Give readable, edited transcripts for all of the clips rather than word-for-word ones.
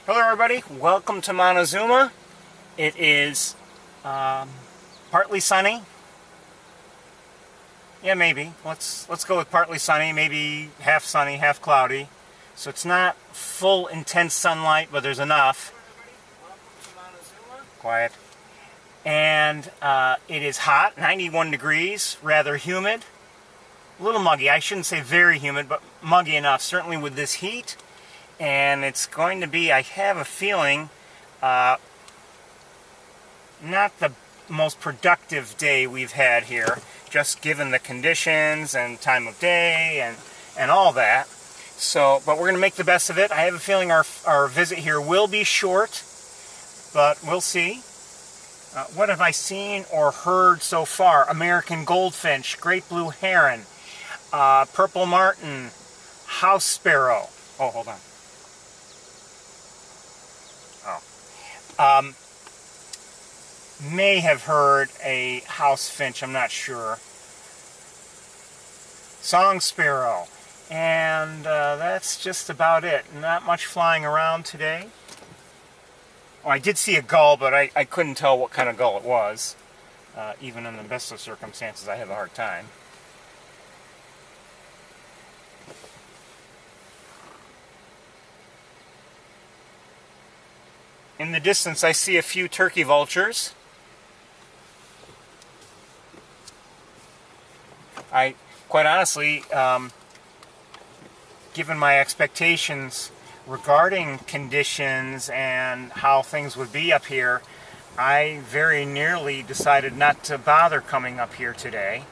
Hello everybody, welcome to Montezuma. It is partly sunny. Yeah, maybe. Let's go with partly sunny, maybe half sunny, half cloudy. So it's not full intense sunlight, but there's enough. Quiet. And it is hot, 91 degrees, rather humid. A little muggy. I shouldn't say very humid, but muggy enough, certainly with this heat. And it's going to be, I have a feeling, not the most productive day we've had here, just given the conditions and time of day and all that. So, but we're going to make the best of it. I have a feeling our visit here will be short, but we'll see. What have I seen or heard so far? American goldfinch, great blue heron, purple martin, house sparrow. Oh, hold on. May have heard a house finch, I'm not sure. Song sparrow. And that's just about it. Not much flying around today. Oh, I did see a gull, but I couldn't tell what kind of gull it was. Even in the best of circumstances, I have a hard time. In the distance, I see a few turkey vultures. I, quite honestly, given my expectations regarding conditions and how things would be up here, I very nearly decided not to bother coming up here today.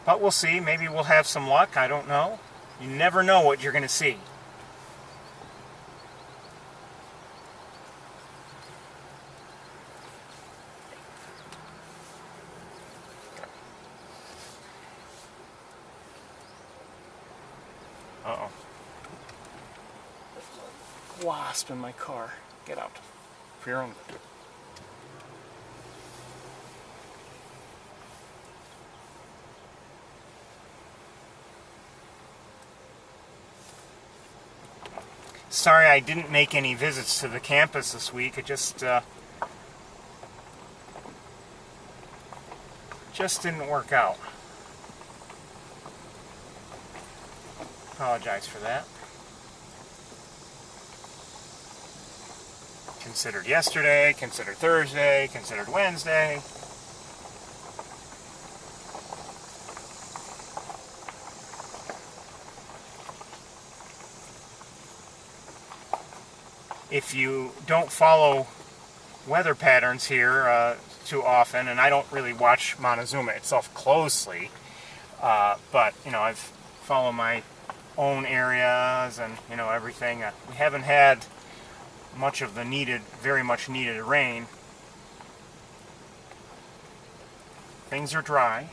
But we'll see. Maybe we'll have some luck. I don't know. You never know what you're going to see. Uh-oh. Wasp in my car. Get out. For your own good. Sorry I didn't make any visits to the campus this week. It just didn't work out. Apologize for that. Considered yesterday, considered Thursday, considered Wednesday. If you don't follow weather patterns here too often, and I don't really watch Montezuma itself closely, but you know, I've followed my own areas and you know everything. We haven't had much of the very much needed rain. Things are dry.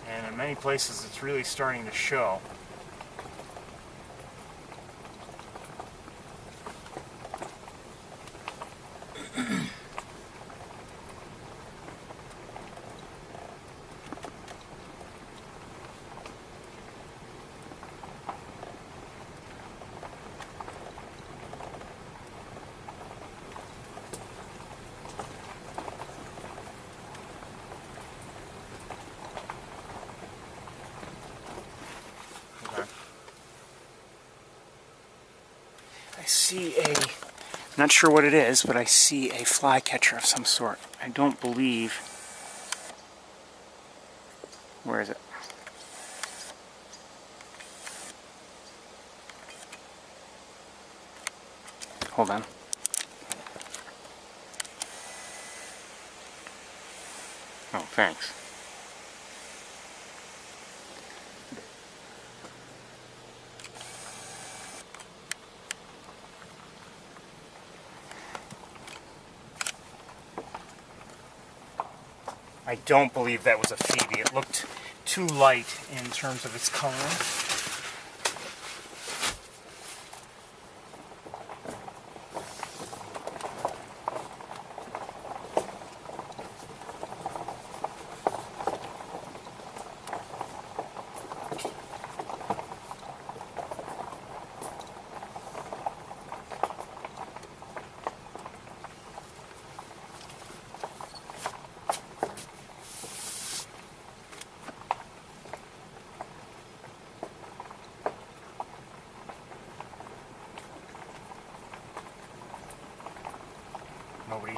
And in many places it's really starting to show. I'm not sure what it is, but I see a flycatcher of some sort. I don't believe... Where is it? Hold on. Oh, thanks. I don't believe that was a phoebe. It looked too light in terms of its color.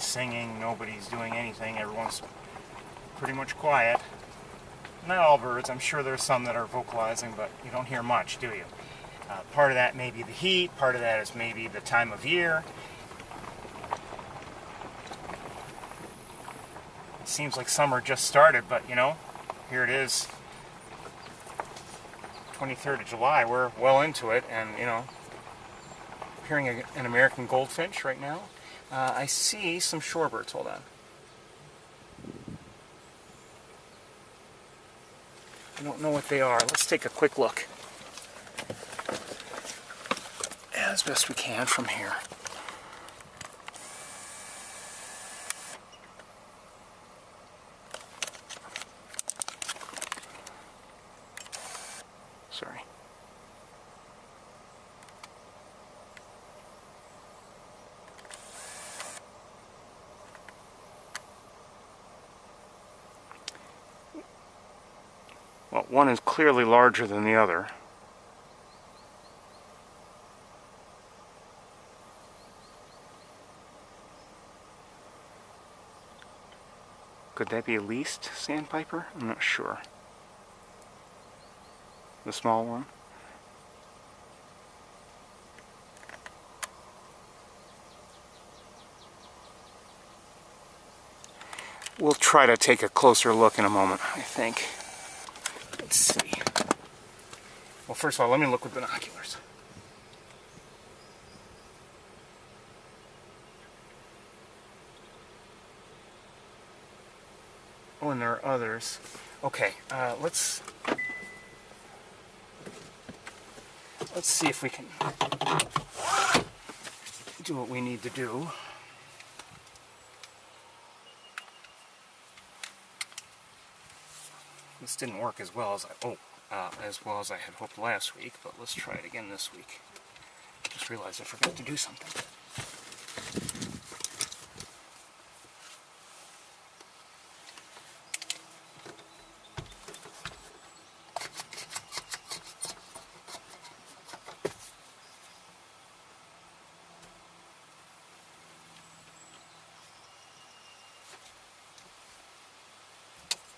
Nobody's singing, nobody's doing anything, everyone's pretty much quiet. Not all birds, I'm sure there's some that are vocalizing, but you don't hear much, do you? Part of that may be the heat, part of that is maybe the time of year. It seems like summer just started, but you know, here it is, 23rd of July, we're well into it, and you know, hearing an American goldfinch right now. I see some shorebirds, hold on. I don't know what they are. Let's take a quick look. As best we can from here. Sorry. Well, one is clearly larger than the other. Could that be a least sandpiper? I'm not sure. The small one. We'll try to take a closer look in a moment, I think. Let's see. Well, first of all, let me look with binoculars. Oh, and there are others. Okay, let's see if we can do what we need to do. This didn't work as well as I had hoped last week, but let's try it again this week. Just realized I forgot to do something.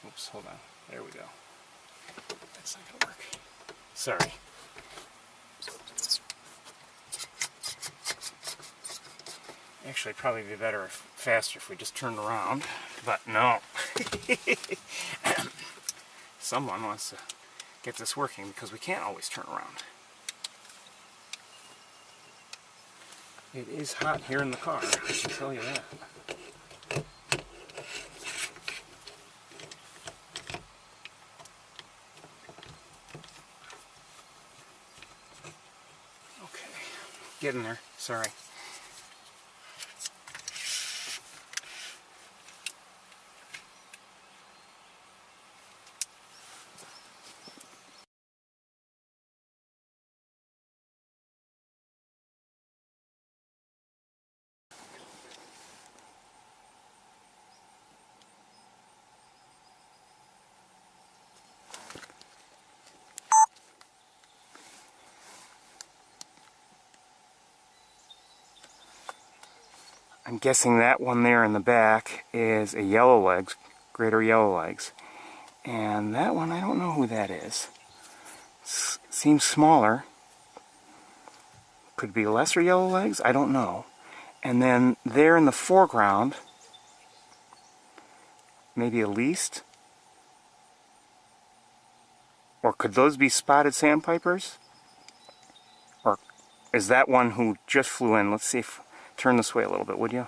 Oops, hold on. There we go. That's not gonna work. Sorry. Actually, it'd probably be better, faster if we just turned around, but no. Someone wants to get this working because we can't always turn around. It is hot here in the car, I can tell you that. Get in there, sorry. I'm guessing that one there in the back is a yellowlegs, greater yellowlegs. And that one, I don't know who that is. Seems smaller. Could be lesser yellowlegs, I don't know. And then there in the foreground, maybe a least. Or could those be spotted sandpipers? Or is that one who just flew in? Let's see if... Turn this way a little bit, would you?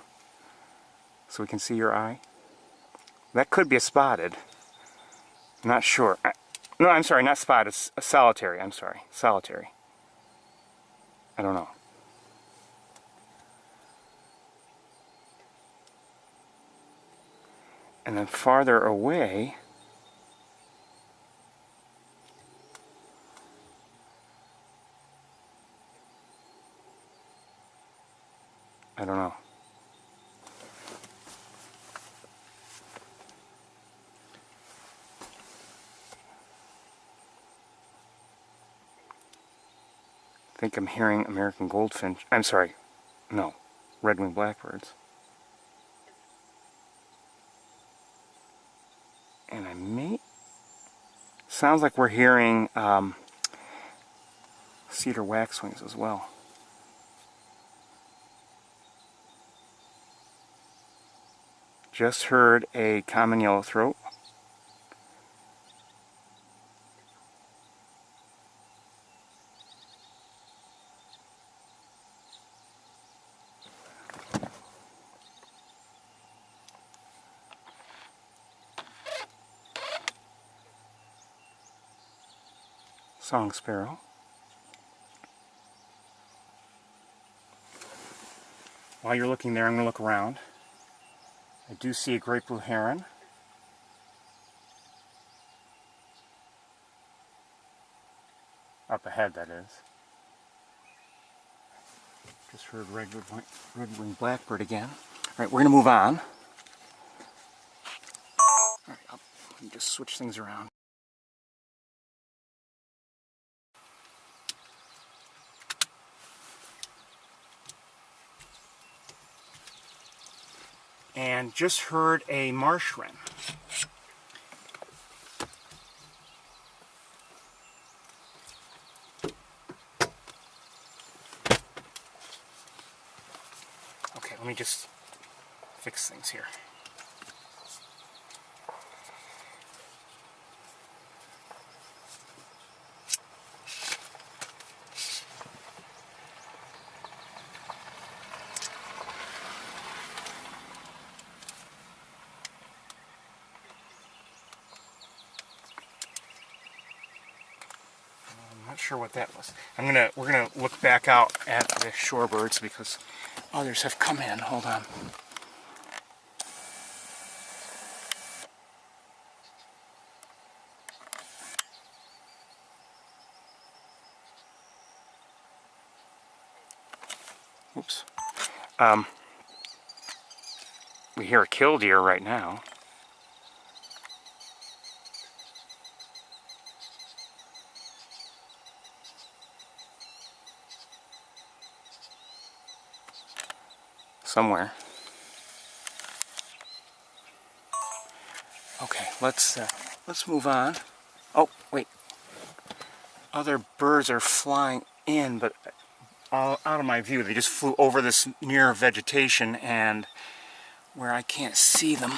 So we can see your eye. That could be a spotted. Not sure. No, I'm sorry, not spotted. It's a solitary. I'm sorry. Solitary. I don't know. And then farther away... I don't know. I think I'm hearing American goldfinch. I'm sorry. No. Red-winged blackbirds. And sounds like we're hearing cedar waxwings as well. Just heard a common yellowthroat. Song sparrow. While you're looking there, I'm going to look around. I do see a great blue heron. Up ahead, that is. Just heard red-winged blackbird again. Alright, we're going to move on. Alright, let me just switch things around. And just heard a marsh wren. Okay, let me just fix things here. Not sure what that was. We're gonna look back out at the shorebirds because others have come in. Hold on. Oops. We hear a killdeer right now. Somewhere. Okay, let's move on. Oh, wait. Other birds are flying in, but all out of my view. They just flew over this near vegetation and where I can't see them.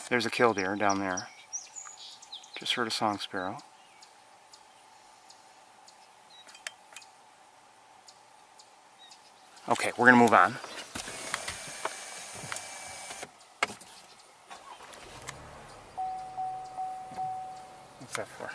There's a killdeer down there. Just heard a song sparrow. Okay, we're going to move on. What's that for?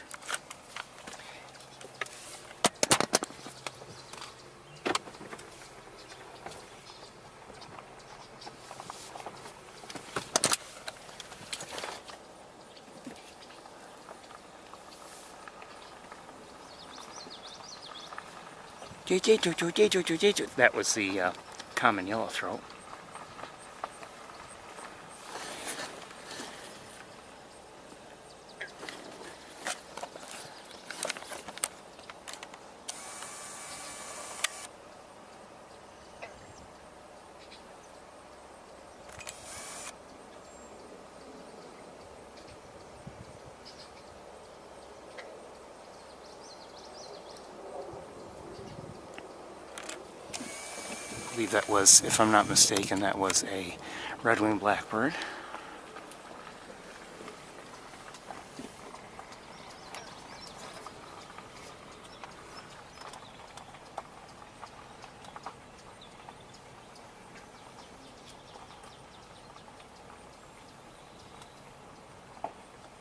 That was the common yellowthroat. I believe that was, if I'm not mistaken, that was a red-winged blackbird.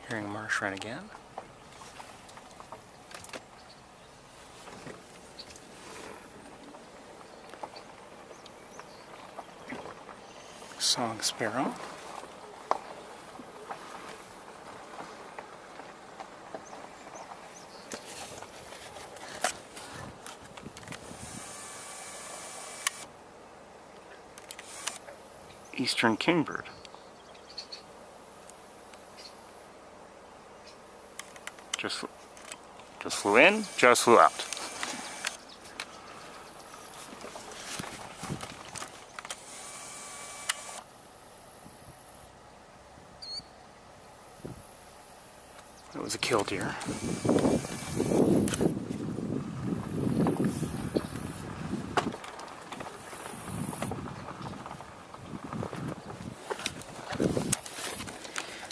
Hearing a marsh wren again. Song sparrow. Eastern kingbird. Just flew in, just flew out. It was a killdeer.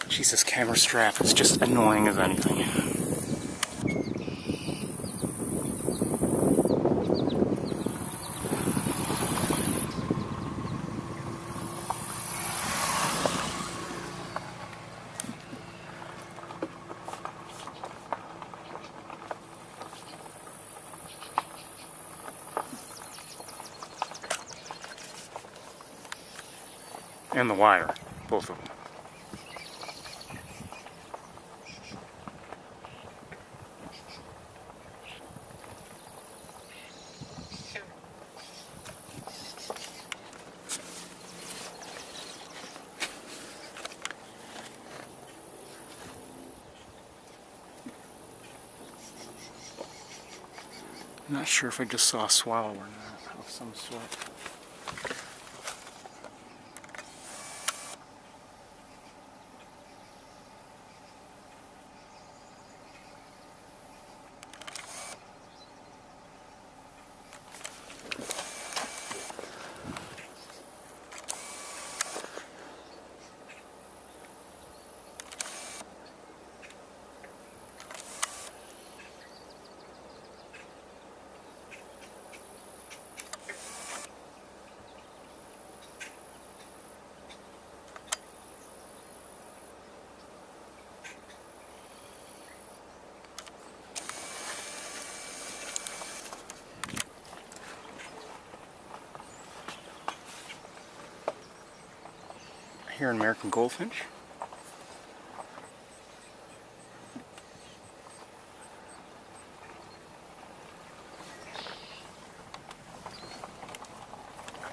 Jesus, camera strap is just annoying as anything. And the wire, both of them. I'm not sure if I just saw a swallow or not, of some sort. Here an American goldfinch.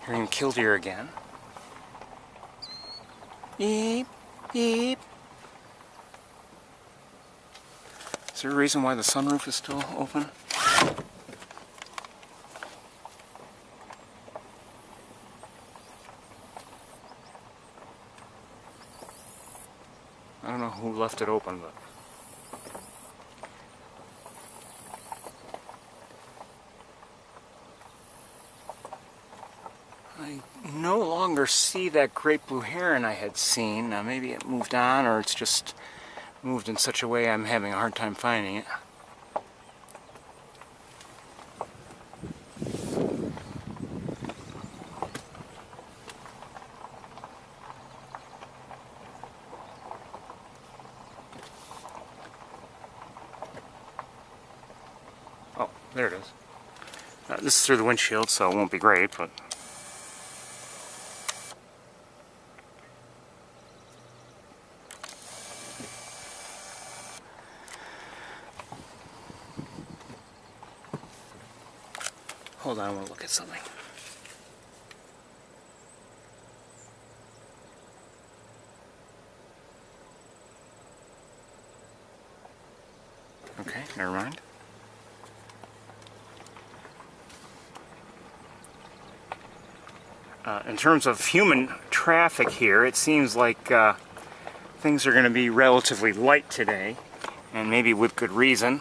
Hearing killdeer again. Beep, beep. Is there a reason why the sunroof is still open? I don't know who left it open, but I no longer see that great blue heron I had seen. Now maybe it moved on, or it's just moved in such a way I'm having a hard time finding it. Oh, there it is. This is through the windshield, so it won't be great, but hold on, I want to look at something. Okay, never mind. In terms of human traffic here, it seems like things are going to be relatively light today, and maybe with good reason.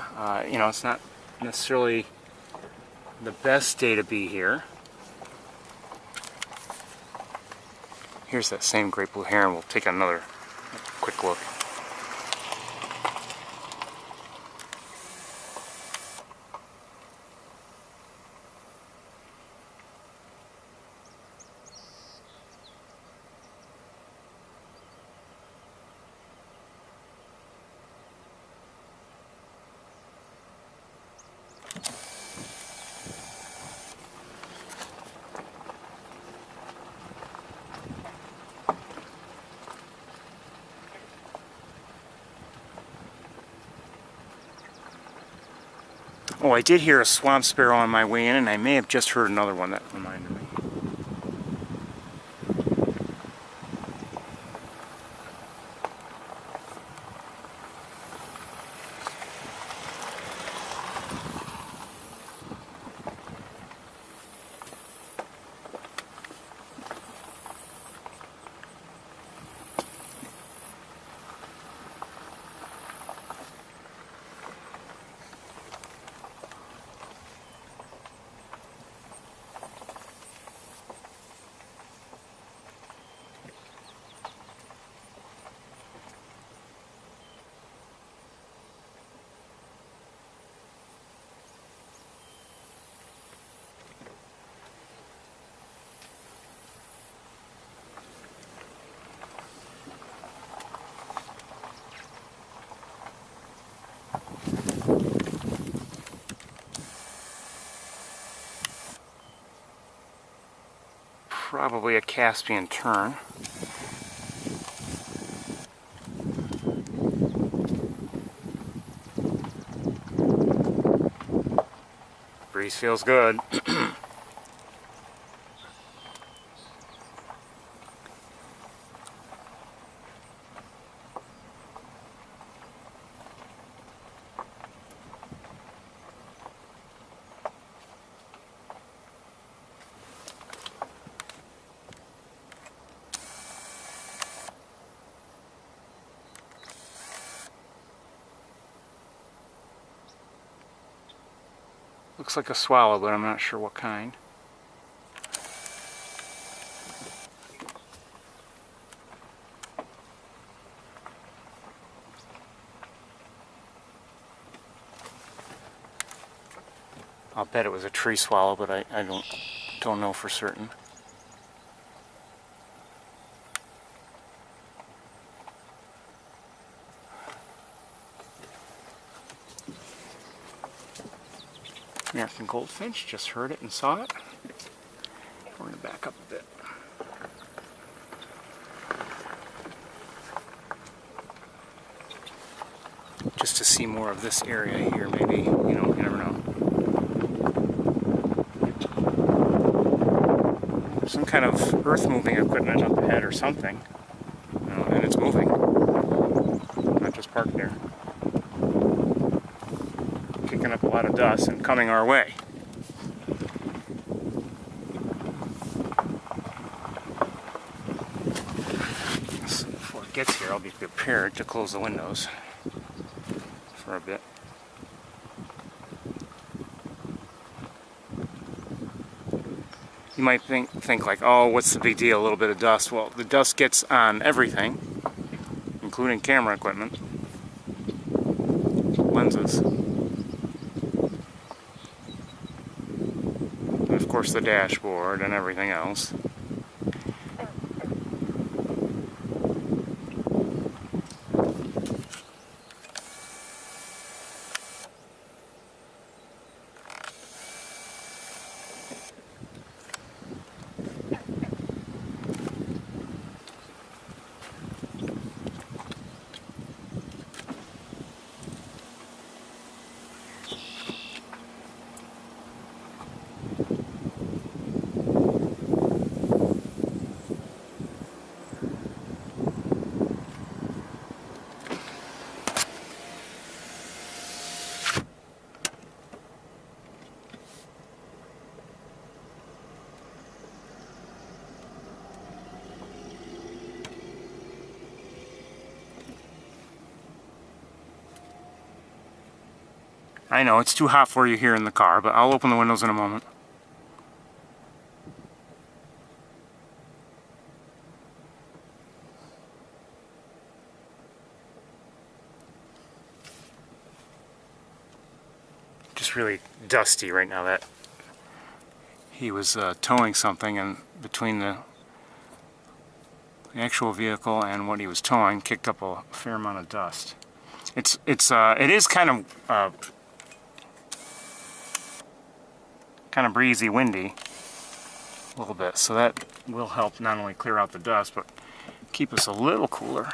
You know, it's not necessarily the best day to be here. Here's that same great blue heron. We'll take another quick look. Oh, I did hear a swamp sparrow on my way in, and I may have just heard another one that reminded me. Probably a Caspian Turn. Breeze feels good. Looks like a swallow, but I'm not sure what kind. I'll bet it was a tree swallow, but I don't know for certain. American Goldfinch, just heard it and saw it. We're going to back up a bit. Just to see more of this area here, maybe, you know, you never know. There's some kind of earth moving equipment up ahead or something. You know, and it's moving. Not just parked there. Kicking up a lot of dust and coming our way. So before it gets here, I'll be prepared to close the windows for a bit. You might think like, oh, what's the big deal, a little bit of dust. Well, the dust gets on everything, including camera equipment, lenses, and of course the dashboard and everything else. I know, it's too hot for you here in the car, but I'll open the windows in a moment. Just really dusty right now. That he was towing something, and between the actual vehicle and what he was towing, kicked up a fair amount of dust. It is kind of breezy, windy a little bit, so that will help not only clear out the dust, but keep us a little cooler.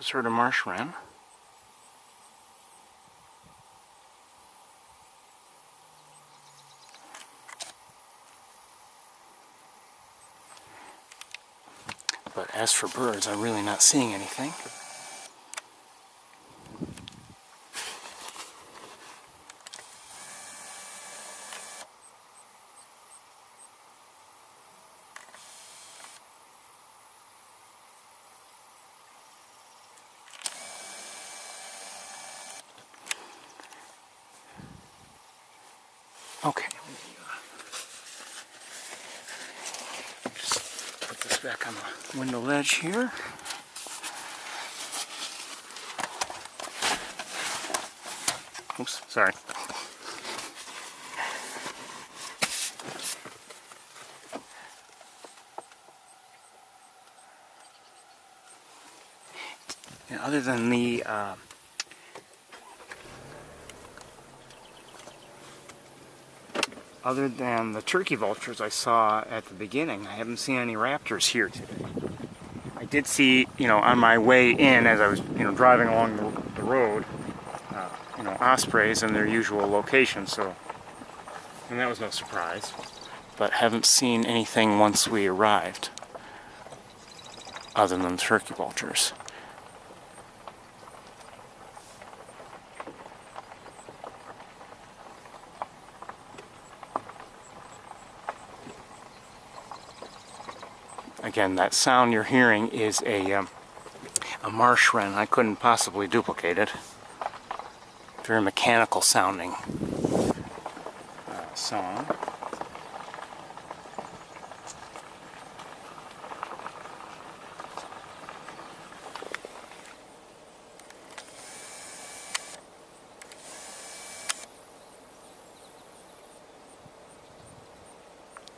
Just heard a marsh wren. But as for birds, I'm really not seeing anything. Okay. Just put this back on the window ledge here. Oops, sorry. And other than the turkey vultures I saw at the beginning, I haven't seen any raptors here today. I did see, on my way in as I was, driving along the road, ospreys in their usual location, and that was no surprise. But haven't seen anything once we arrived, other than turkey vultures. Again, that sound you're hearing is a marsh wren. I couldn't possibly duplicate it. Very mechanical sounding song.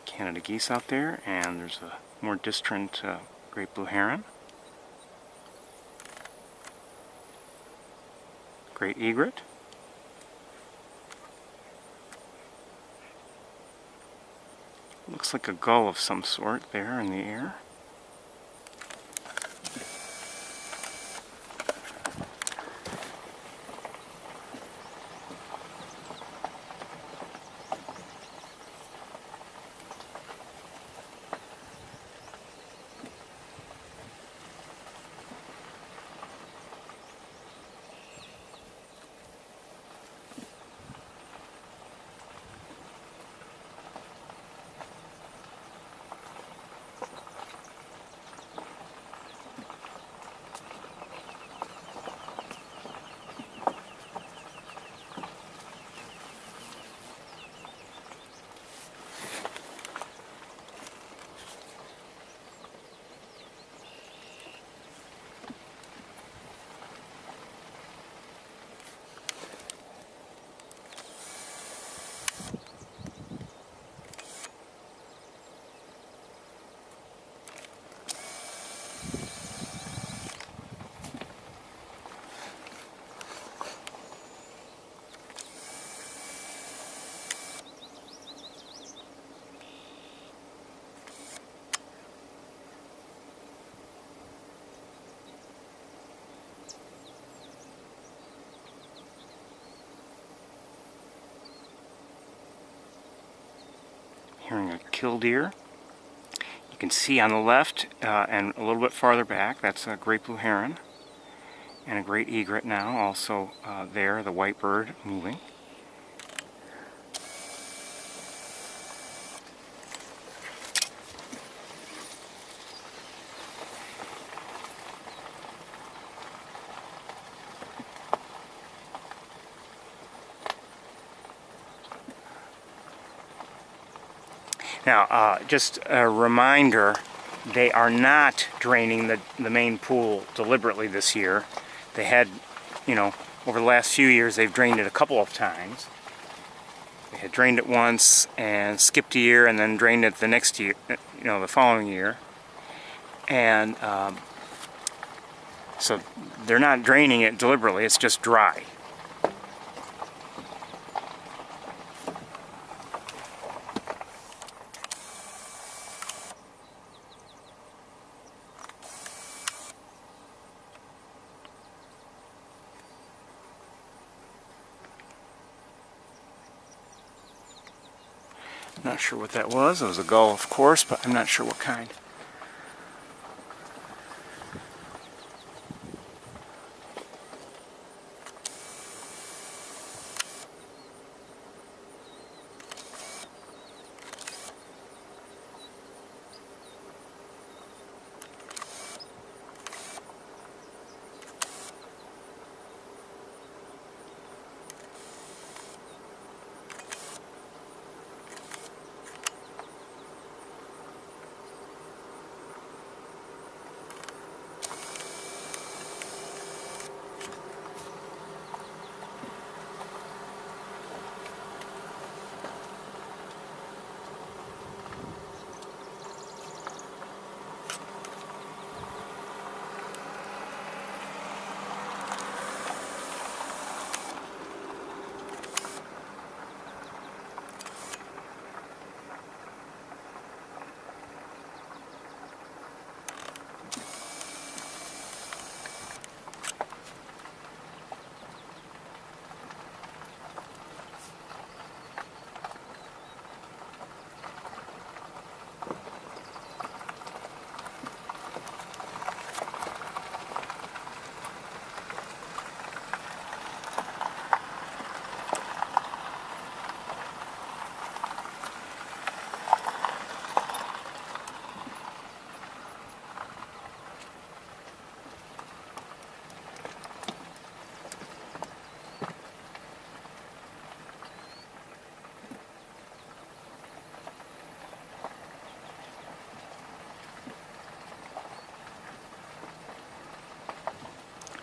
Canada geese out there, and there's a more distant great blue heron, great egret, looks like a gull of some sort there in the air. Hearing a killdeer. You can see on the left and a little bit farther back, that's a great blue heron and a great egret now also there, the white bird moving. Now, just a reminder, they are not draining the main pool deliberately this year. They had, over the last few years, they've drained it a couple of times. They had drained it once and skipped a year and then drained it the next year, the following year. And so they're not draining it deliberately, it's just dry. Not sure what that was. It was a gull, of course, but I'm not sure what kind.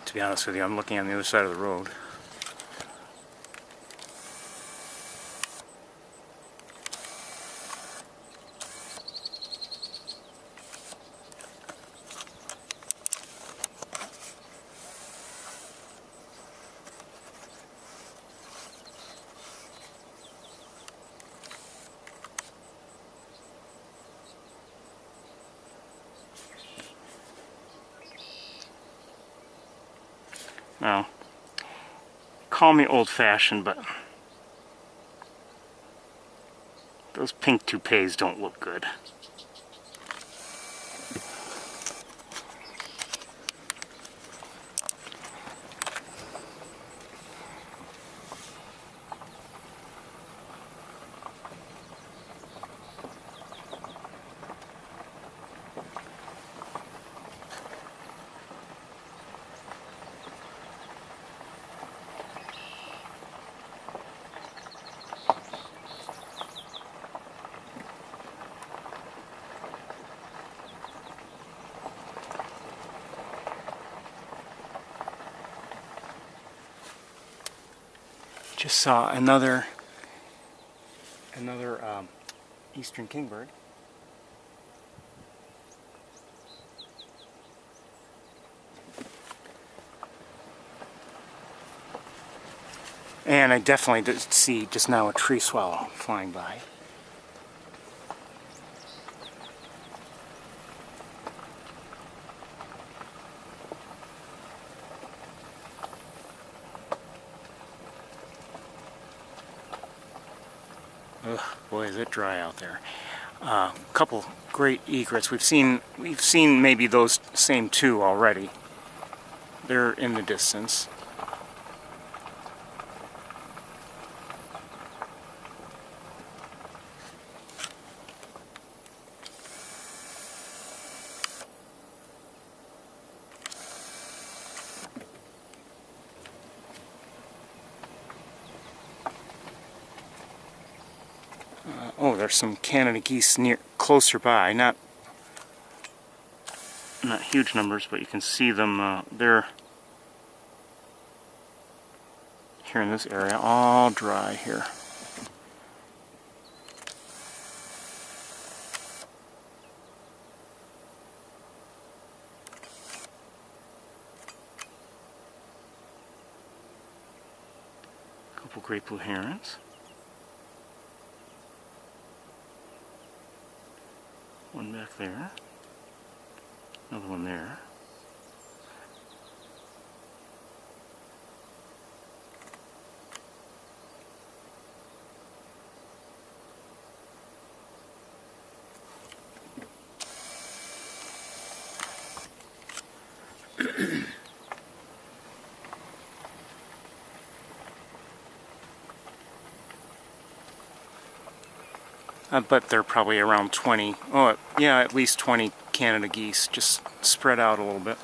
To be honest with you, I'm looking on the other side of the road. Now, call me old-fashioned, but those pink toupees don't look good. Just saw another eastern kingbird. And I definitely did see just now a tree swallow flying by. Ugh, boy, is it dry out there. A couple great egrets. We've seen maybe those same two already. They're in the distance. Oh, there's some Canada geese closer by. Not huge numbers, but you can see them. They're here in this area, all dry here. A couple great blue herons. One back there, another one there. But they're probably around 20. Oh, yeah, at least 20 Canada geese, just spread out a little bit.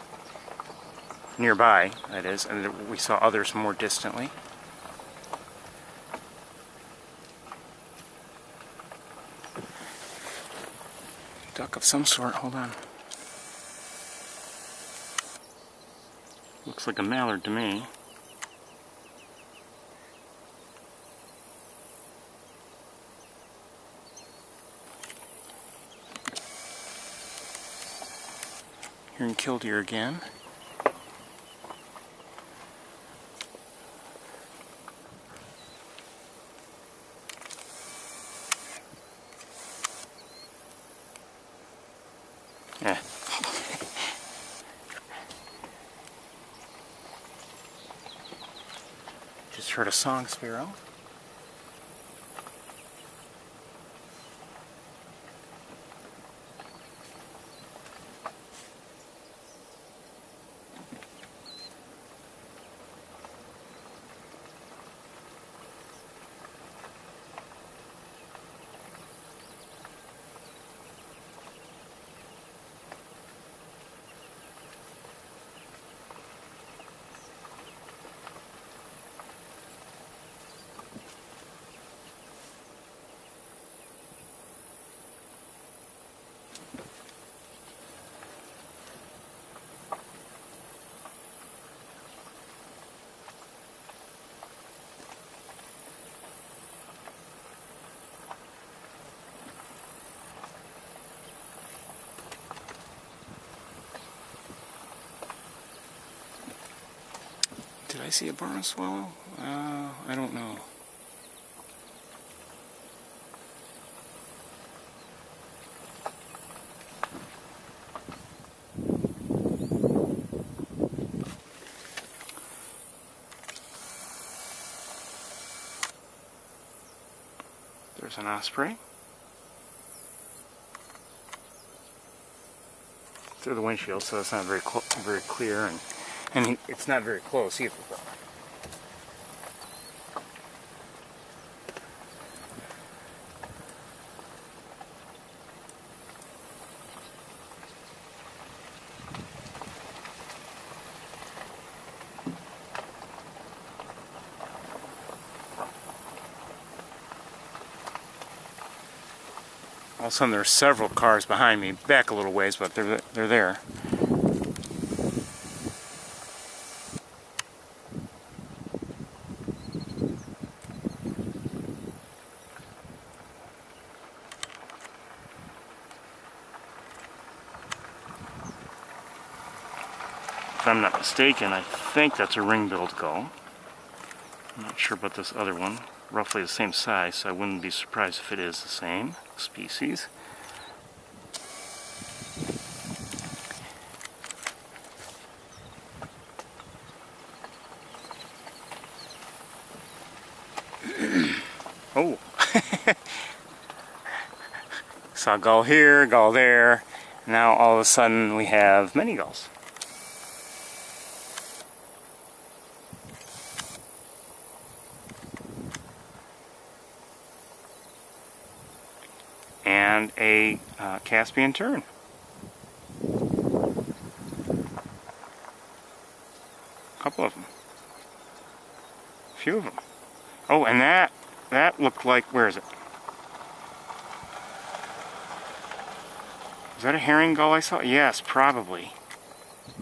Nearby, that is, and we saw others more distantly. Duck of some sort, hold on. Looks like a mallard to me. Hearing killdeer again. Yeah. Just heard a song sparrow. Did I see a barn swallow? I don't know. There's an osprey. Through the windshield, so it's not very clear, and it's not very close either. All of a sudden, there's several cars behind me. Back a little ways, but they're there. If I'm not mistaken, I think that's a ring-billed gull. I'm not sure about this other one. Roughly the same size, so I wouldn't be surprised if it is the same species. Oh! Saw a gull here, gull there. Now all of a sudden we have many gulls. And a Caspian Turn. A couple of them. A few of them. Oh, and that looked like, where is it? Is that a herring gull I saw? Yes, probably.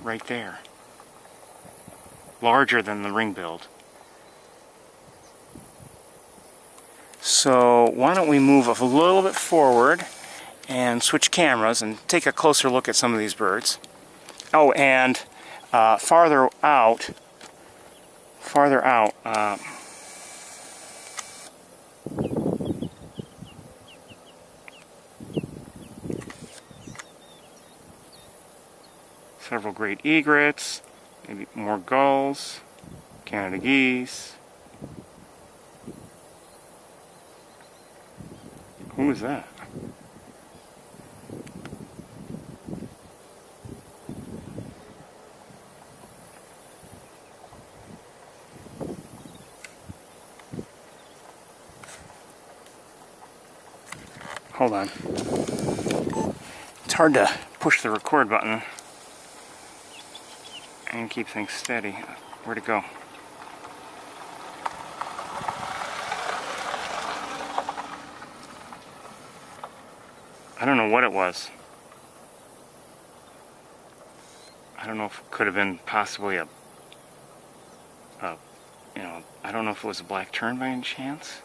Right there. Larger than the ring-billed. So why don't we move a little bit forward and switch cameras and take a closer look at some of these birds. Oh, and farther out, several great egrets, maybe more gulls, Canada geese. Who is that? hold on. It's hard to push the record button and keep things steady. Where'd it go? I don't know what it was. I don't know if it could have been possibly a you know, I don't know if it was a black tern by any chance.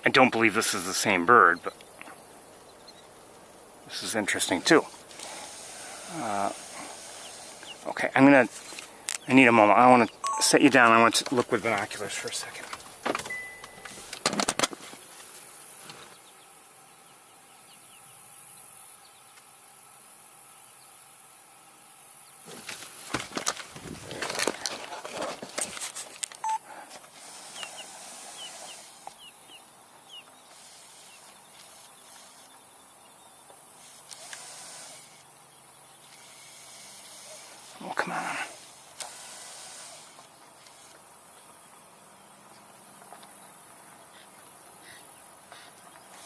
I don't believe this is the same bird, but this is interesting too. Okay, I need a moment. I want to set you down. I want to look with binoculars for a second. Oh, come on.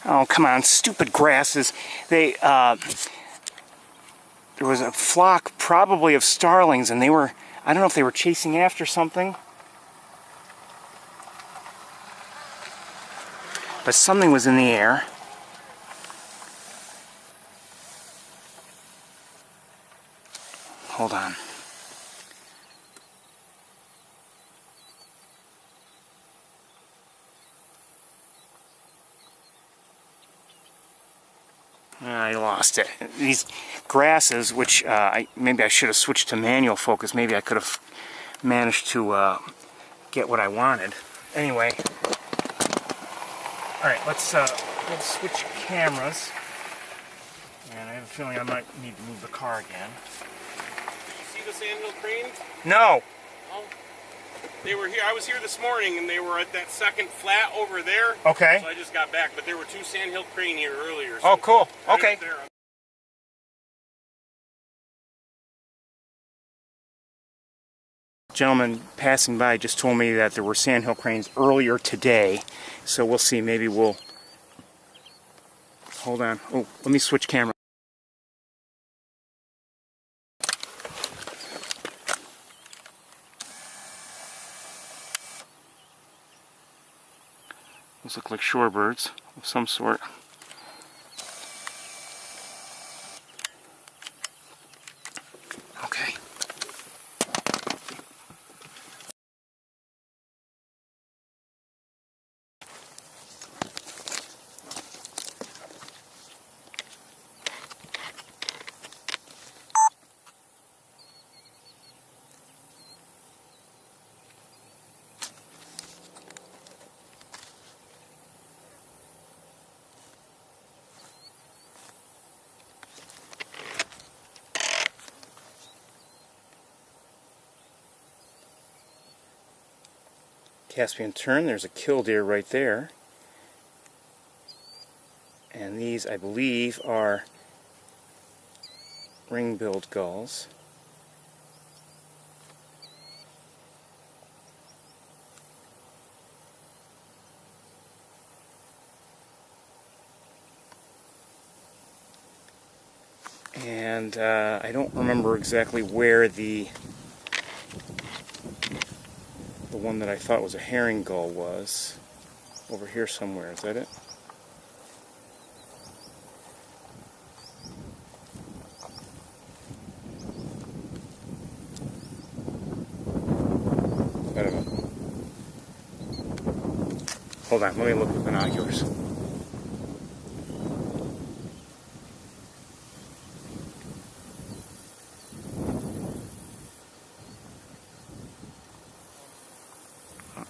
Oh, come on, stupid grasses. There was a flock probably of starlings, and I don't know if they were chasing after something. But something was in the air. Hold on. I lost it. These grasses, which maybe I should have switched to manual focus. Maybe I could have managed to get what I wanted. Anyway, all right. Let's switch cameras. And I have a feeling I might need to move the car again. See the Sandhill Crane? No. Oh. They were here. I was here this morning, and they were at that second flat over there. Okay. So I just got back, but there were two Sandhill Crane here earlier. So Oh, cool. right Okay. up there. Gentleman passing by just told me that there were Sandhill Cranes earlier today, so we'll see. Maybe we'll... Hold on. Oh, let me switch camera. Those look like shorebirds of some sort. Okay. Caspian Turn, there's a killdeer right there. And these, I believe, are ring-billed gulls. And I don't remember exactly where the one that I thought was a herring gull was. Over here somewhere, is that it? I don't know. Hold on, let me look with binoculars.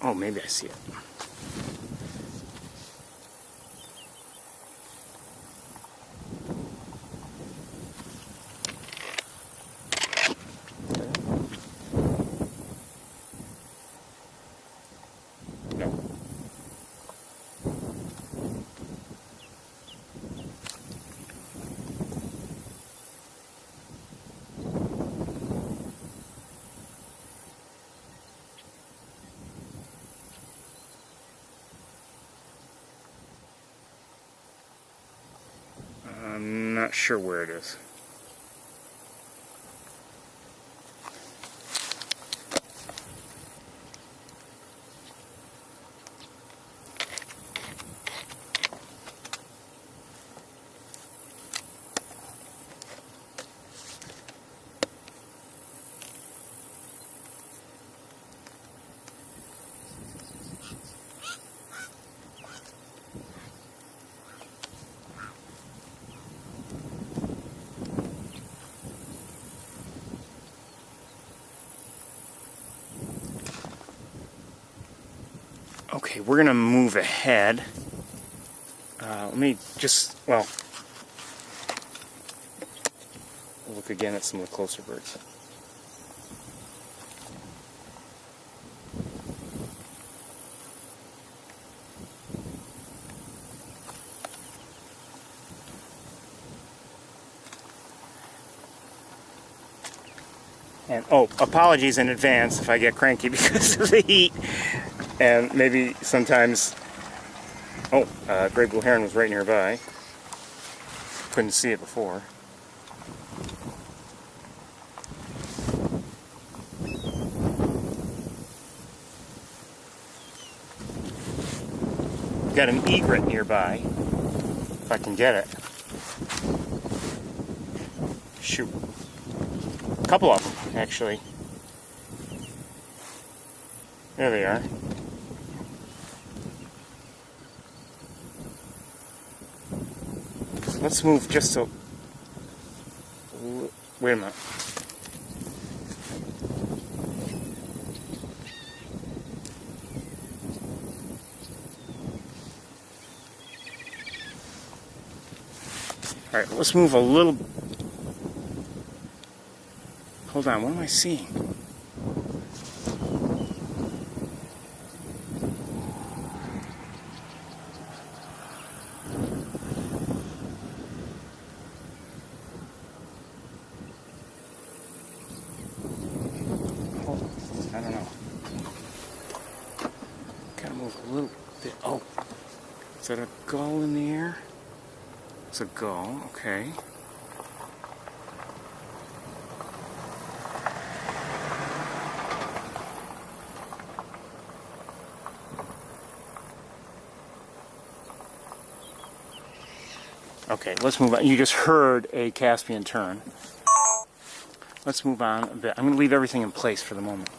Oh, maybe I see it. No. I'm not sure where it is. Okay, we're gonna move ahead. Let me just, well, we'll look again at some of the closer birds. And oh, apologies in advance if I get cranky because of the heat. And maybe sometimes, oh, gray blue heron was right nearby. Couldn't see it before. Got an egret nearby, if I can get it. Shoot. A couple of them, actually. There they are. Let's move just a... Wait a minute. Alright, let's move a little... Hold on, what am I seeing? I don't know. Gotta move a little bit. Oh, is that a gull in the air? It's a gull, okay. Okay, let's move on. You just heard a Caspian Turn. Let's move on a bit. I'm going to leave everything in place for the moment.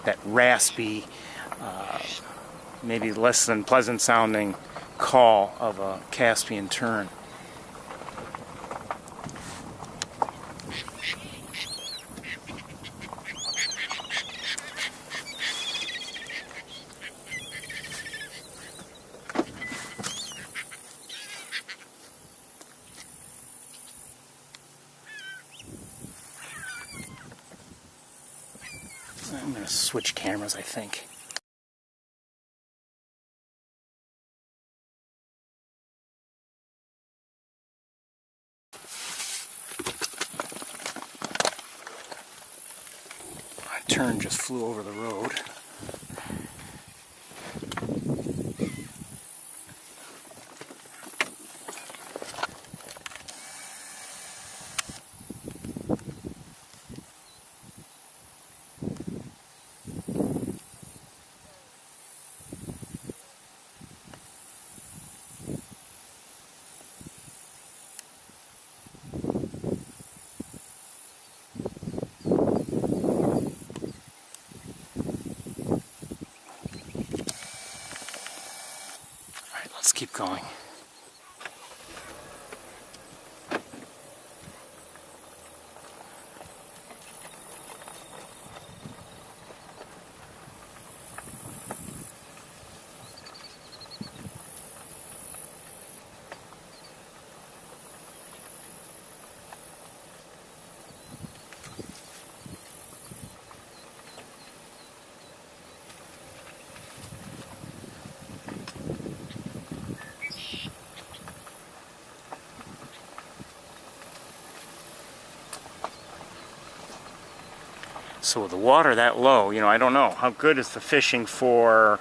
That raspy, maybe less than pleasant sounding call of a Caspian Turn. I'm going to switch cameras, I think. My tern just flew over the road. Let's keep going. So with the water that low, you know, I don't know. How good is the fishing for,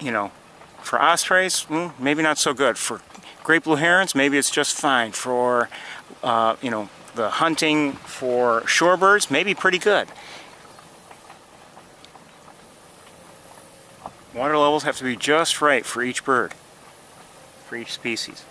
you know, for ospreys? Maybe not so good. For great blue herons, maybe it's just fine. For, you know, the hunting for shorebirds, maybe pretty good. Water levels have to be just right for each bird, for each species.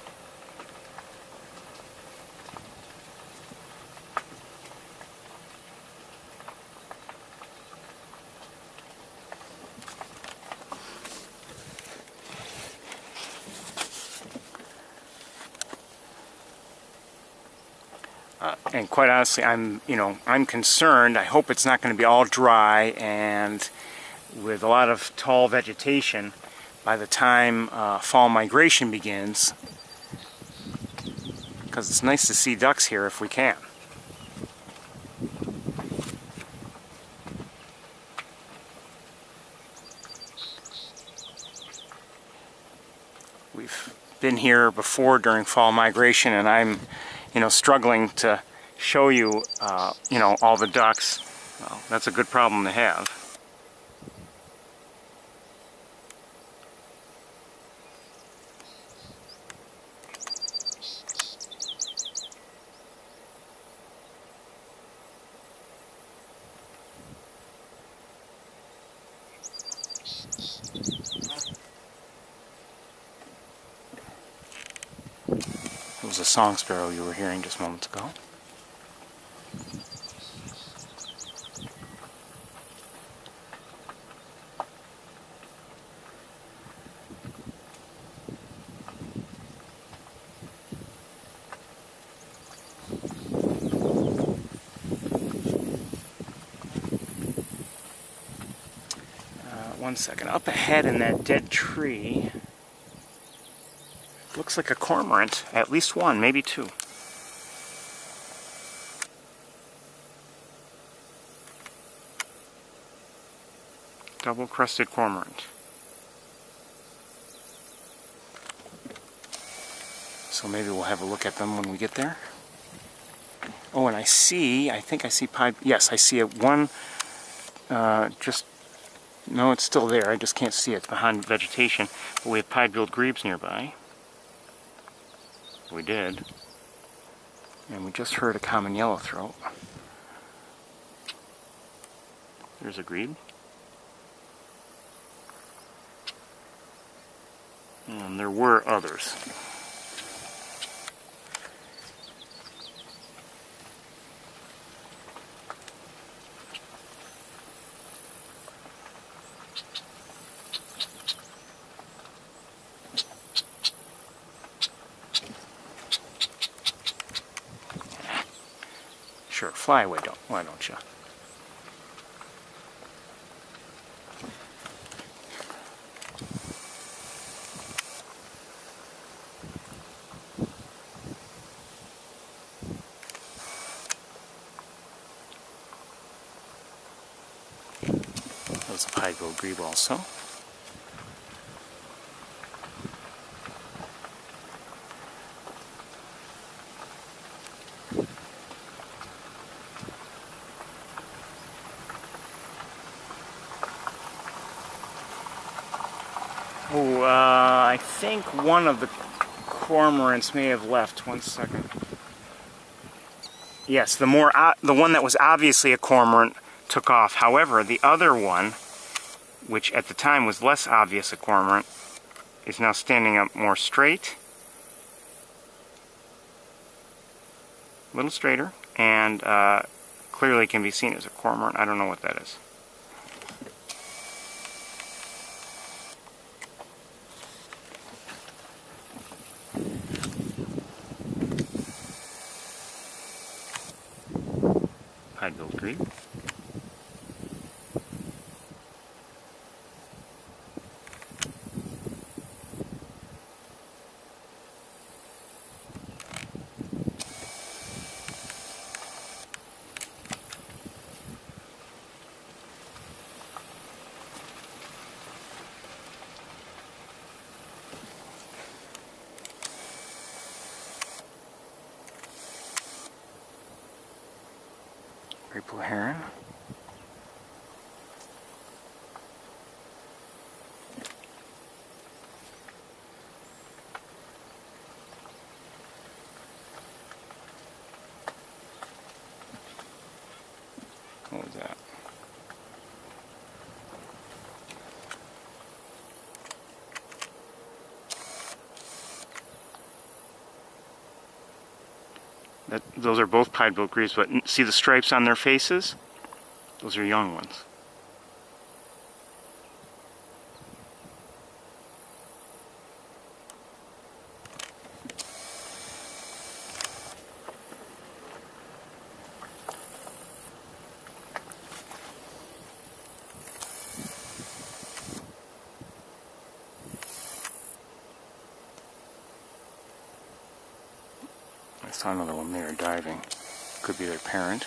And quite honestly, I'm concerned. I hope it's not going to be all dry and with a lot of tall vegetation by the time fall migration begins, because it's nice to see ducks here if we can. We've been here before during fall migration, and I'm, you know, struggling to show you, you know, all the ducks. Well, that's a good problem to have. It was a song sparrow you were hearing just moments ago. One second. Up ahead in that dead tree, looks like a cormorant. At least one, maybe two. Double-crested cormorant. So maybe we'll have a look at them when we get there. Oh, and I think I see pied. Yes, I see one. No, it's still there. I just can't see it behind vegetation. But we have pied-billed grebes nearby. We did. And we just heard a common yellowthroat. There's a grebe. And there were others. Sure, fly away, why don't you? That was a pied-billed grebe also. Oh, I think one of the cormorants may have left. 1 second. Yes, the one that was obviously a cormorant took off. However, the other one, which at the time was less obvious a cormorant, is now standing up more straight, a little straighter, and clearly can be seen as a cormorant. I don't know what that is. pied-billed grebe. Great blue heron. What was that? Those are both pied-billed grebes, but see the stripes on their faces? Those are young ones. I saw another one there diving. Could be their parent.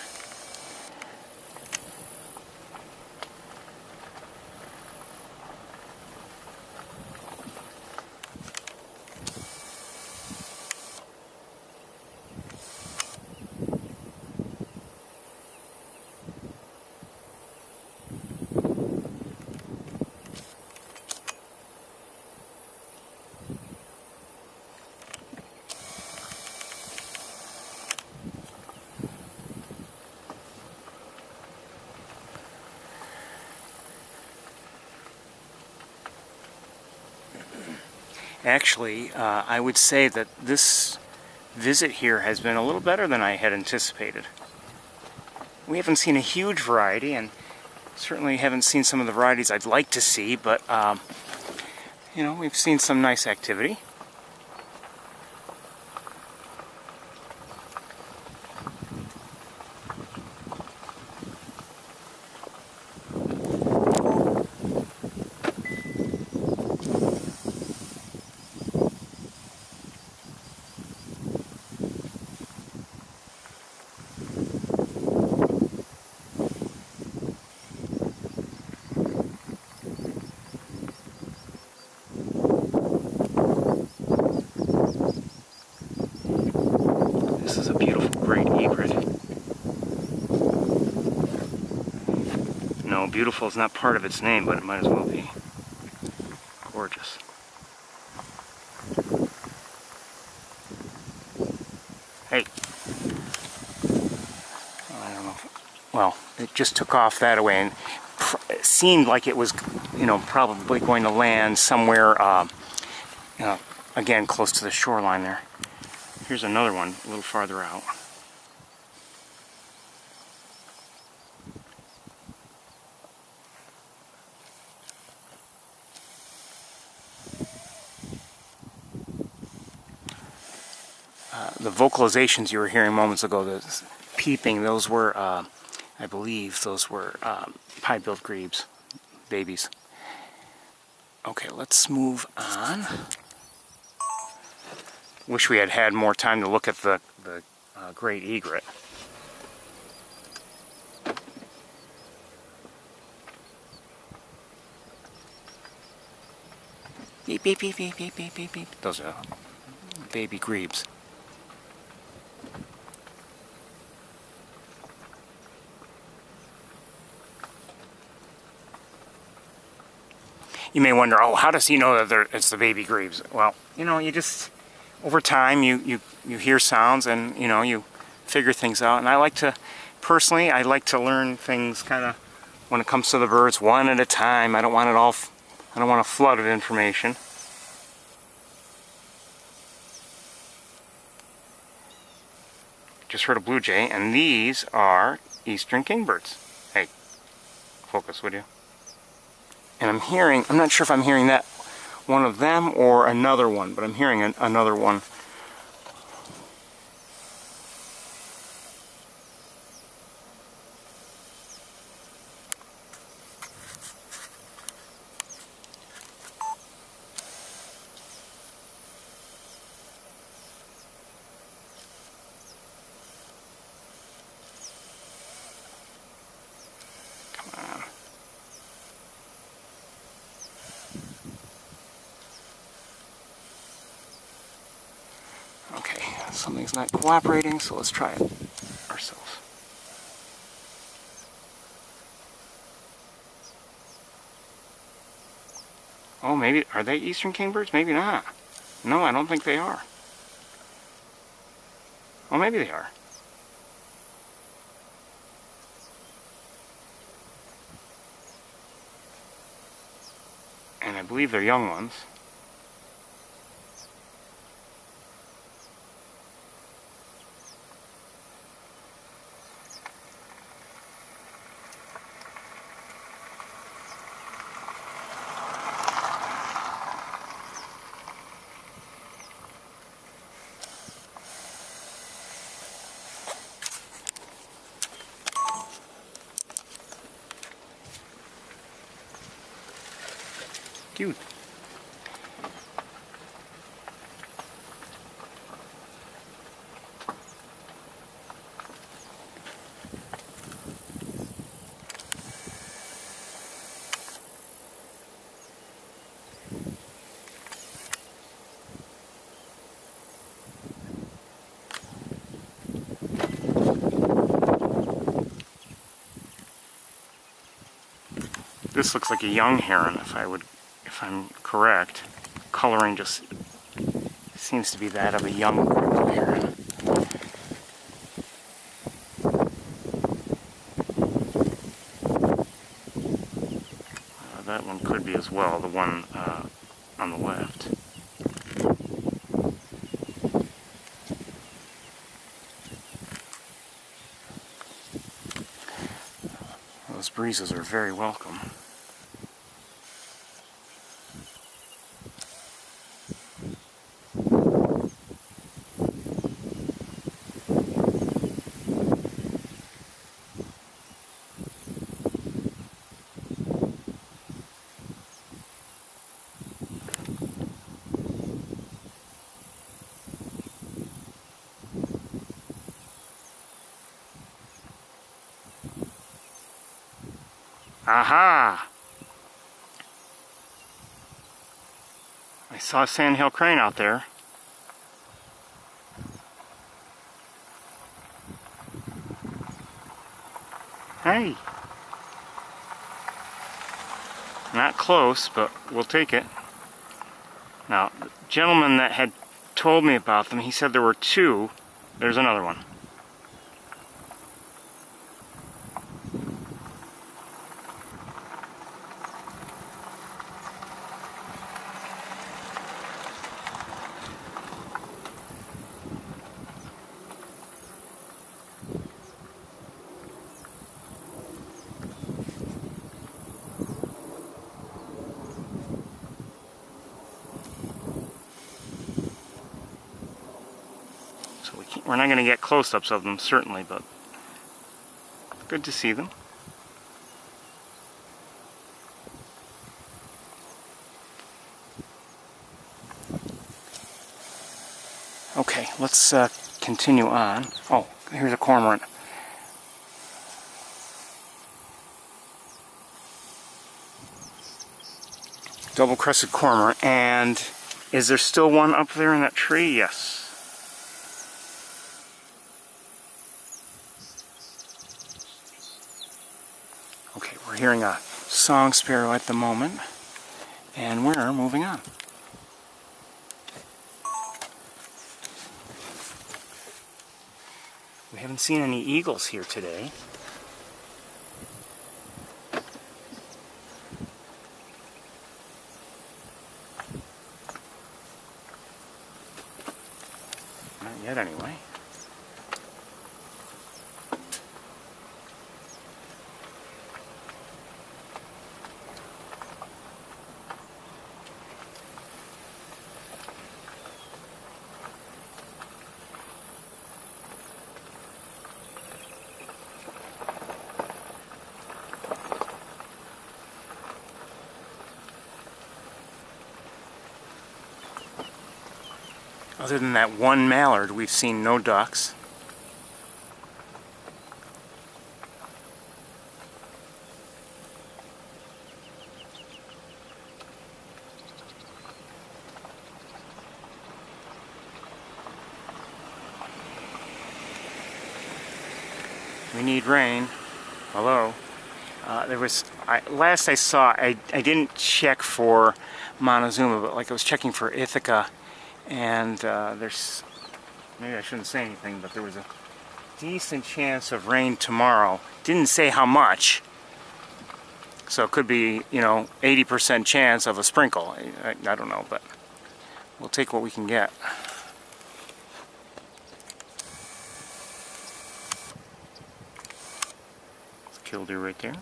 Actually, I would say that this visit here has been a little better than I had anticipated. We haven't seen a huge variety, and certainly haven't seen some of the varieties I'd like to see, but, you know, we've seen some nice activity. This is a beautiful great egret. No, beautiful is not part of its name, but it might as well be. Gorgeous. Hey. I don't know. Well, it just took off that way, and it seemed like it was, you know, probably going to land somewhere, you know, again, close to the shoreline there. Here's another one a little farther out. The vocalizations you were hearing moments ago, the peeping, those were, I believe, those were pied-billed grebes, babies. Okay, let's move on. Wish we had had more time to look at the great egret. Beep, beep, beep, beep, beep, beep, beep, beep. Those are baby grebes. You may wonder, oh, how does he know that it's the baby grebes? Well, you know, you just, over time, you hear sounds and, you know, you figure things out. And I like to, personally, I like to learn things kind of, when it comes to the birds, one at a time. I don't want it all, I don't want to flood with information. Just heard a blue jay, and these are eastern kingbirds. Hey, focus, would you? And I'm hearing, I'm not sure if I'm hearing that one of them or another one, but I'm hearing another one. Okay, something's not cooperating, so let's try it ourselves. Oh, maybe, are they eastern kingbirds? Maybe not. No, I don't think they are. Oh, maybe they are. And I believe they're young ones. Cute. This looks like a young heron, if I'm correct. Coloring just seems to be that of a young grizzly heron. That one could be as well, the one on the left. Those breezes are very welcome. Aha! I saw a Sandhill Crane out there. Hey! Not close, but we'll take it. Now, the gentleman that had told me about them, he said there were two. There's another one. We're not going to get close-ups of them, certainly, but good to see them. Okay, let's continue on. Oh, here's a cormorant. Double-crested cormorant, and is there still one up there in that tree? Yes. Okay, we're hearing a song sparrow at the moment, and we're moving on. We haven't seen any eagles here today. Not yet, anyway. Other than that one mallard, we've seen no ducks. We need rain. Hello. There was, last I saw, I didn't check for Montezuma, but like I was checking for Ithaca, and there's, maybe I shouldn't say anything, but there was a decent chance of rain tomorrow. Didn't say how much, so it could be, you know, 80% chance of a sprinkle. I don't know, but we'll take what we can get. It's killdeer right there.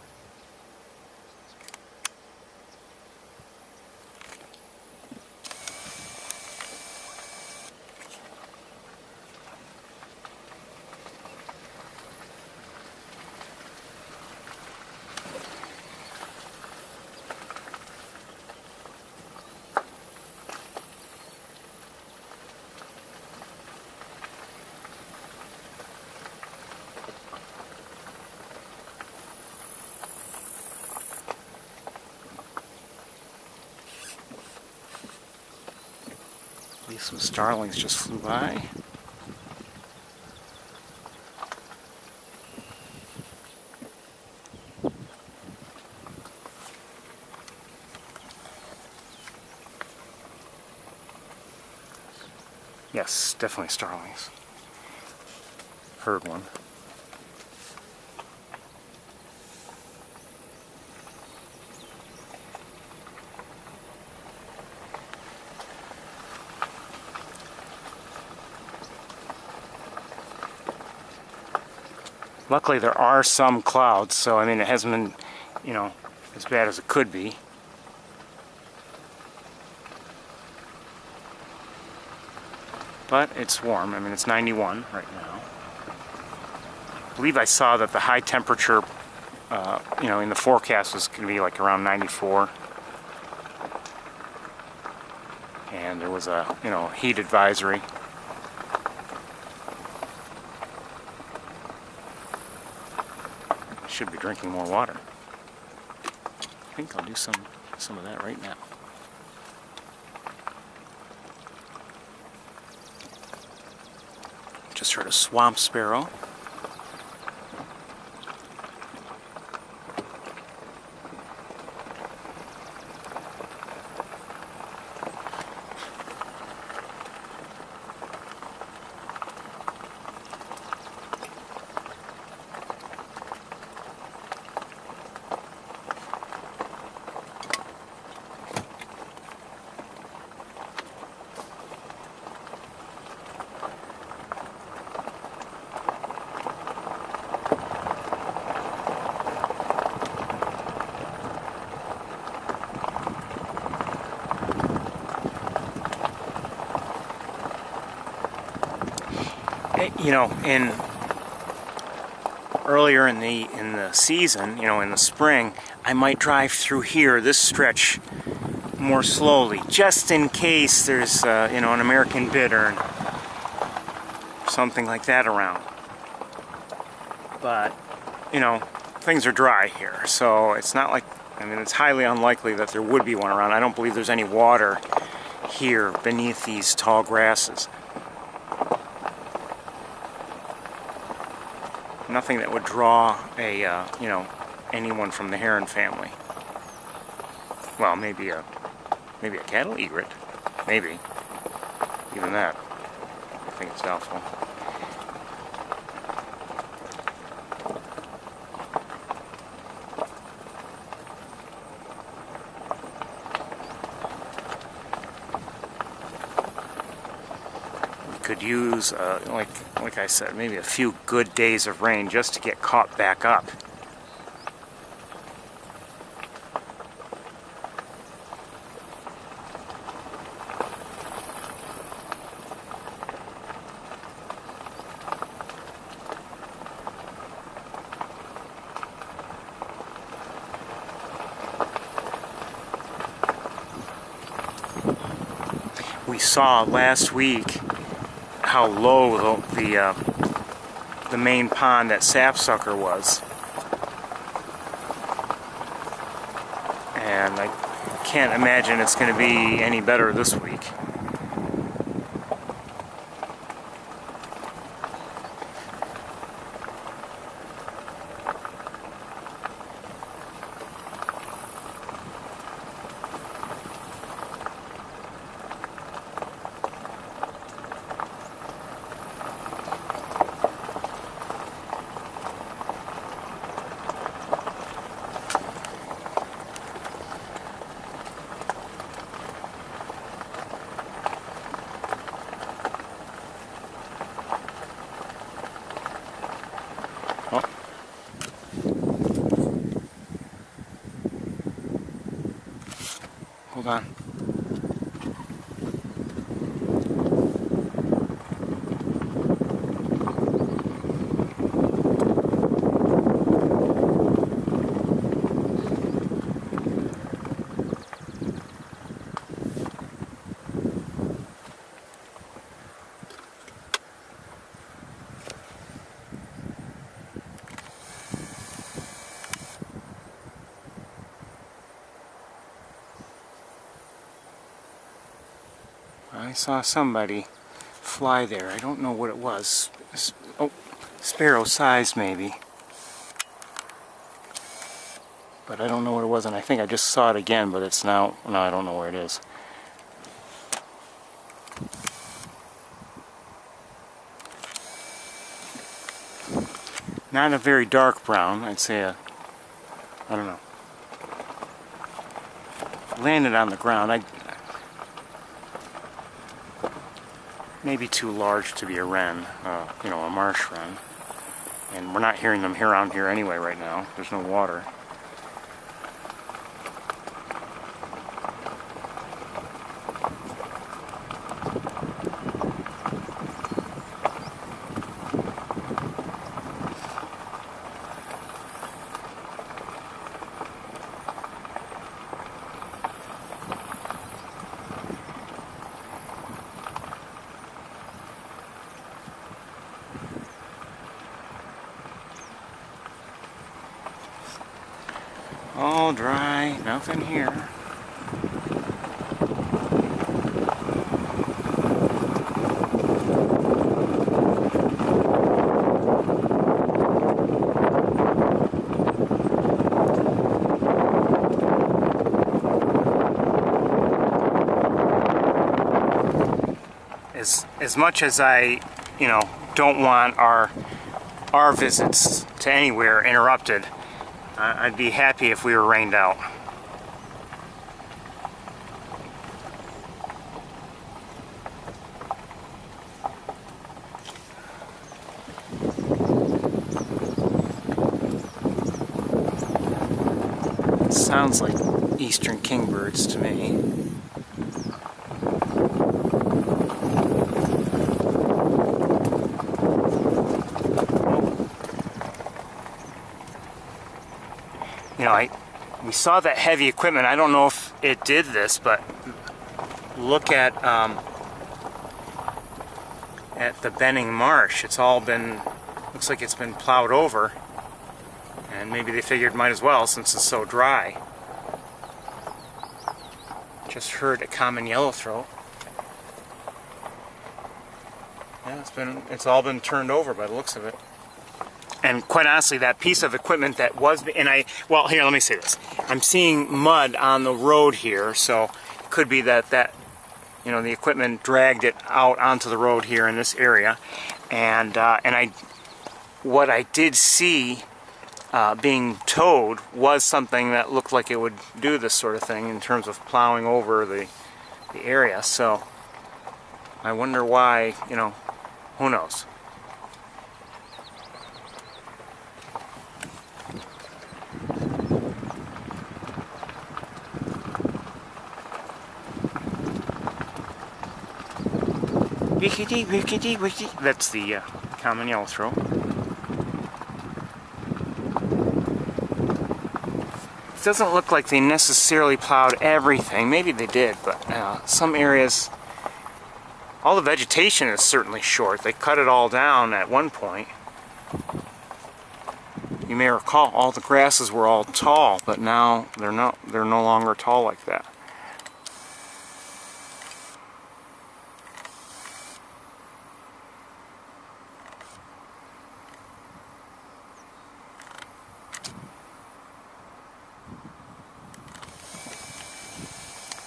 At least some starlings just flew by. Yes, definitely starlings. Heard one. Luckily there are some clouds, so I mean it hasn't been, you know, as bad as it could be. But it's warm. I mean, it's 91 right now. I believe I saw that the high temperature, you know, in the forecast was going to be like around 94. And there was a, you know, heat advisory. Should be drinking more water. I think I'll do some of that right now. Just heard a swamp sparrow. You know, earlier in the season, you know, in the spring, I might drive through here, this stretch, more slowly, just in case there's, you know, an American bittern, something like that around. But, you know, things are dry here, so it's not like, I mean, it's highly unlikely that there would be one around. I don't believe there's any water here beneath these tall grasses. Nothing that would draw a, you know, anyone from the heron family. Well, maybe a cattle egret, maybe. Even that, I think it's doubtful. Could use, like I said, maybe a few good days of rain just to get caught back up. We saw last week how low the main pond at Sapsucker was, and I can't imagine it's going to be any better this week. I saw somebody fly there. I don't know what it was. Oh, sparrow size maybe. But I don't know what it was, and I think I just saw it again, but it's now, no, I don't know where it is. Not a very dark brown, I'd say I don't know. Landed on the ground. Maybe too large to be a wren, you know, a marsh wren. And we're not hearing them here around here anyway right now. There's no water. All dry, nothing here. As much as I, you know, don't want our visits to anywhere interrupted, I'd be happy if we were rained out. It sounds like eastern kingbirds to me. You know, we saw that heavy equipment. I don't know if it did this, but look at the Benning Marsh. It's all been, looks like it's been plowed over, and maybe they figured might as well since it's so dry. Just heard a common yellowthroat. Yeah, it's all been turned over by the looks of it. And quite honestly, that piece of equipment that was, well, here, let me say this. I'm seeing mud on the road here, so it could be that you know, the equipment dragged it out onto the road here in this area. And what I did see being towed was something that looked like it would do this sort of thing in terms of plowing over the area. So I wonder why, you know, who knows. That's the common yellowthroat. It doesn't look like they necessarily plowed everything. Maybe they did, but some areas, all the vegetation is certainly short. They cut it all down at one point. You may recall all the grasses were all tall, but now they're no longer tall like that.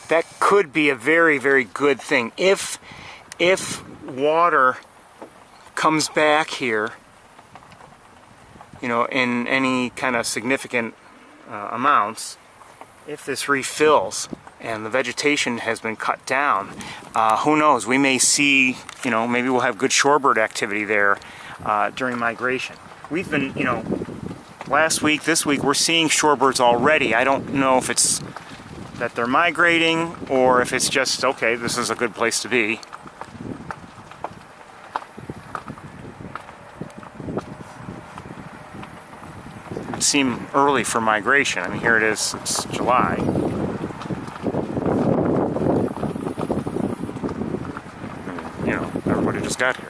That could be a very, very good thing. If water comes back here, you know, in any kind of significant amounts, if this refills and the vegetation has been cut down, who knows, we may see, you know, maybe we'll have good shorebird activity there during migration. We've been, you know, last week, this week, we're seeing shorebirds already. I don't know if it's that they're migrating or if it's just, okay, this is a good place to be. It would seem early for migration. I mean, here it is, it's July. And, you know, everybody just got here.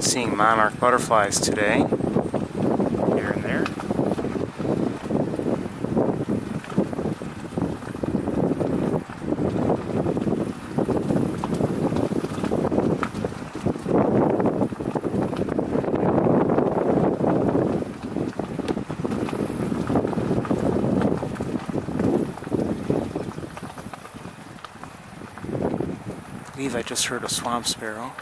seeing monarch butterflies today, here and there. I believe I just heard a swamp sparrow.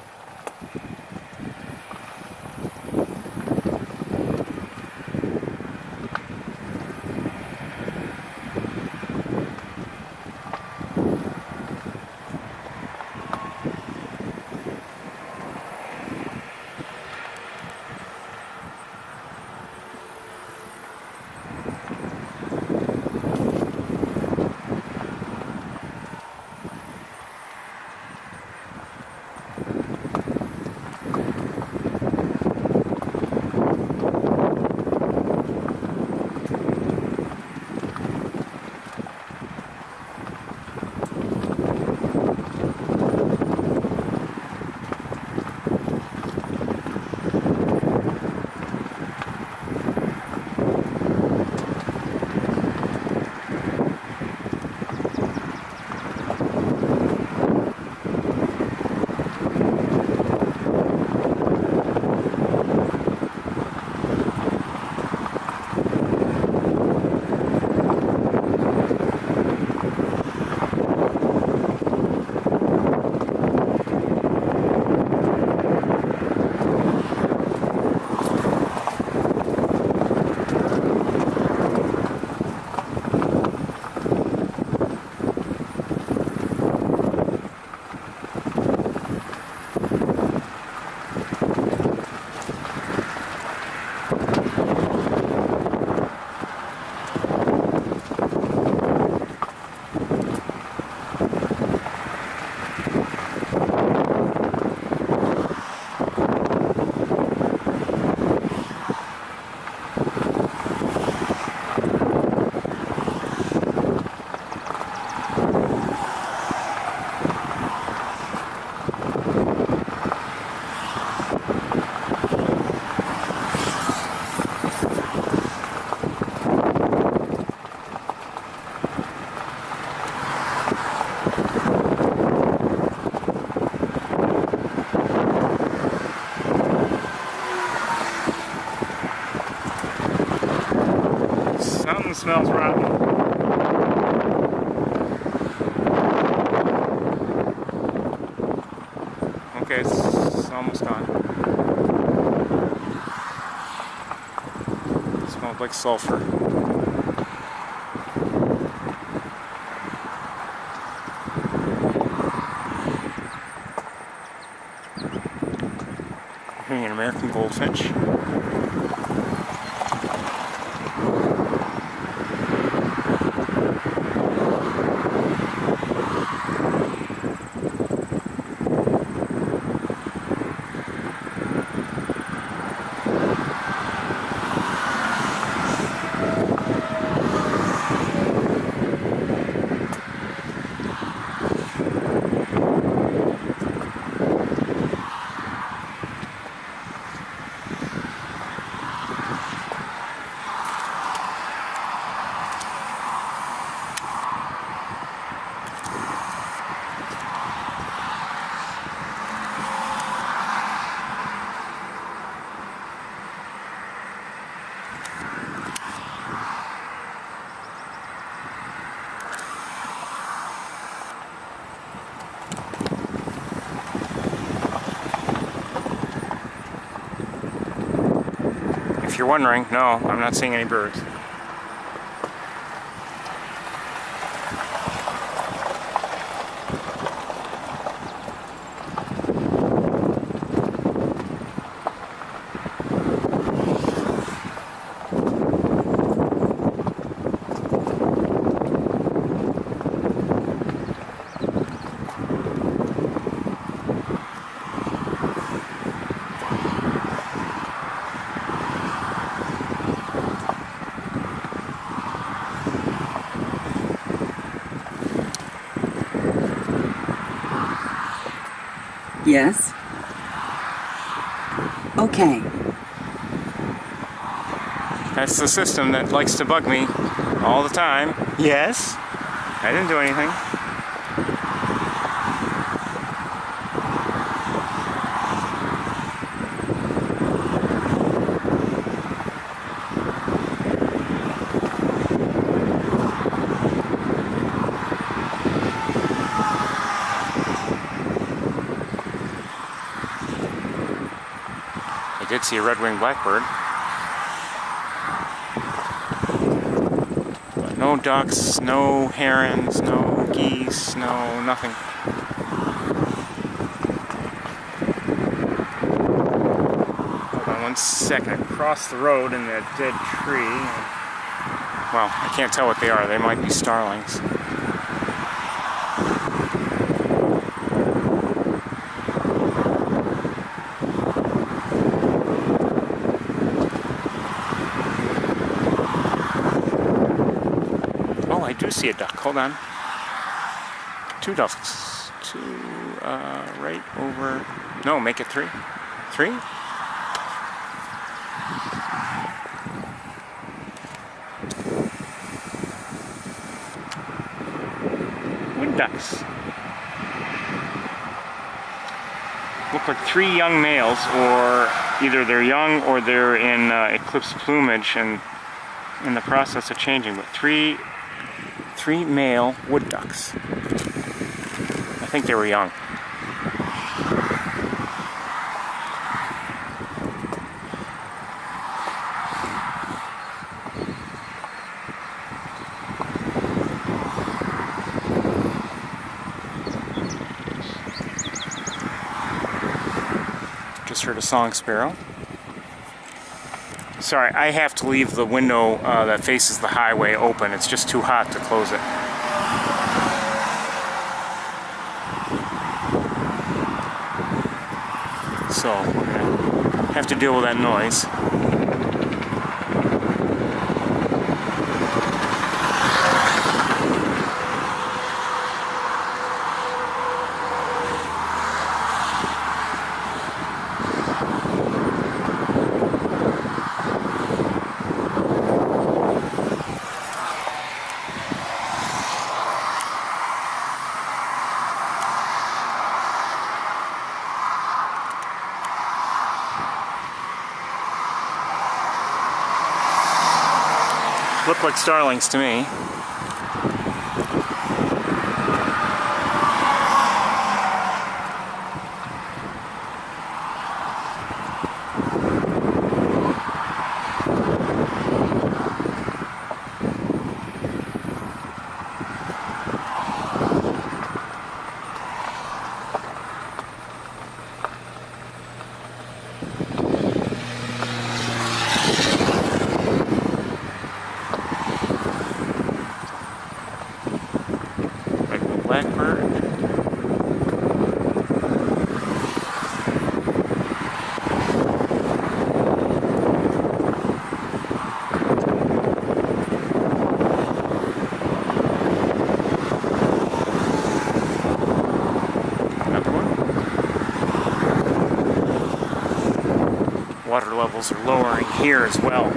Smells rotten. Okay, it's almost gone. It smells like sulfur. Hearing an American goldfinch. If you're wondering, no, I'm not seeing any birds. Yes. Okay. That's the system that likes to bug me all the time. Yes? I didn't do anything. I did see a red-winged blackbird. But no ducks, no herons, no geese, no nothing. Hold on 1 second. Across the road in that dead tree. Well, I can't tell what they are. They might be starlings. I do see a duck. Hold on. 2 ducks. 2 right over. No, make it 3. 3? Wood ducks. Look like 3 young males, or either they're young or they're in eclipsed plumage and in the process of changing. But 3 male wood ducks. I think they were young. Just heard a song sparrow. Sorry, I have to leave the window that faces the highway open. It's just too hot to close it. So, we're gonna have to deal with that noise. Look like starlings to me. Blackbird. Another one. Water levels are lowering here as well.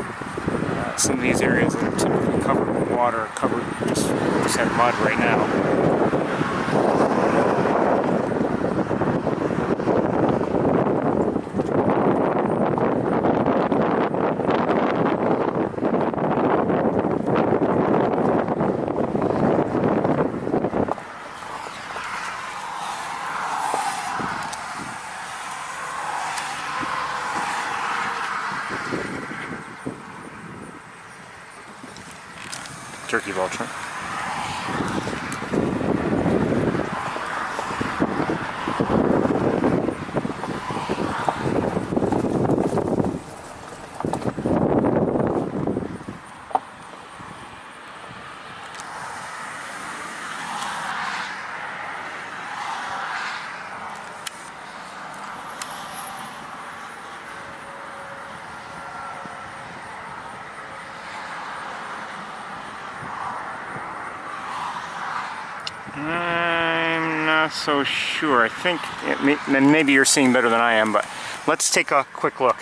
Some of these areas that are typically covered with water are covered just have mud right now. Turkey vulture. I'm not not so sure. I think maybe you're seeing better than I am, but let's take a quick look.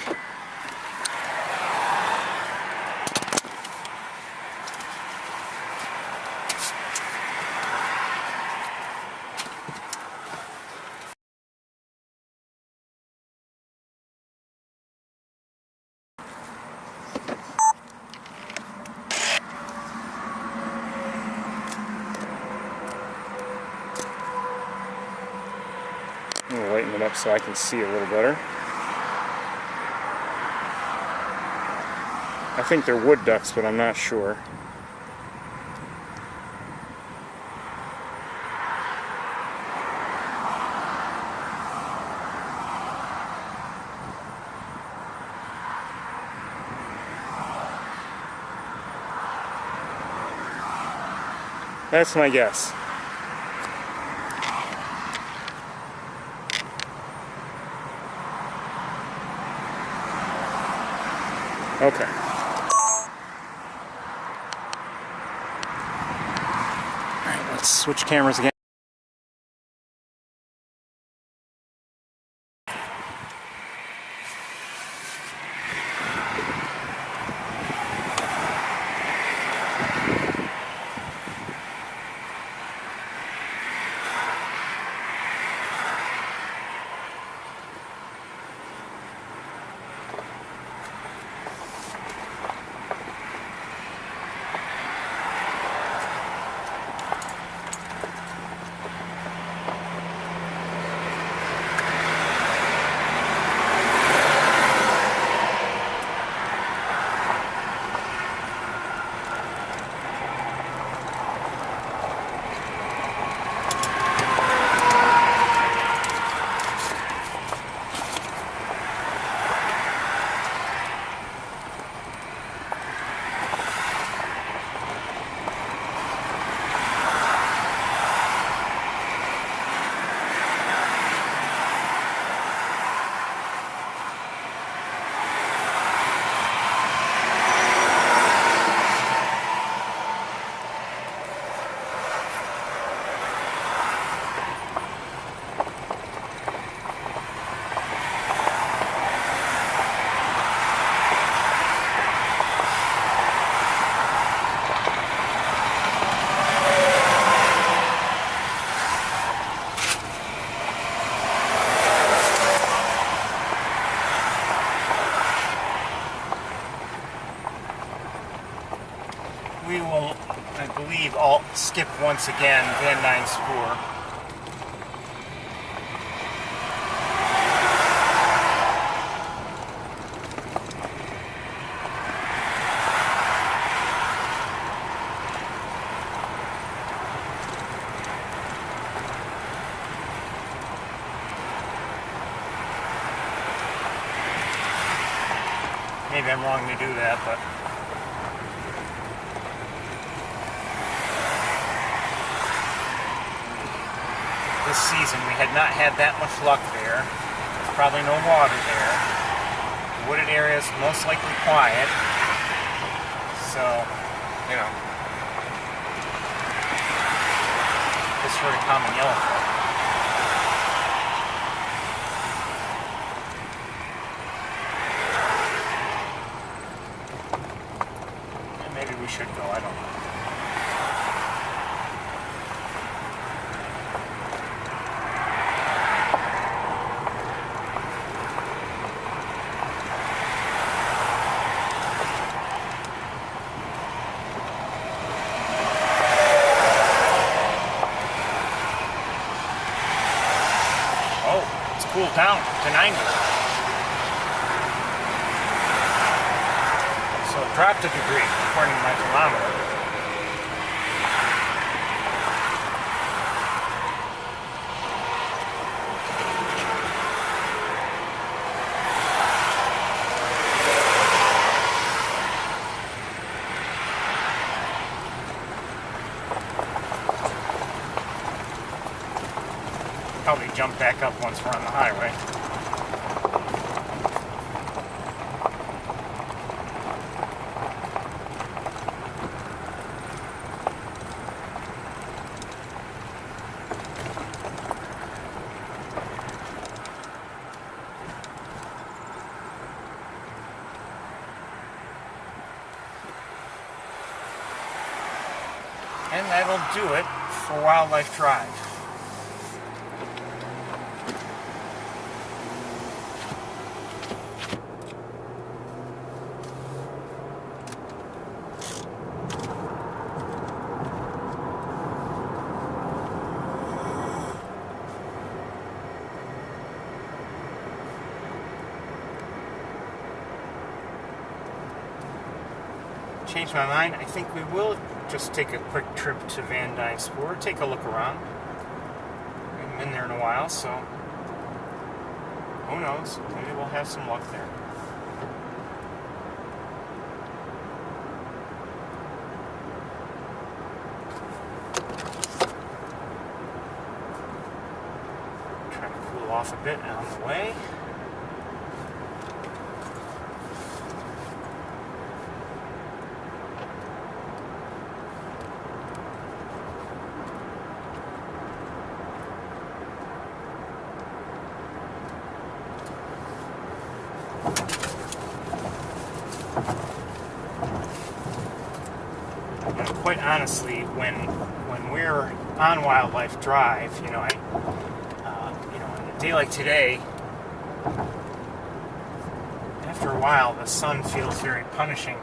I'm going to lighten it up so I can see a little better. I think they're wood ducks, but I'm not sure. That's my guess. Okay. All right, let's switch cameras again. We will, I believe, all skip once again Van Dyne Spoor. Maybe I'm wrong to do that, but this season we had not had that much luck there. There's probably no water there. The wooded area is most likely quiet. So, you know, this sort of common yellowfoot. Maybe we should go, I don't know. Cooled down to 90. So it dropped a degree according to my thermometer. Probably jump back up once we're on the highway. And that'll do it for Wildlife Drive. Changed my mind. I think we will just take a quick trip to Van Dyne Spoor, take a look around. I haven't been there in a while, so who knows? Maybe we'll have some luck there. Try to cool off a bit on the way. Quite honestly, when we're on Wildlife Drive, on a day like today, after a while, the sun feels very punishing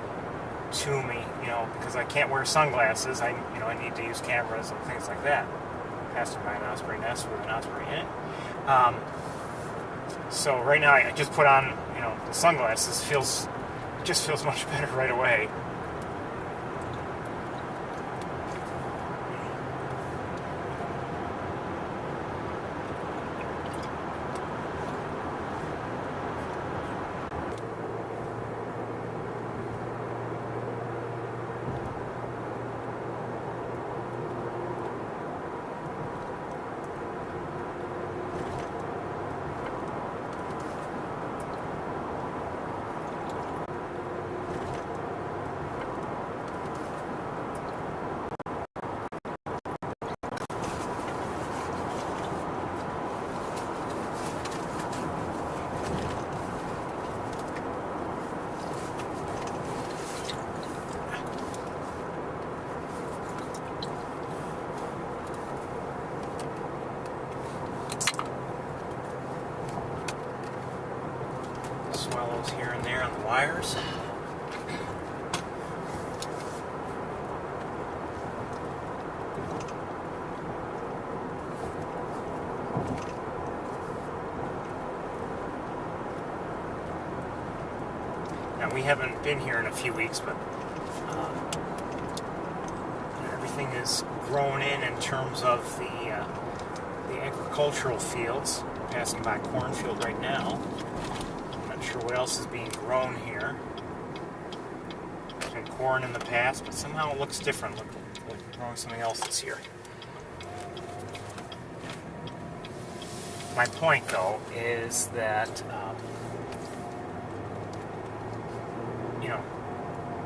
to me, because I can't wear sunglasses. I need to use cameras and things like that. Passing by an osprey nest with an osprey in it. So right now, I just put on, the sunglasses. It just feels much better right away. Swallows here and there on the wires. Now we haven't been here in a few weeks, but everything is grown in terms of the agricultural fields. Passing by a cornfield right now. Not sure what else is being grown here. There's been corn in the past, but somehow it looks different. Look, growing something else this year. My point, though, is that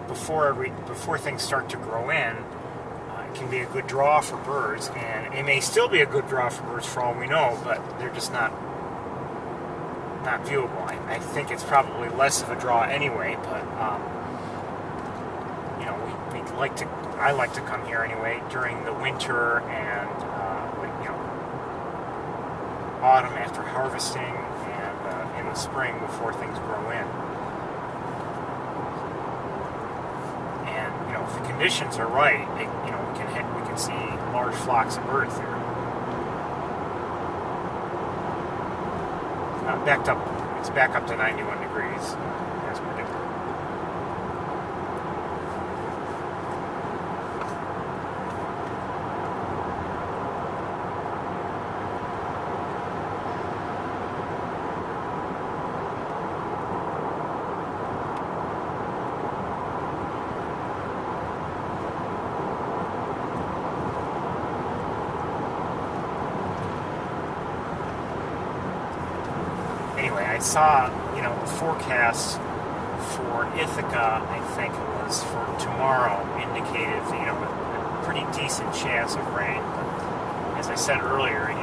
before things start to grow in, it can be a good draw for birds, and it may still be a good draw for birds for all we know, but they're just not viewable. I think it's probably less of a draw anyway, but I like to come here anyway during the winter and autumn after harvesting, and in the spring before things grow in. And if the conditions are right, we can see large flocks of birds there. It's back up to 91 degrees, as predicted. I saw, the forecast for Ithaca, I think it was for tomorrow, indicated, a pretty decent chance of rain. But as I said earlier, it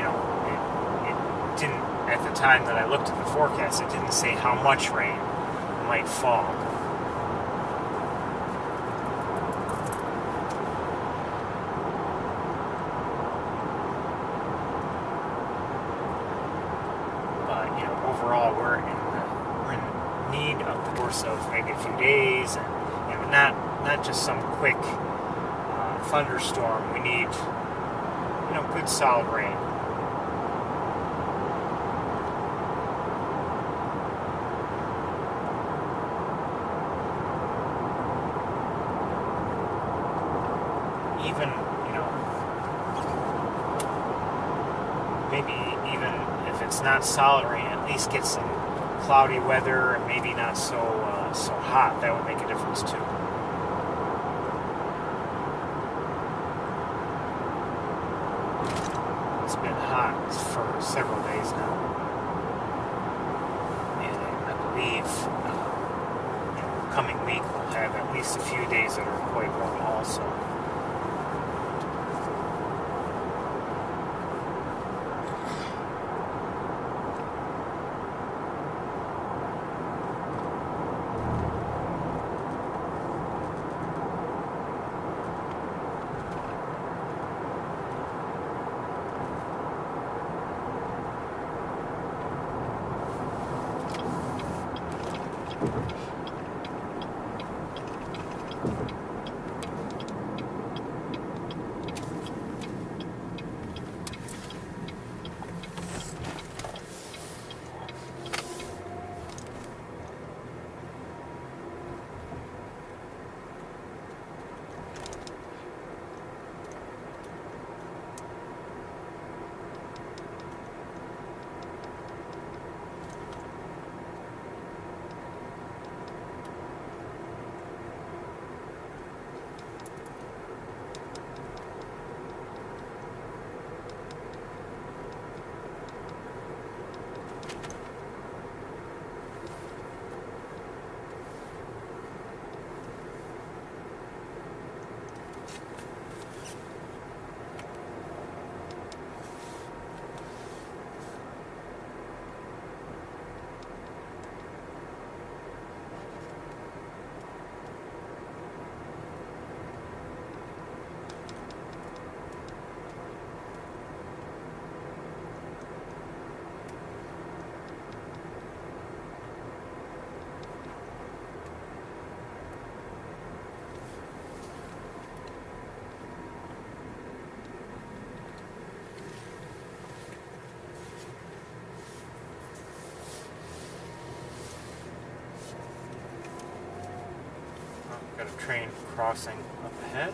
didn't, at the time that I looked at the forecast, it didn't say how much rain might fall. course of maybe a few days, and not just some quick thunderstorm. We need good solid rain. Even maybe even if it's not solid rain, at least get some cloudy weather and maybe not so hot. That would make a difference too. It's been hot for several days now, and I believe coming week we'll have at least a few days that are quite warm also. Got a train crossing up ahead.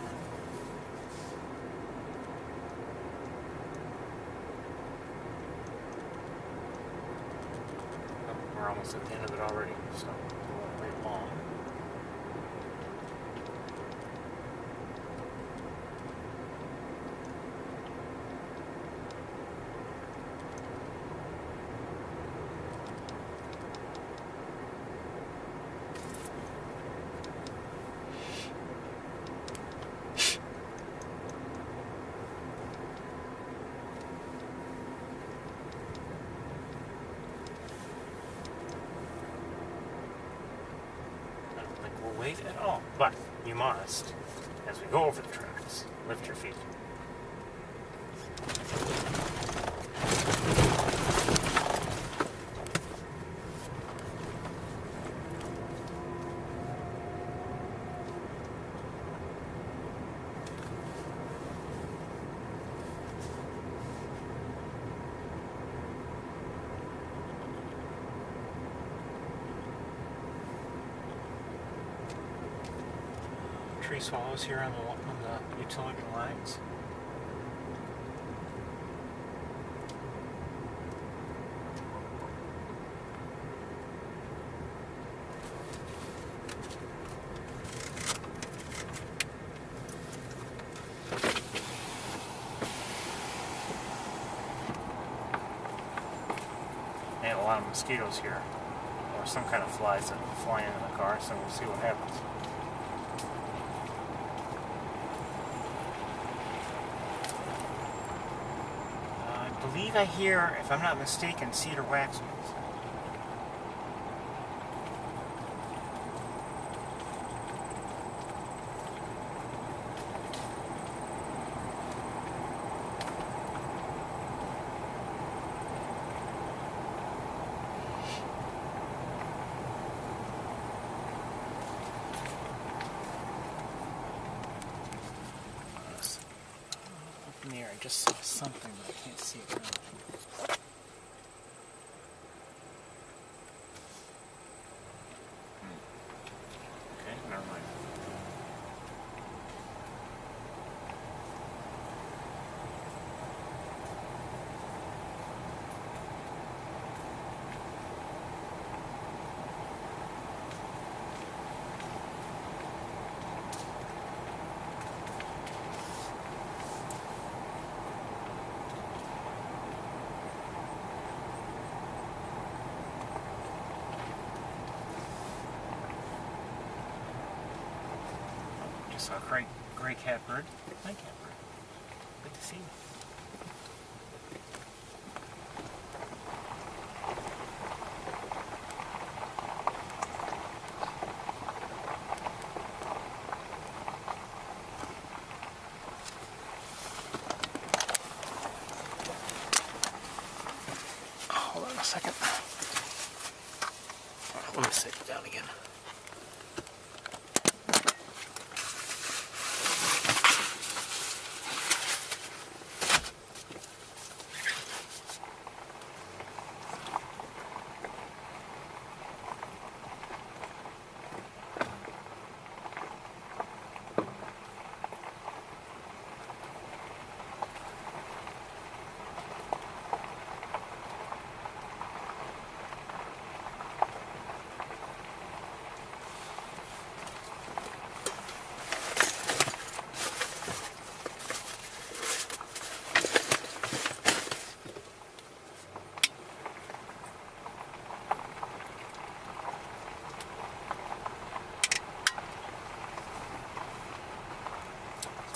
Oh, we're almost at the end of it already, so it won't wait long. Wait at all, but you must, as we go over the tracks, lift your feet. Tree swallows here on the utility lines. And a lot of mosquitoes here, or some kind of flies that fly into the car, so we'll see what happens. I believe I hear, if I'm not mistaken, cedar waxwings. in the air. I just saw something, but I can't see it now. Okay, never mind. Saw a gray catbird. Hi, catbird. Good to see you. Hold on a second. Let me sit down again.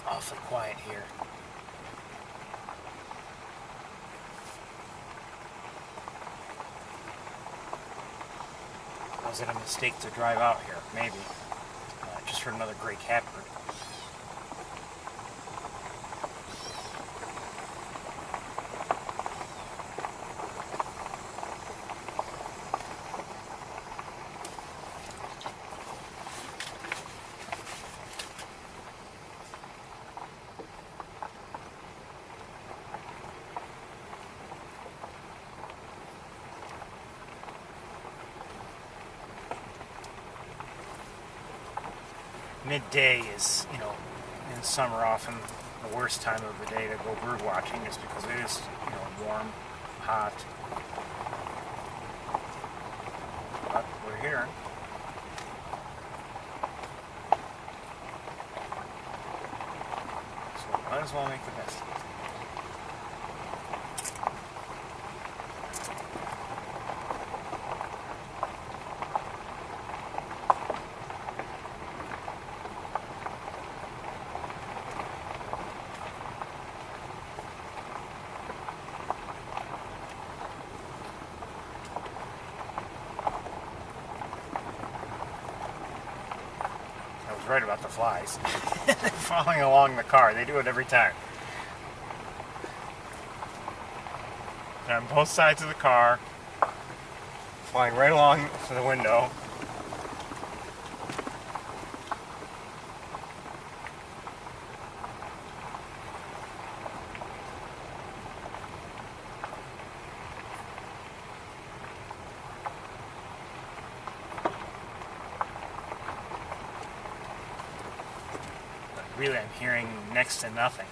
Awfully quiet here. Was it a mistake to drive out here? Maybe. Just for another gray catbird. Midday is, in summer often the worst time of the day to go bird watching, just because it is, warm, hot. But we're here. So might as well make the best of it. Right about the flies. They're following along the car. They do it every time. They're on both sides of the car, flying right along to the window. Really, I'm hearing next to nothing.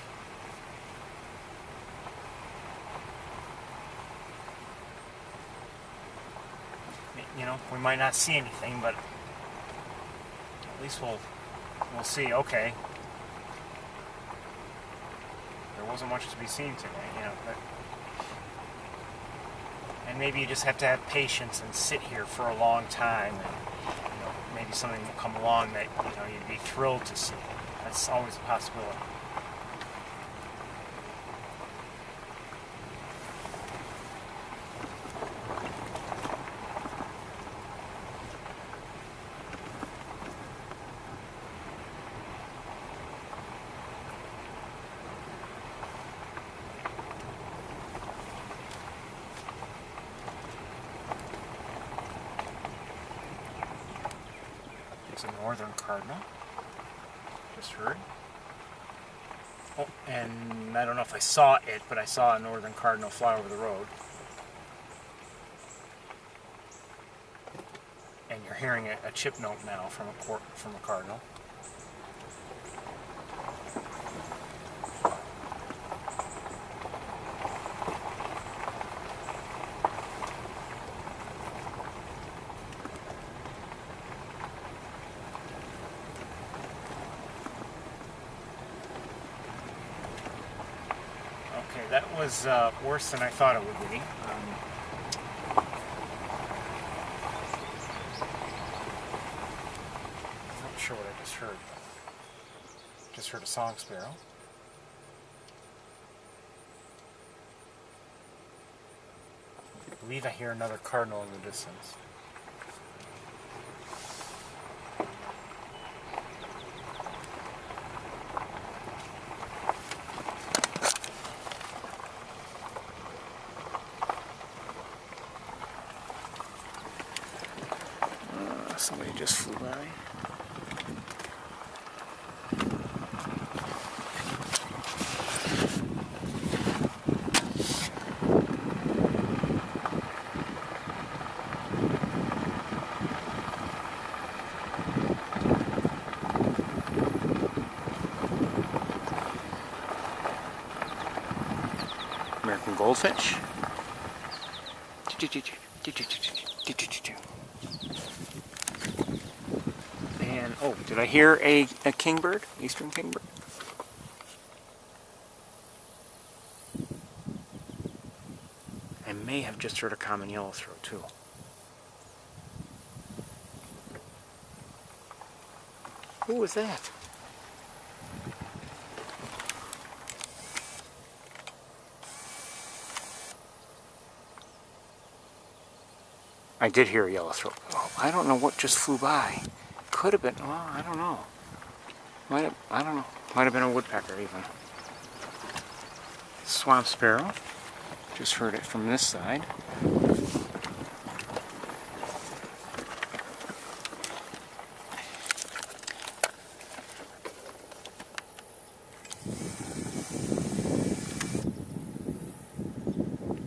We might not see anything, but at least we'll see. Okay, there wasn't much to be seen today, and maybe you just have to have patience and sit here for a long time, and maybe something will come along that you'd be thrilled to see. That's always a possibility. It's a northern cardinal. Just heard. Oh, and and I don't know if I saw it, but I saw a northern cardinal fly over the road. And you're hearing a chip note now from a cardinal. Okay, that was worse than I thought it would be. Not sure what I just heard. Just heard a song sparrow. I believe I hear another cardinal in the distance. Somebody just flew by. American Goldfinch. And, oh, did I hear a kingbird? Eastern kingbird? I may have just heard a common yellowthroat, too. Who was that? I did hear a yellowthroat. Oh, I don't know what just flew by. Could have been, well, I don't know. I don't know. Might have been a woodpecker even. Swamp sparrow. Just heard it from this side.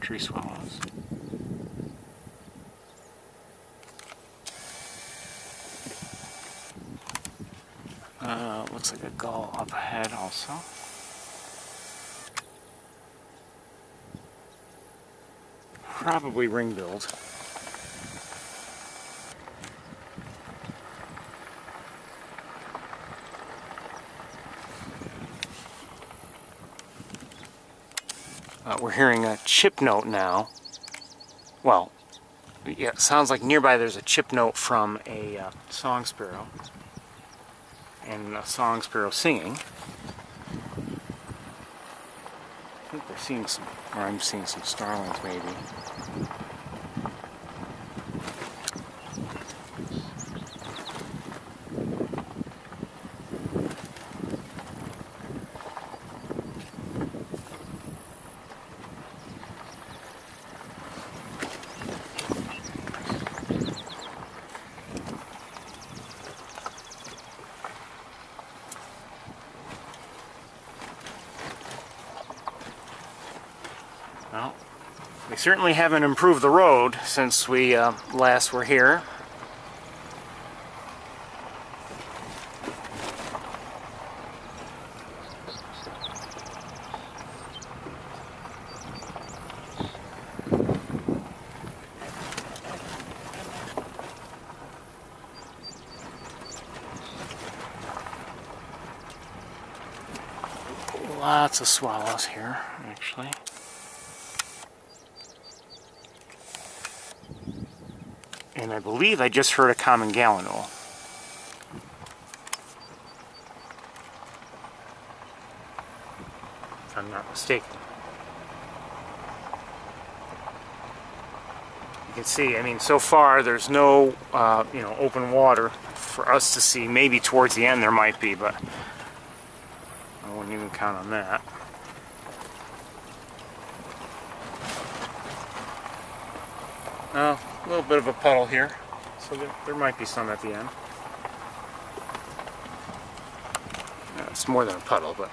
Tree swallows. Looks like a gull up ahead also. Probably ring-billed. We're hearing a chip note now. Well, yeah, it sounds like nearby there's a chip note from a song sparrow. And a song sparrow singing. I think they're seeing some, or I'm seeing some starlings maybe. Well, we certainly haven't improved the road since we last were here. Lots of swallows here, actually. And I believe I just heard a common gallinule. If I'm not mistaken. You can see, I mean, so far there's no, open water for us to see. Maybe towards the end there might be, but I wouldn't even count on that. A little bit of a puddle here, so there might be some at the end. It's more than a puddle, but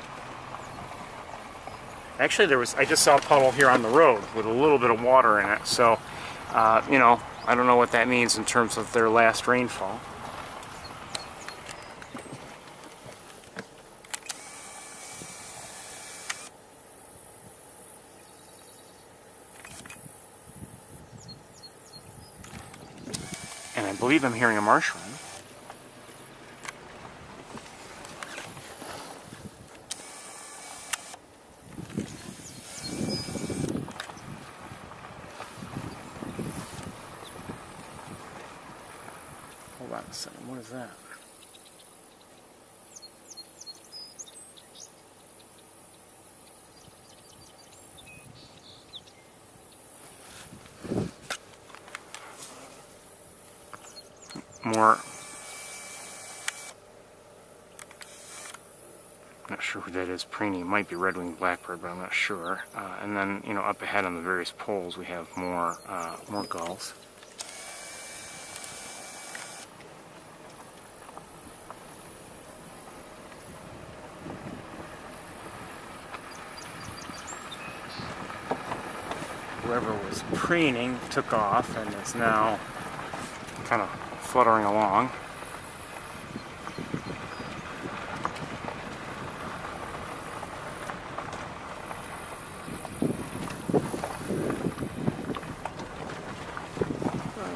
Actually, I just saw a puddle here on the road with a little bit of water in it. So, you know, I don't know what that means in terms of their last rainfall. And I believe I'm hearing a marsh wren. Hold on a second, what is that? More. Not sure who that is. Preeney might be red-winged blackbird, but I'm not sure. And then, you know, up ahead on the various poles, we have more gulls. Whoever was preening took off and is now kind of fluttering along.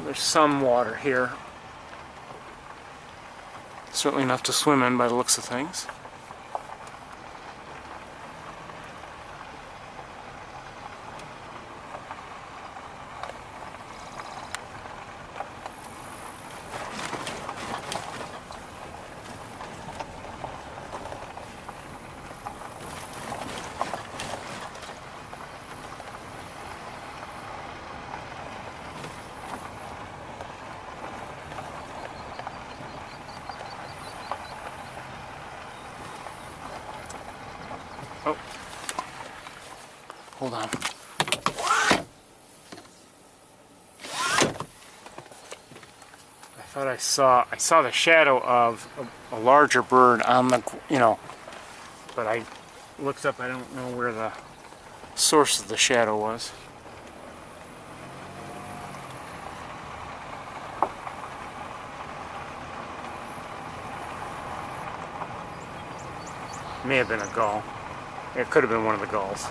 There's some water here. Certainly enough to swim in by the looks of things. Oh, hold on. I thought I saw the shadow of a larger bird on the, you know, but I looked up, I don't know where the source of the shadow was. May have been a gull. It could have been one of the gulls.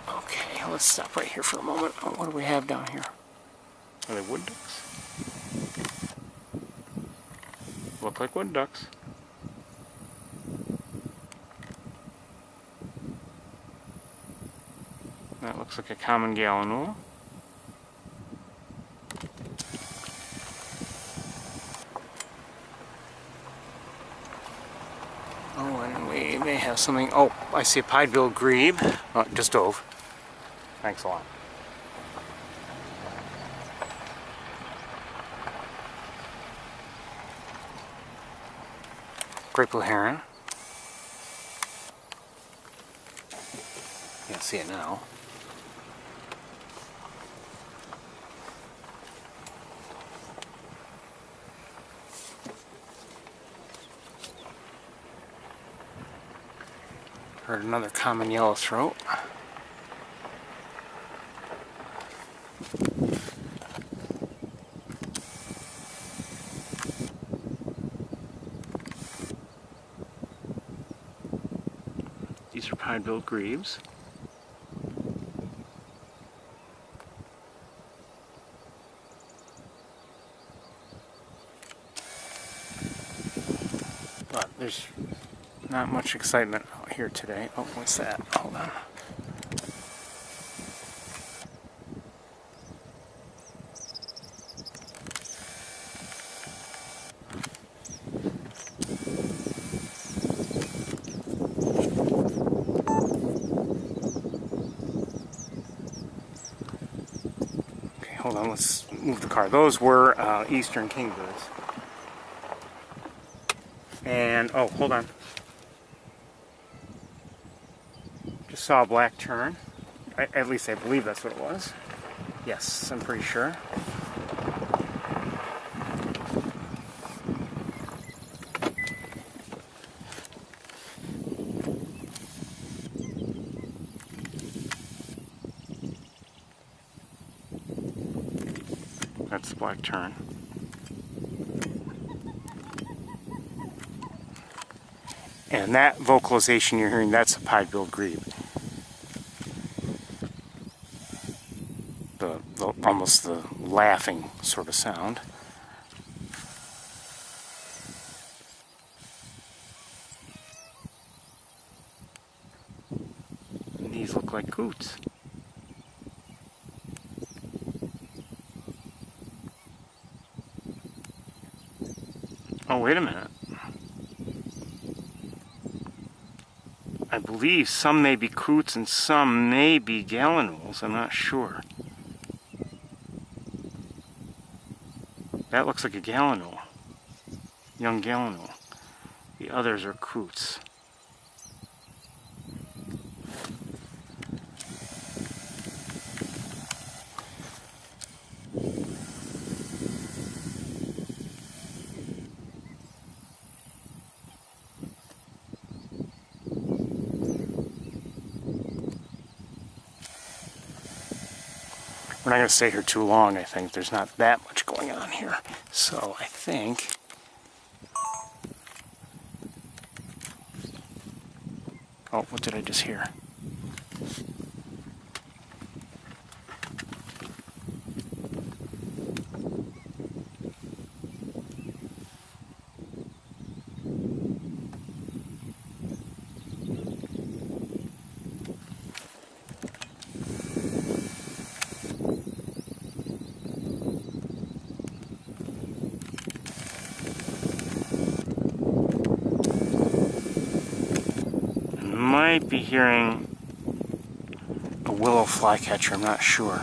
Okay, let's stop right here for a moment. What do we have down here? Are they wood ducks? Look like wood ducks. That looks like a common gallinule. Oh, and we may have something. Oh, I see a pied-billed grebe. Oh, just dove. Thanks a lot. Great blue heron. Can't see it now. Heard another common yellowthroat. These are pied-billed grebes. But there's not much excitement out here today. Oh, what's that? Hold on. hold on, let's move the car. Those were eastern kingbirds. And, oh, hold on. Just saw a black tern. At least I believe that's what it was. Yes, I'm pretty sure. That's the black tern. And that vocalization you're hearing, that's a pied-billed grebe. Almost the laughing sort of sound. And these look like coots. Oh, wait a minute. I believe some may be coots and some may be gallinules. I'm not sure. That looks like a gallinule. Young gallinule. The others are coots. We're not going to stay here too long, I think. There's not that much going on here. So I think... Oh, what did I just hear? Might be hearing a willow flycatcher, I'm not sure.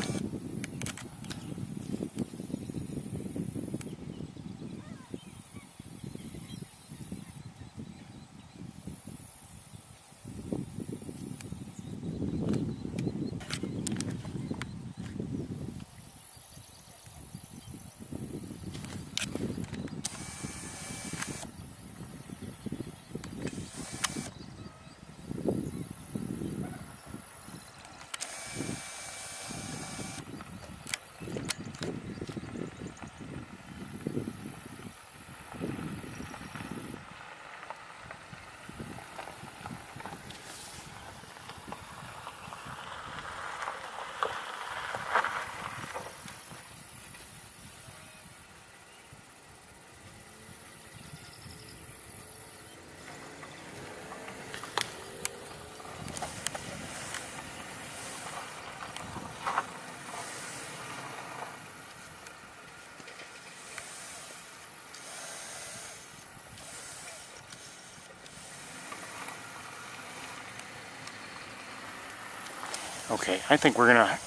Okay, I think we're gonna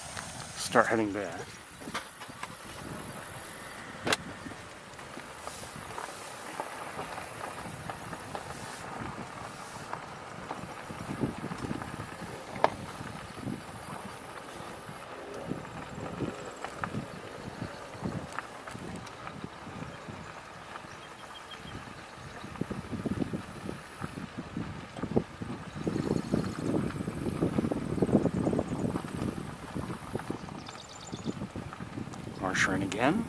start heading back. Shrine again.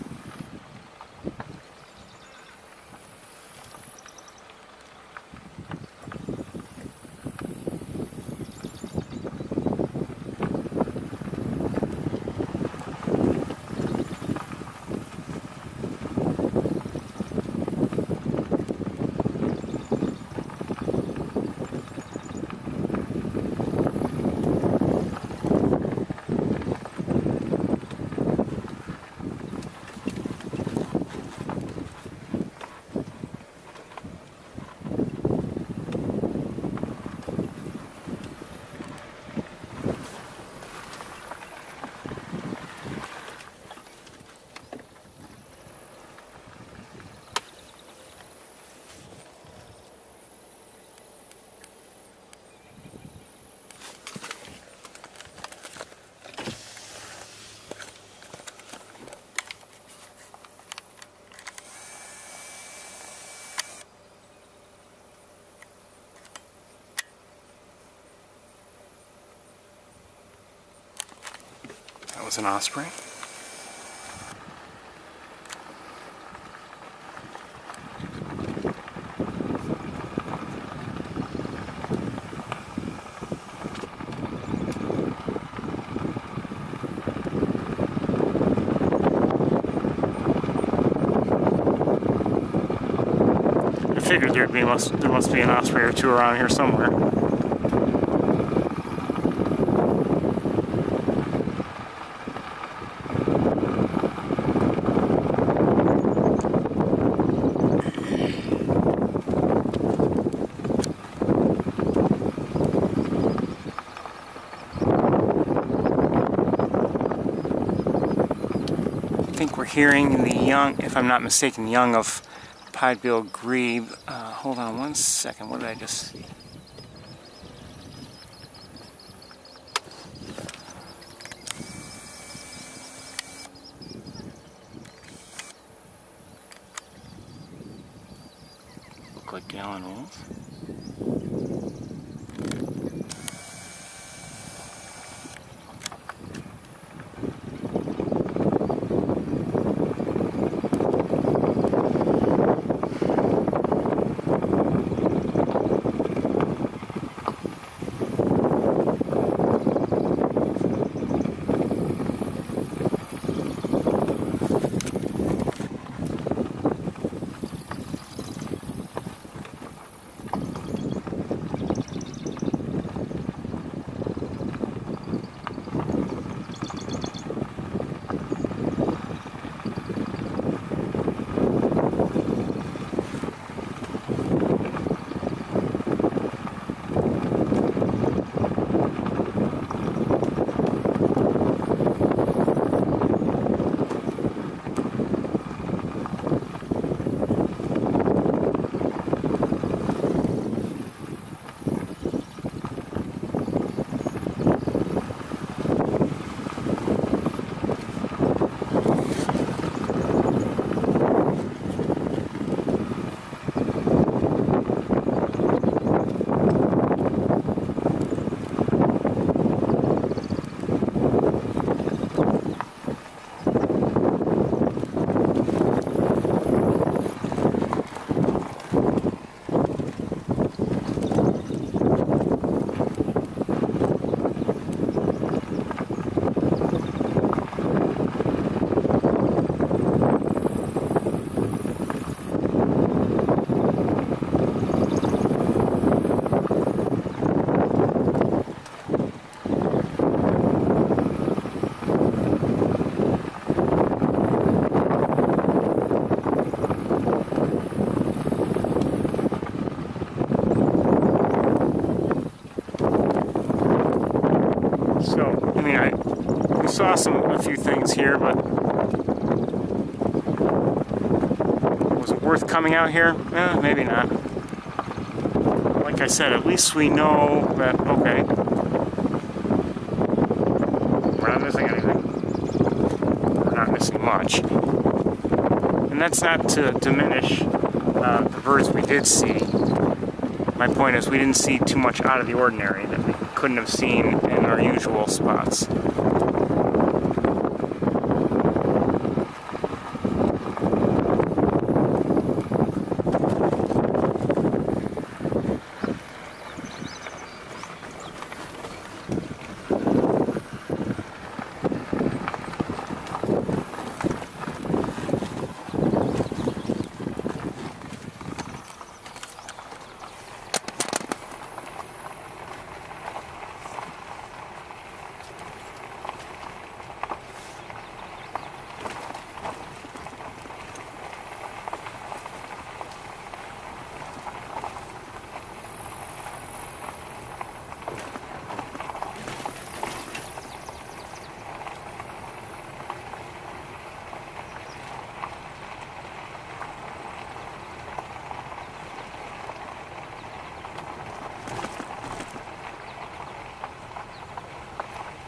That was an osprey. I figured there must be an osprey or two around here somewhere. I think we're hearing the young, if I'm not mistaken, young of pied-billed grebe. Hold on one second. What did I just see? Look like gallinules. We saw a few things here, but was it worth coming out here? Maybe not. Like I said, at least we know that, okay, we're not missing anything. We're not missing much. And that's not to diminish the birds we did see. My point is we didn't see too much out of the ordinary that we couldn't have seen in our usual spots.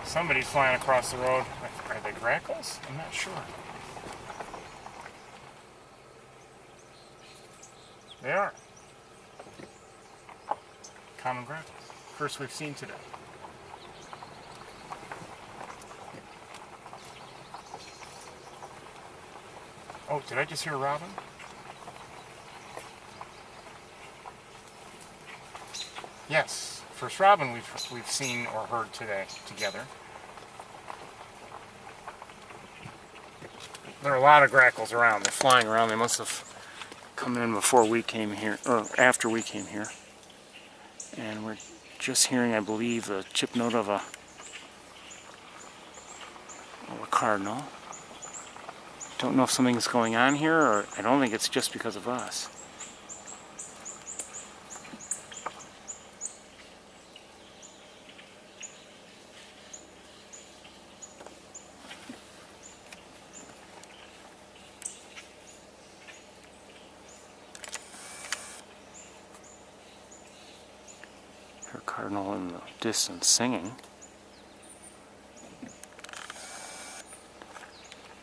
Somebody's flying across the road. Are they grackles? I'm not sure. They are. Common grackles. First we've seen today. Oh, did I just hear a robin? Yes, first robin we've seen or heard today together. There are a lot of grackles around. They're flying around. They must have come in before we came here, or after we came here. And we're just hearing, I believe, the chip note of a cardinal. Don't know if something's going on here, or I don't think it's just because of us. Her cardinal in the distance singing.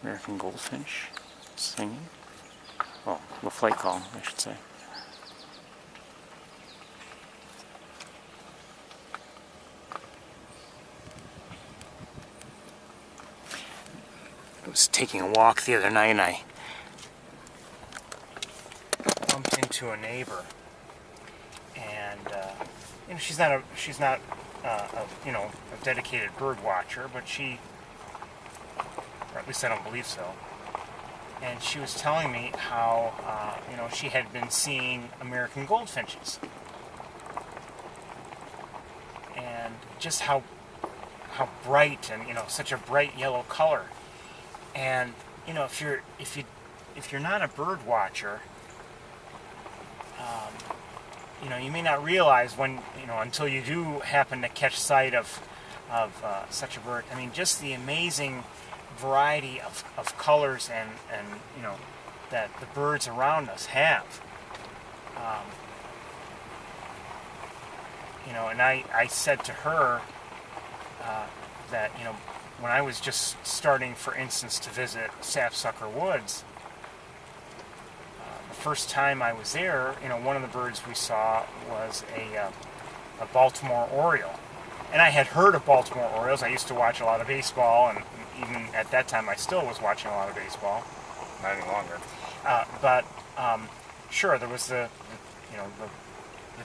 American goldfinch singing. Well, the flight call, I should say. I was taking a walk the other night and I bumped into a neighbor, and you know, she's not a dedicated bird watcher, but she, or at least I don't believe so. And she was telling me how you know, she had been seeing American goldfinches, and just how bright, and you know, such a bright yellow color. And you know, if you're not a bird watcher, you know, you may not realize when, you know, until you do happen to catch sight of such a bird. I mean, just the amazing variety of colors and you know, that the birds around us have. You know, and I said to her that, you know, when I was just starting, for instance, to visit Sapsucker Woods, the first time I was there, you know, one of the birds we saw was a Baltimore Oriole. And I had heard of Baltimore Orioles. I used to watch a lot of baseball, and even at that time I still was watching a lot of baseball. Not any longer. But sure, there was the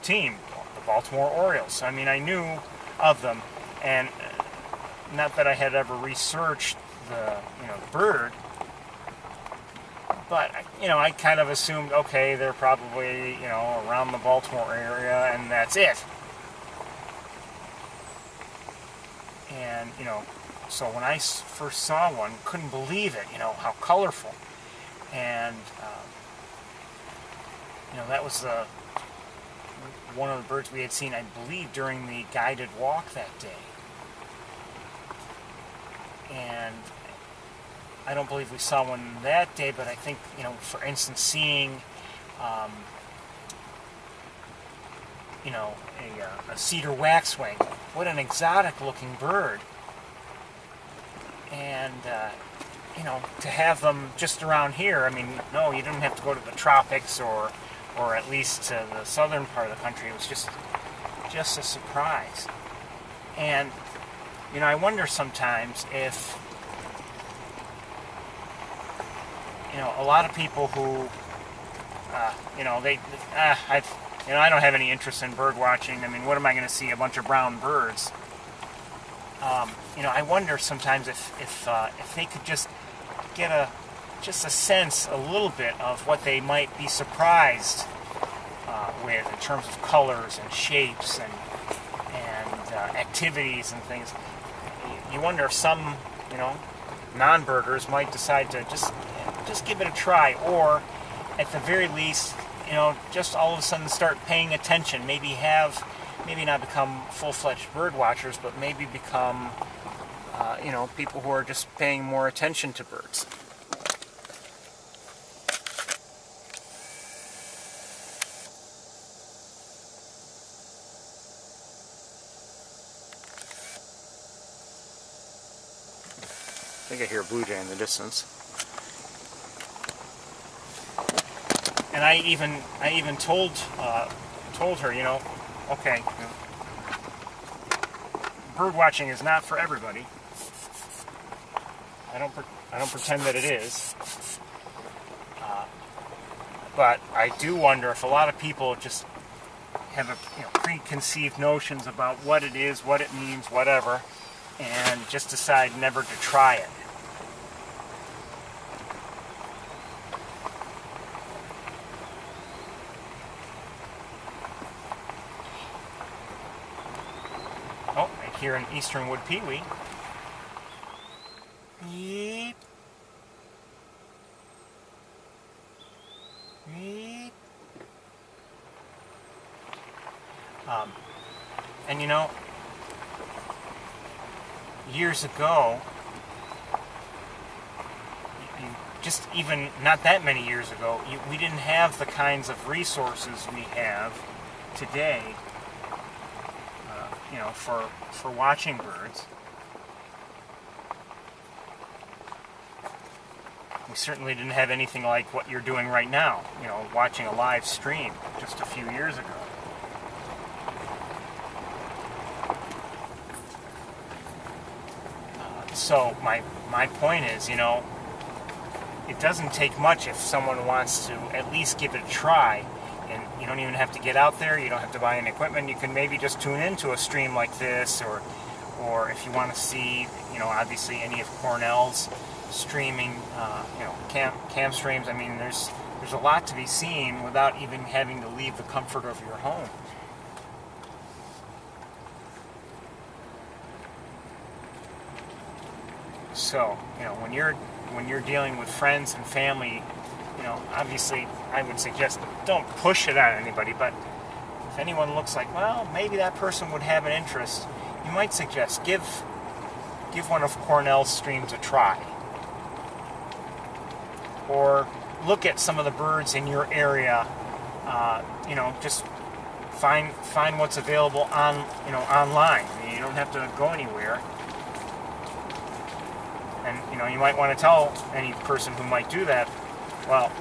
team, the Baltimore Orioles. I mean, I knew of them, and not that I had ever researched the bird, but you know, I kind of assumed, okay, they're probably, you know, around the Baltimore area, and that's it. And you know, so when I first saw one, couldn't believe it. You know, how colorful, and you know, that was one of the birds we had seen, I believe, during the guided walk that day. And I don't believe we saw one that day, but I think, you know, for instance, seeing, you know, a cedar waxwing, what an exotic-looking bird. And, you know, to have them just around here, I mean, no, you didn't have to go to the tropics or at least to the southern part of the country. It was just a surprise. And, you know, I wonder sometimes if, you know, a lot of people who, you know, I don't have any interest in bird watching. I mean, what am I going to see? A bunch of brown birds. You know, I wonder sometimes if they could just get a sense, a little bit, of what they might be surprised with in terms of colors and shapes and activities and things. You wonder if some, you know, non-birders might decide to just give it a try, or at the very least, you know, just all of a sudden start paying attention. Maybe not become full-fledged bird watchers, but maybe become, you know, people who are just paying more attention to birds. I think I hear a blue jay in the distance. And I even told her, you know, okay, you know, bird watching is not for everybody. I don't pretend that it is. But I do wonder if a lot of people just have preconceived notions about what it is, what it means, whatever, and just decide never to try it. Oh, I hear an eastern wood pewee. Yeep. Yeep. And you know, years ago, just even not that many years ago, we didn't have the kinds of resources we have today, for watching birds. We certainly didn't have anything like what you're doing right now, watching a live stream just a few years ago. So my point is, it doesn't take much if someone wants to at least give it a try. And you don't even have to get out there. You don't have to buy any equipment. You can maybe just tune into a stream like this, or if you want to see, obviously any of Cornell's streaming, cam streams. I mean, there's a lot to be seen without even having to leave the comfort of your home. So, when you're dealing with friends and family, obviously I would suggest don't push it on anybody, but if anyone looks like, well, maybe that person would have an interest, you might suggest give one of Cornell's streams a try. Or look at some of the birds in your area, just find what's available online. I mean, you don't have to go anywhere. And you might want to tell any person who might do that, well,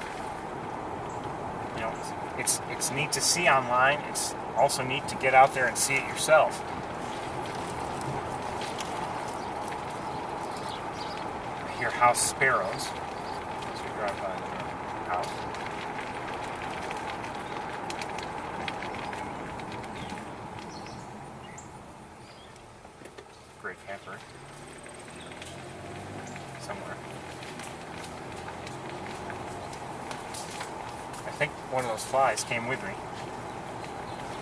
it's neat to see online. It's also neat to get out there and see it yourself. I hear house sparrows as we drive by the house. Great camper. Somewhere. I think one of those flies came with me.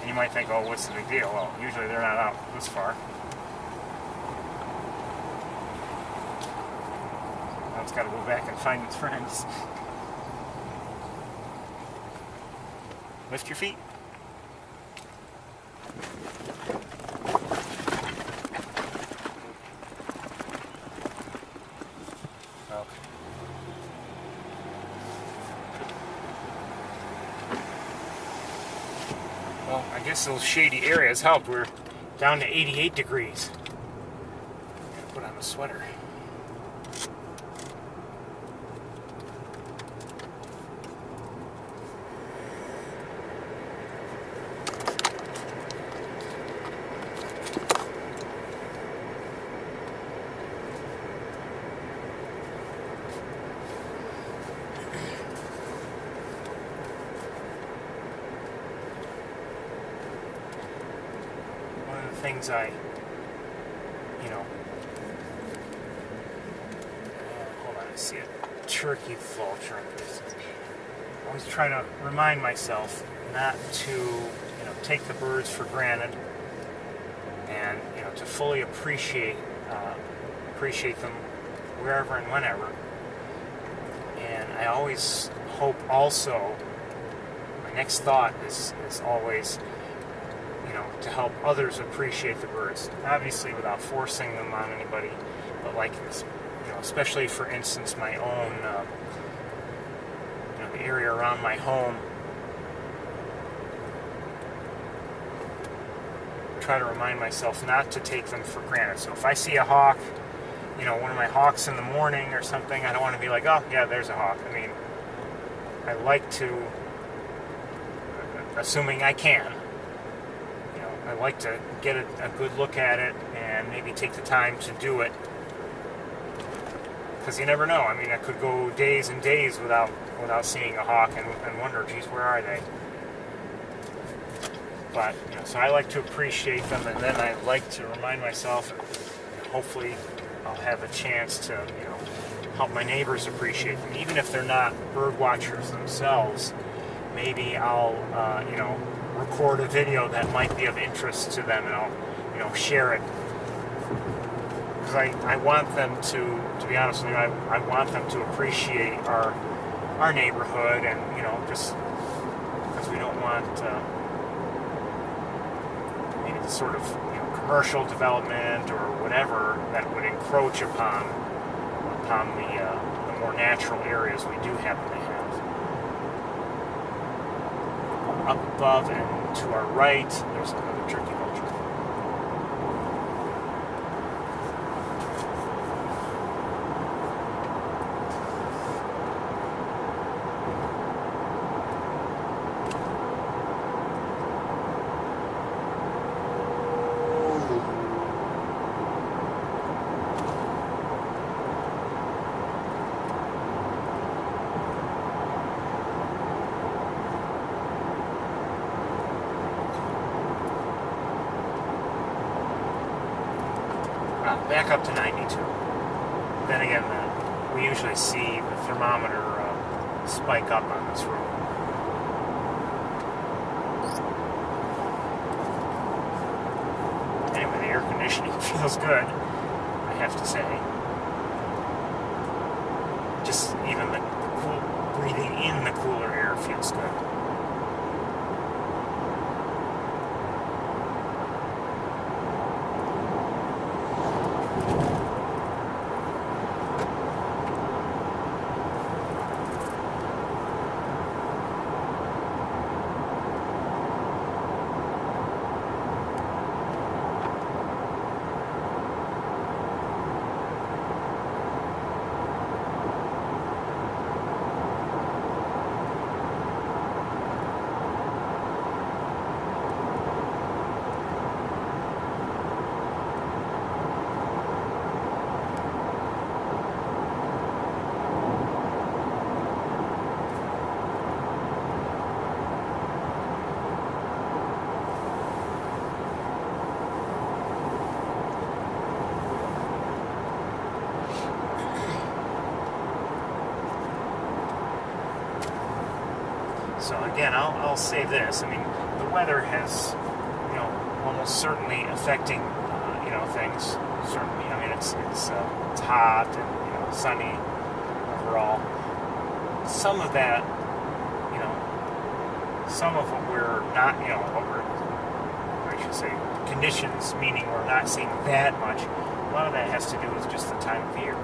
And you might think, oh, what's the big deal? Well, usually they're not out this far. Now it's got to go back and find its friends. Lift your feet. Well, I guess those shady areas helped. We're down to 88 degrees. Gotta put on a sweater. Things hold on, I see a turkey vulture in this. I always try to remind myself not to, take the birds for granted, and to fully appreciate them wherever and whenever. And I always hope also, my next thought is always, to help others appreciate the birds. Obviously without forcing them on anybody, but especially for instance my own, the area around my home. Try to remind myself not to take them for granted. So if I see a hawk, one of my hawks in the morning or something, I don't want to be like, oh yeah, there's a hawk. I mean, I like to, assuming I can, I like to get a good look at it and maybe take the time to do it. because you never know. I mean, I could go days and days without seeing a hawk and wonder, geez, where are they? But, you know, so I like to appreciate them, and then I like to remind myself, and hopefully I'll have a chance to, you know, help my neighbors appreciate them, even if they're not bird watchers themselves. Maybe I'll, you know, record a video that might be of interest to them, and I'll, you know, share it. Because I want them to be honest with you, I want them to appreciate our neighborhood, and, you know, just because we don't want maybe the sort of, you know, commercial development or whatever that would encroach upon the more natural areas we do happen to have. Up above and to our right, there's another turkey vulture. Back up to 92. Then again, we usually see the thermometer spike up on this road. Anyway, the air conditioning feels good, I have to say. Just even the breathing in the cooler air feels good. So again, I'll say this. I mean, the weather has, you know, almost certainly affecting, you know, things. Certainly, I mean, it's hot and, you know, sunny overall. Some of that, you know, some of what we're not, you know, I should say, conditions, meaning we're not seeing that much. A lot of that has to do with just the time of year.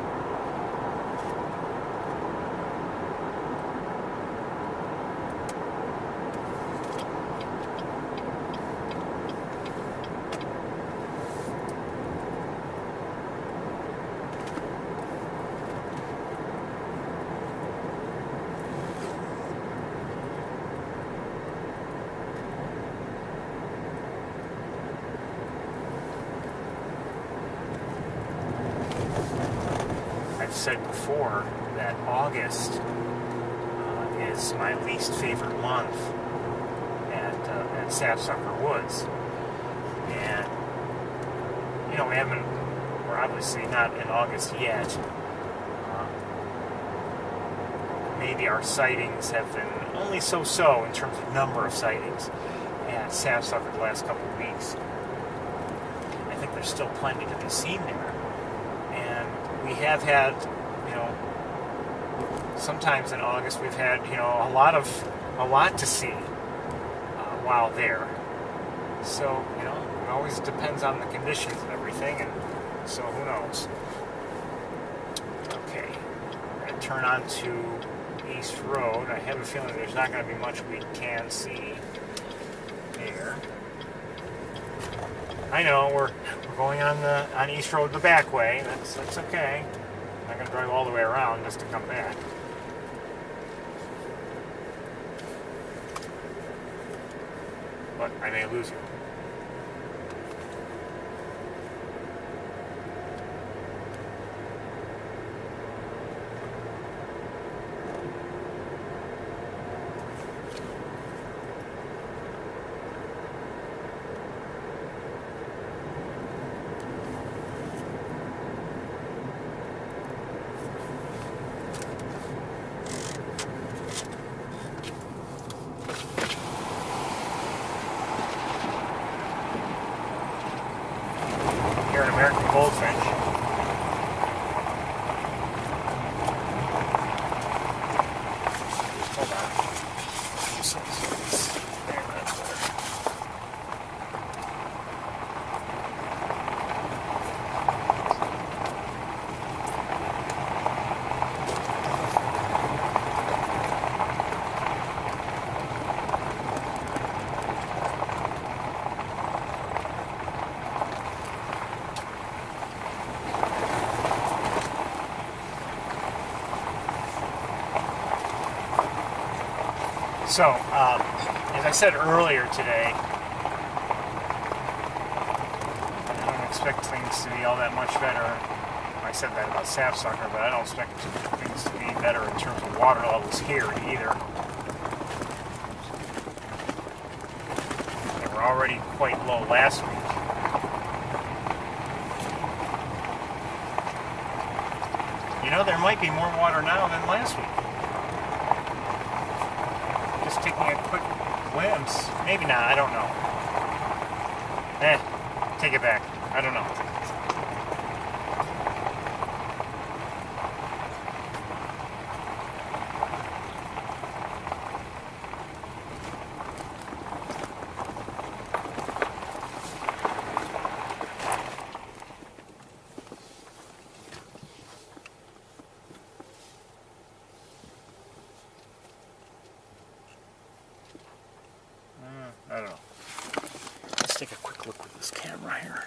Said before that August is my least favorite month at Sapsucker Woods, and you know we're obviously not in August yet. Maybe our sightings have been only so-so in terms of number of sightings at Sapsucker the last couple of weeks. I think there's still plenty to be seen there. We have had, you know, sometimes in August we've had, you know, a lot to see while there. So, you know, it always depends on the conditions and everything, and so who knows. Okay, I'm going to turn onto East Road. I have a feeling there's not going to be much we can see there. I know we're going on East Road the back way. That's okay. I'm not going to drive all the way around just to come back. But I may lose you. So, as I said earlier today, I don't expect things to be all that much better. I said that about sapsucker, but I don't expect things to be better in terms of water levels here either. They were already quite low last week. You know, there might be more water now than last week. Just taking a quick glimpse. Maybe not, I don't know. Take it back. I don't know. I don't know. Let's take a quick look with this camera here.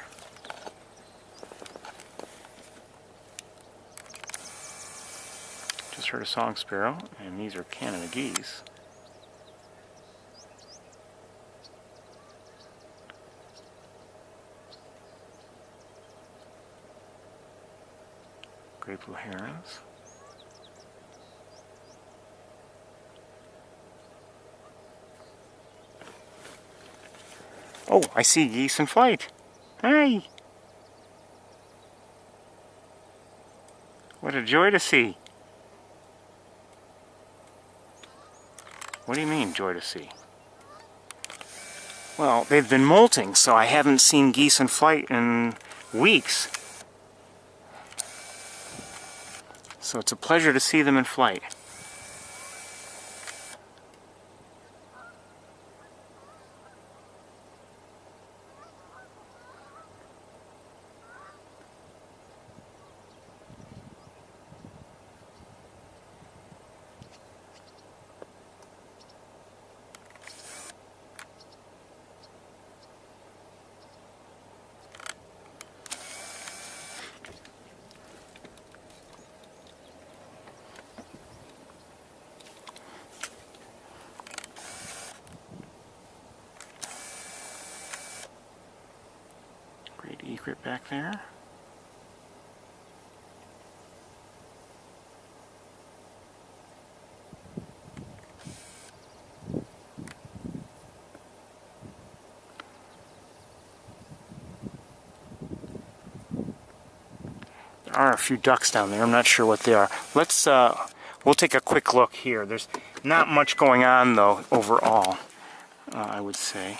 Just heard a song sparrow, and these are Canada geese. Great blue herons. Oh, I see geese in flight. Hi! What a joy to see. What do you mean, joy to see? Well, they've been molting, so I haven't seen geese in flight in weeks. So it's a pleasure to see them in flight. Great egret back there. There are a few ducks down there. I'm not sure what they are. Let's we'll take a quick look here. There's not much going on though overall, I would say.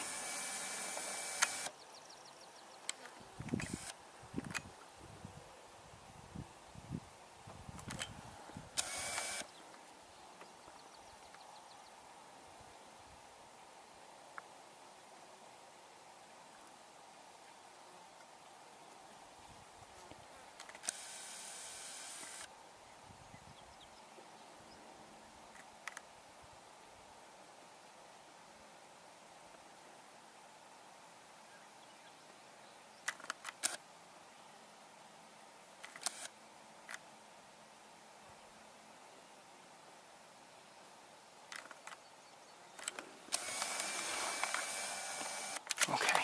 Okay.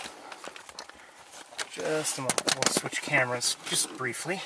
Just a moment. We'll switch cameras just briefly.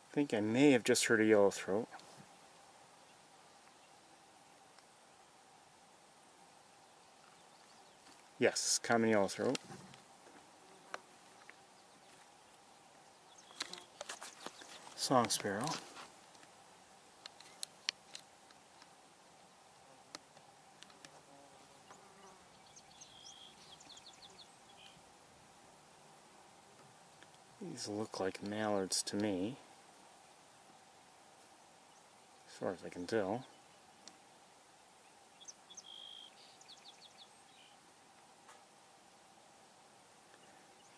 I think I may have just heard a yellowthroat. Yes, common yellowthroat. Song sparrow. These look like mallards to me, as far as I can tell.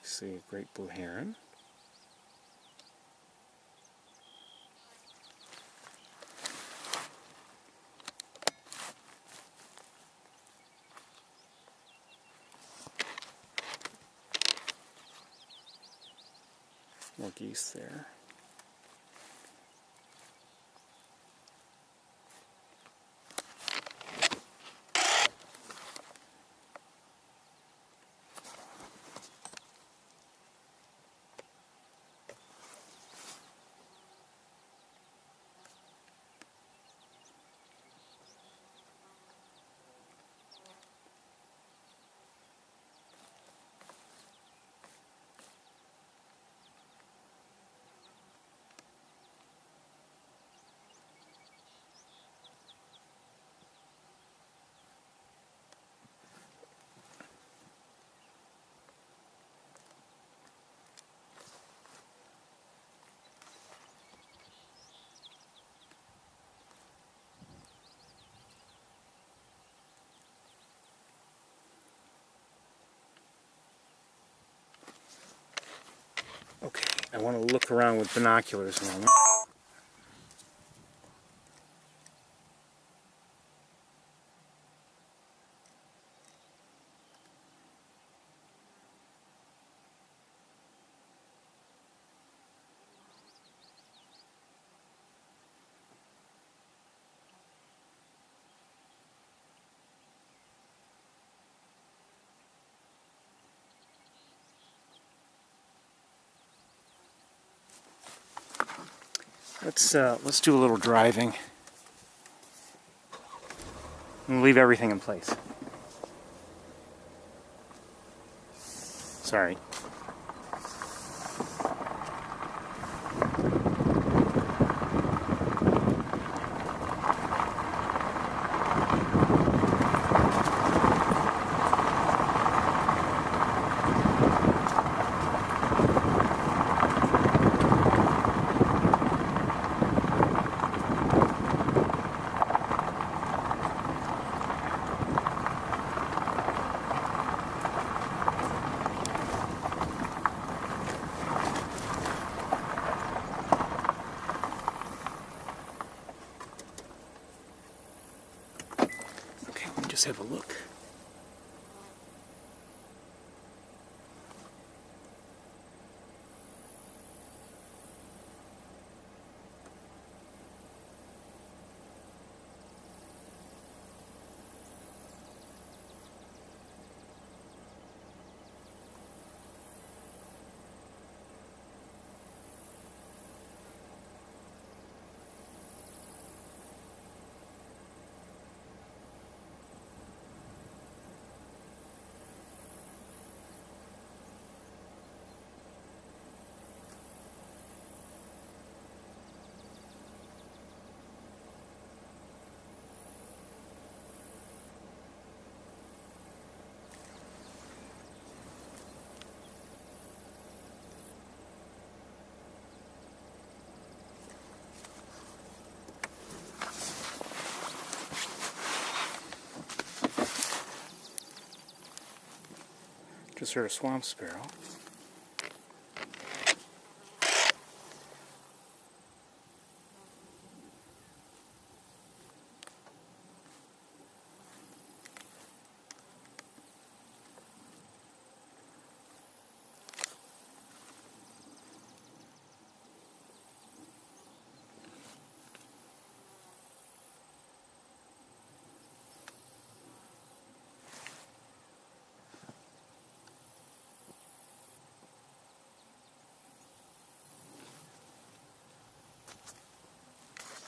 See a great blue heron. More geese there. Okay, I want to look around with binoculars a moment. Let's do a little driving and leave everything in place. Sorry. Just have a look. Just heard a swamp sparrow.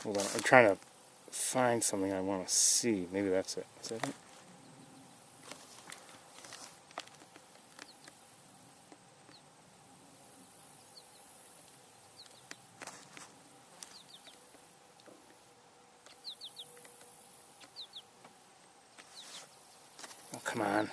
Hold on, I'm trying to find something I want to see. Maybe that's it. Is that it? Oh, come on.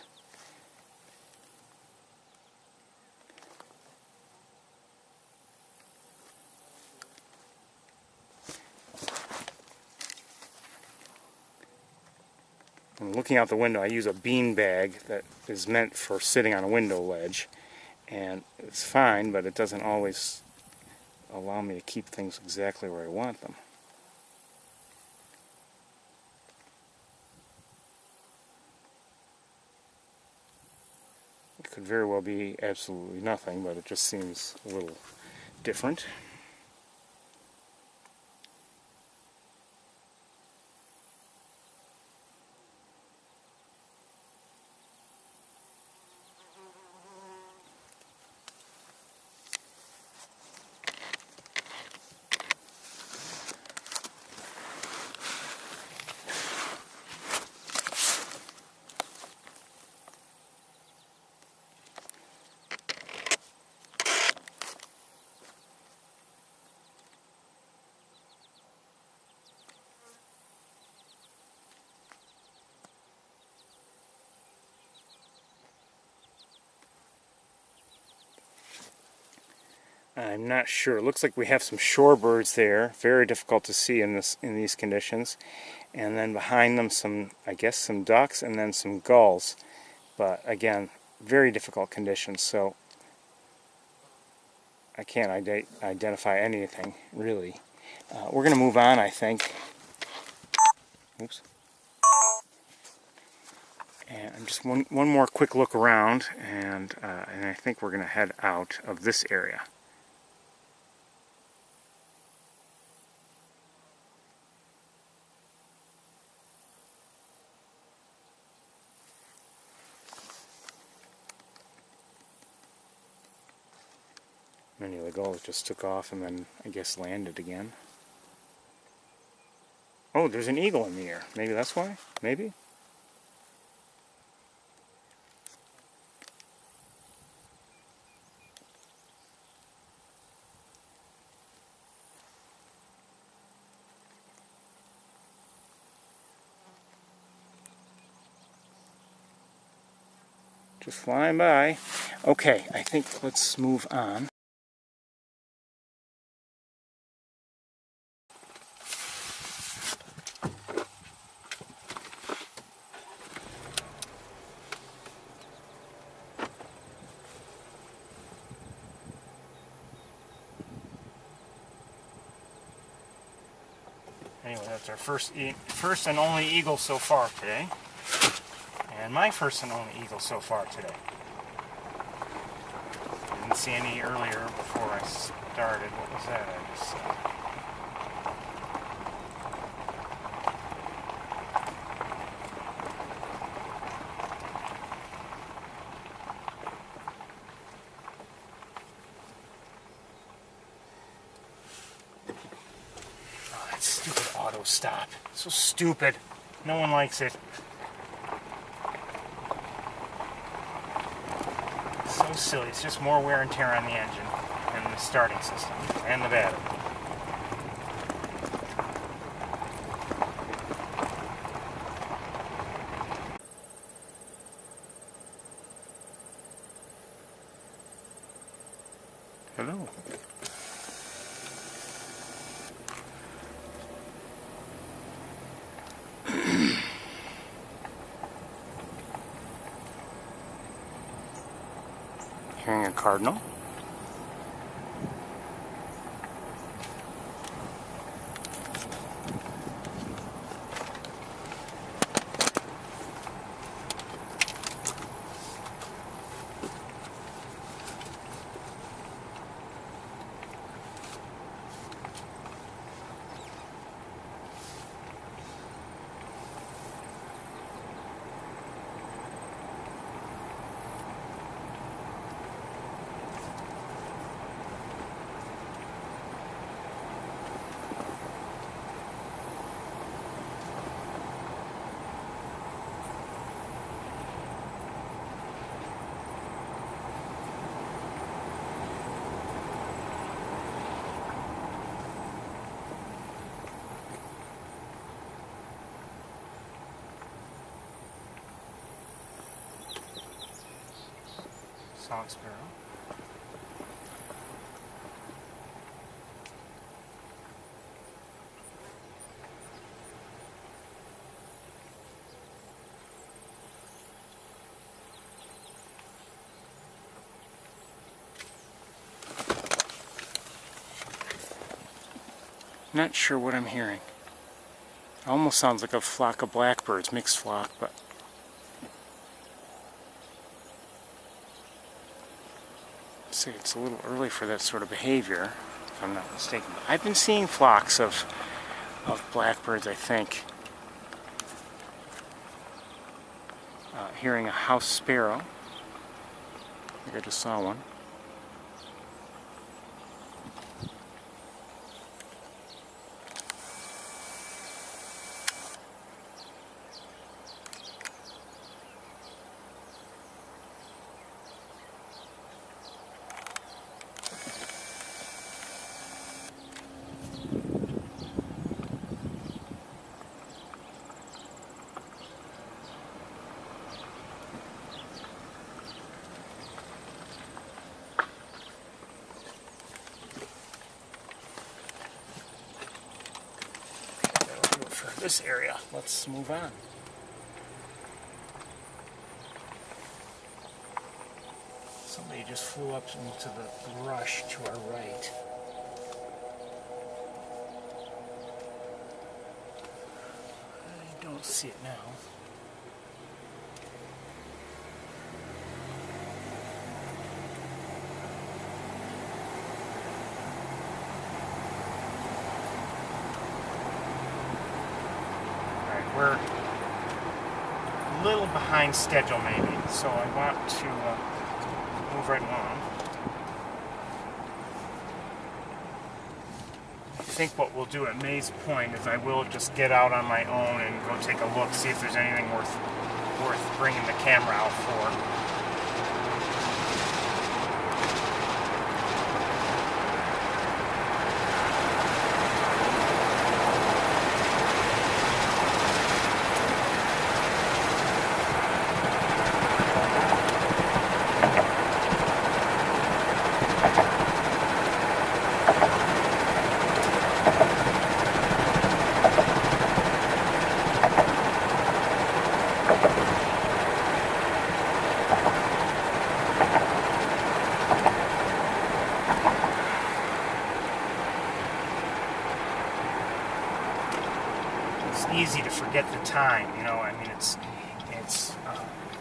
And looking out the window, I use a bean bag that is meant for sitting on a window ledge, and it's fine, but it doesn't always allow me to keep things exactly where I want them. It could very well be absolutely nothing, but it just seems a little different. I'm not sure. It looks like we have some shorebirds there. Very difficult to see in these conditions. And then behind them some, I guess, some ducks and then some gulls. But again, very difficult conditions. So I can't identify anything really. We're going to move on, I think. Oops. And just one more quick look around, and I think we're going to head out of this area. Many of the gulls just took off and then, I guess, landed again. Oh, there's an eagle in the air. Maybe that's why? Maybe? Just flying by. Okay, I think let's move on. Anyway, that's our first and only eagle so far today. And my first and only eagle so far today. Didn't see any earlier before I started. What was that I just said? Oh, that stupid auto stop. So stupid. No one likes it. So silly. It's just more wear and tear on the engine and the starting system and the battery. Hello. Hearing a cardinal. Song sparrow. Not sure what I'm hearing. It almost sounds like a flock of blackbirds, mixed flock, but I'd say it's a little early for that sort of behavior, if I'm not mistaken. But I've been seeing flocks of blackbirds, I think. Hearing a house sparrow. I think I just saw one. This area. Let's move on. Somebody just flew up into the brush to our right. I don't see it now. We're a little behind schedule maybe, so I want to move right along. I think what we'll do at May's Point is I will just get out on my own and go take a look, see if there's anything worth bringing the camera out for. Easy to forget the time, you know. I mean, it's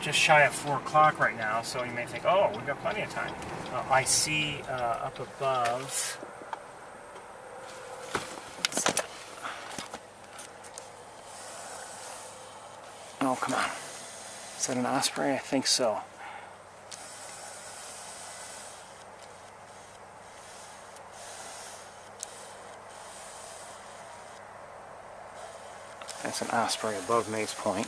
just shy of 4 o'clock right now, so you may think, oh, we've got plenty of time. I see up above. Oh, come on. Is that an osprey? I think so. That's an osprey above May's Point.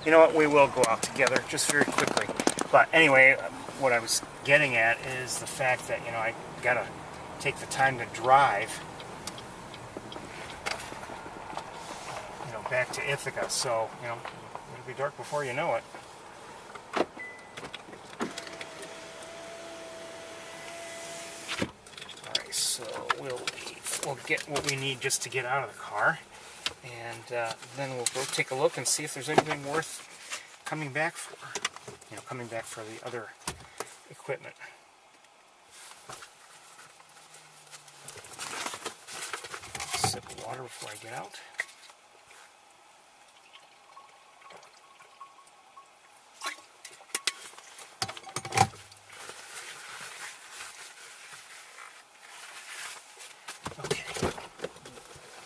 You know what? We will go out together just very quickly. But anyway, what I was getting at is the fact that, you know, I gotta take the time to drive, you know, back to Ithaca. So, you know, it'll be dark before you know it. So we'll get what we need just to get out of the car, and then we'll go take a look and see if there's anything worth coming back for. You know, coming back for the other equipment. Sip of water before I get out.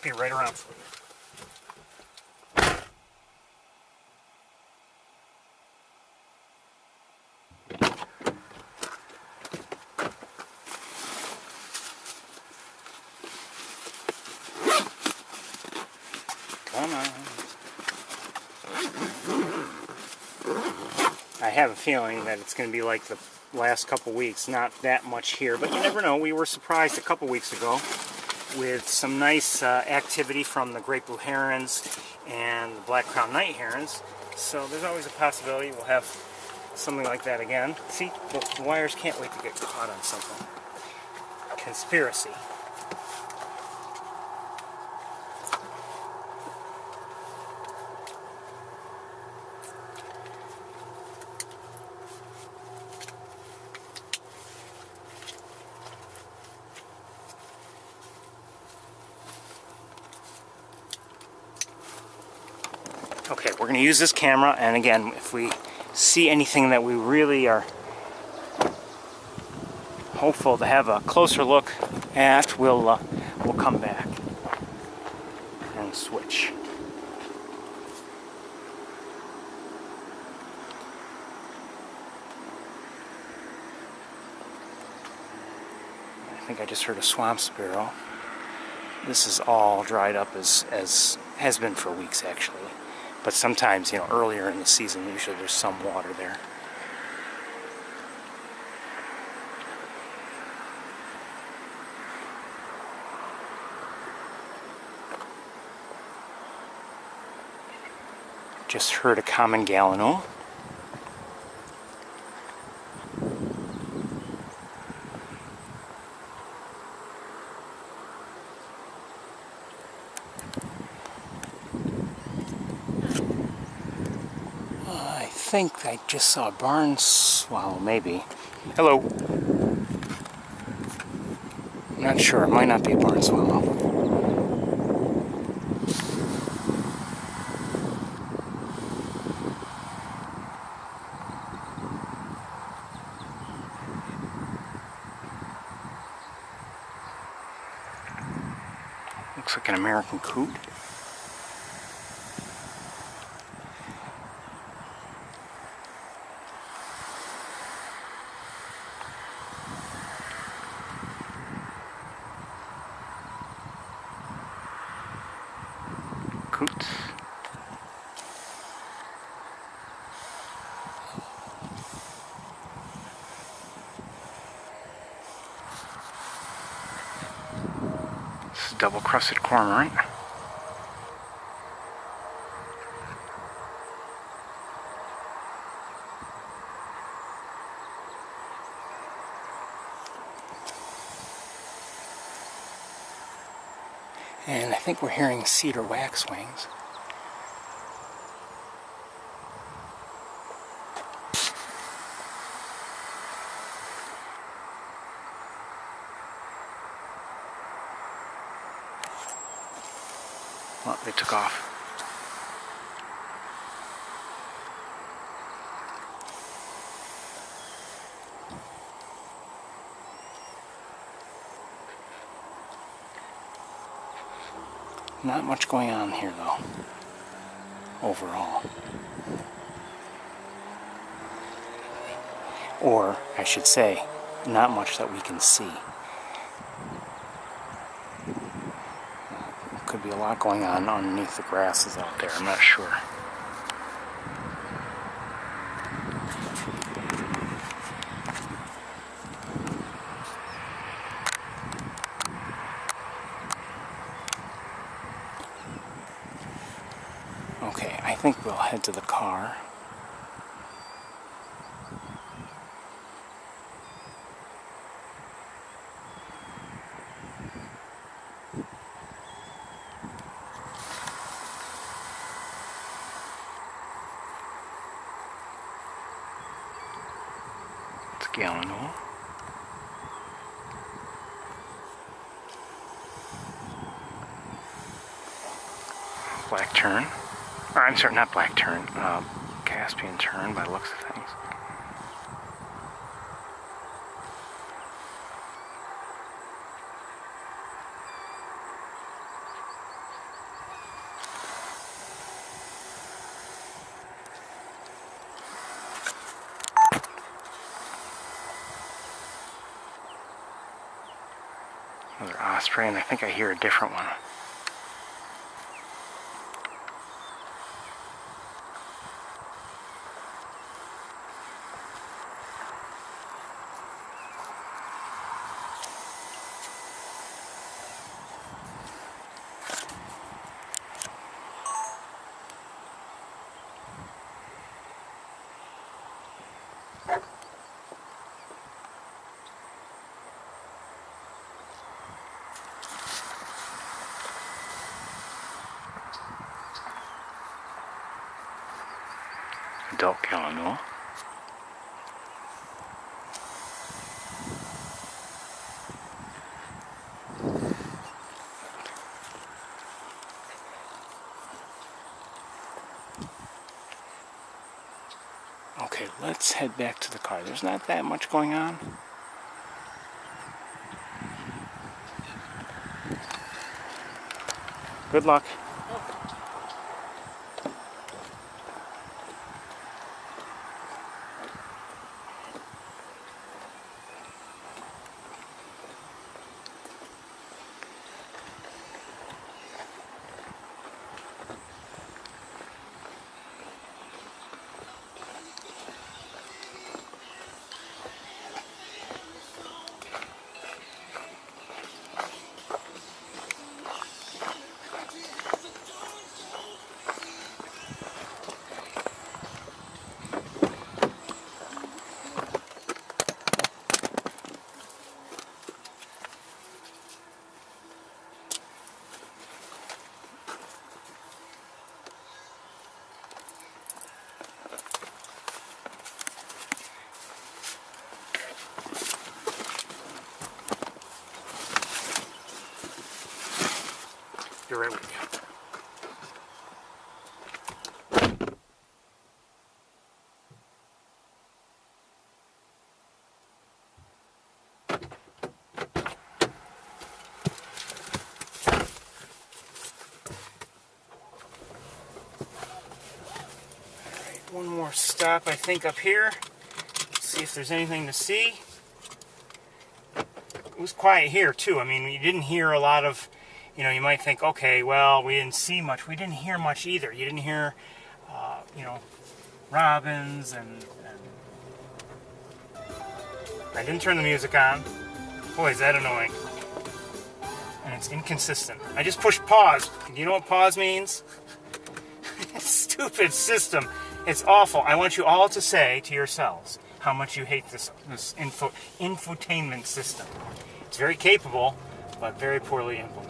Be right around for you. Come on. I have a feeling that it's going to be like the last couple weeks, not that much here, but you never know. We were surprised a couple weeks ago with some nice activity from the great blue herons and the black crowned night herons. So there's always a possibility we'll have something like that again. See, the wires can't wait to get caught on something. Conspiracy. Okay, we're going to use this camera, and again, if we see anything that we really are hopeful to have a closer look at, we'll come back and switch. I think I just heard a swamp sparrow. This is all dried up as has been for weeks actually. But sometimes, you know, earlier in the season, usually there's some water there. Just heard a common gallinule. I think I just saw a barn swallow, maybe. Hello. I'm not sure, it might not be a barn swallow. Looks like an American coot. Coots. This is double-crested cormorant. And I think we're hearing cedar waxwings. Well, they took off. Not much going on here, though, overall. Or, I should say, not much that we can see. Could be a lot going on underneath the grasses out there, I'm not sure. Okay, I think we'll head to the car. It's gallinule. Black tern. Or, I'm sorry, not black tern. Caspian Turn by the looks of things. Another osprey, and I think I hear a different one. Adult gallinule. Okay, let's head back to the car. There's not that much going on. Good luck. You're right with you. One more stop, I think, up here. See if there's anything to see. It was quiet here, too. I mean, you didn't hear a lot of, you know, you might think, okay, well, we didn't see much. We didn't hear much either. You didn't hear, you know, robins and I didn't turn the music on. Boy, is that annoying. And it's inconsistent. I just pushed pause. Do you know what pause means? Stupid system. It's awful. I want you all to say to yourselves how much you hate this infotainment system. It's very capable, but very poorly implemented.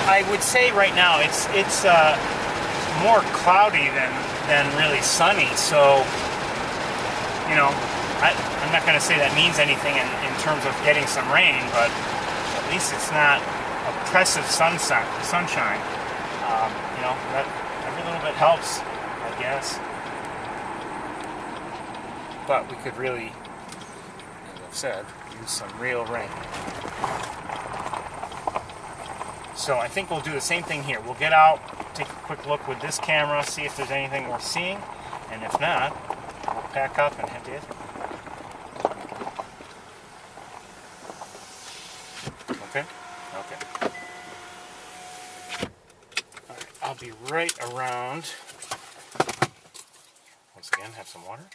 I would say right now it's more cloudy than really sunny. So, you know, I'm not going to say that means anything in terms of getting some rain, but at least it's not oppressive sunshine. You know, that every little bit helps, I guess. But we could really, as I've said, use some real rain. So I think we'll do the same thing here. We'll get out, take a quick look with this camera, see if there's anything worth seeing, and if not, we'll pack up and head to Italy. Okay? Okay. All right, I'll be right around. Once again, have some water.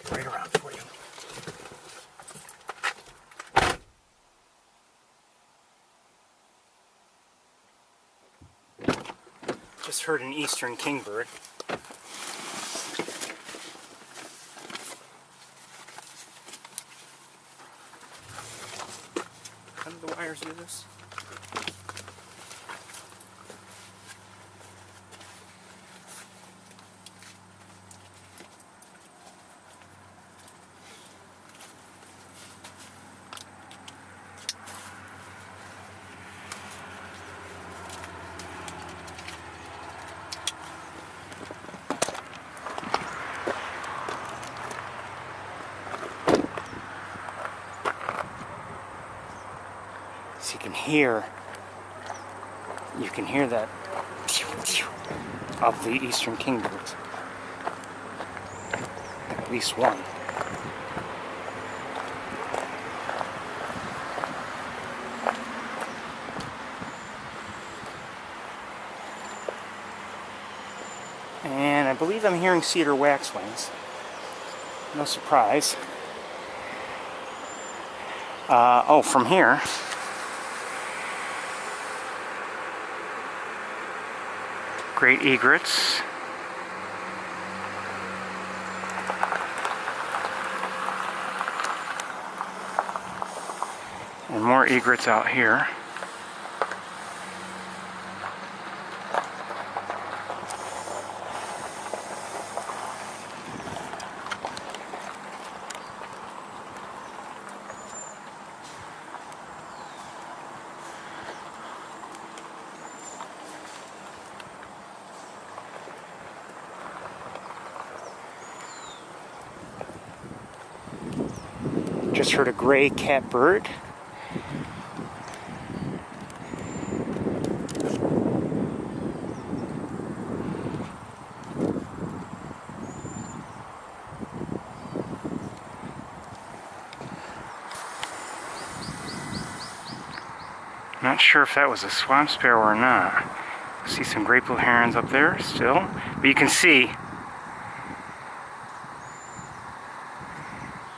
Be right around for you. Just heard an eastern kingbird. How do the wires do this? So you can hear that of the eastern kingbirds. At least one. And I believe I'm hearing cedar waxwings. No surprise. Oh, from here. Great egrets. And more egrets out here. Just heard a gray catbird. Not sure if that was a swamp sparrow or not. See some great blue herons up there still, but you can see,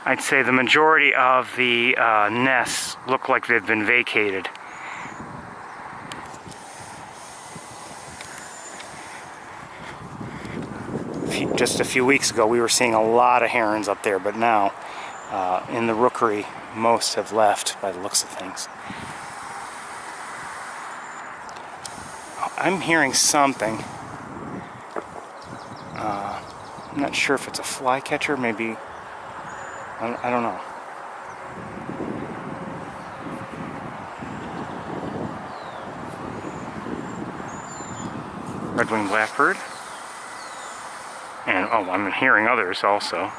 I'd say the majority of the nests look like they've been vacated. Just a few weeks ago we were seeing a lot of herons up there, but now in the rookery most have left by the looks of things. I'm hearing something. I'm not sure if it's a flycatcher, maybe. I don't know. Red-winged blackbird. And, oh, I'm hearing others also.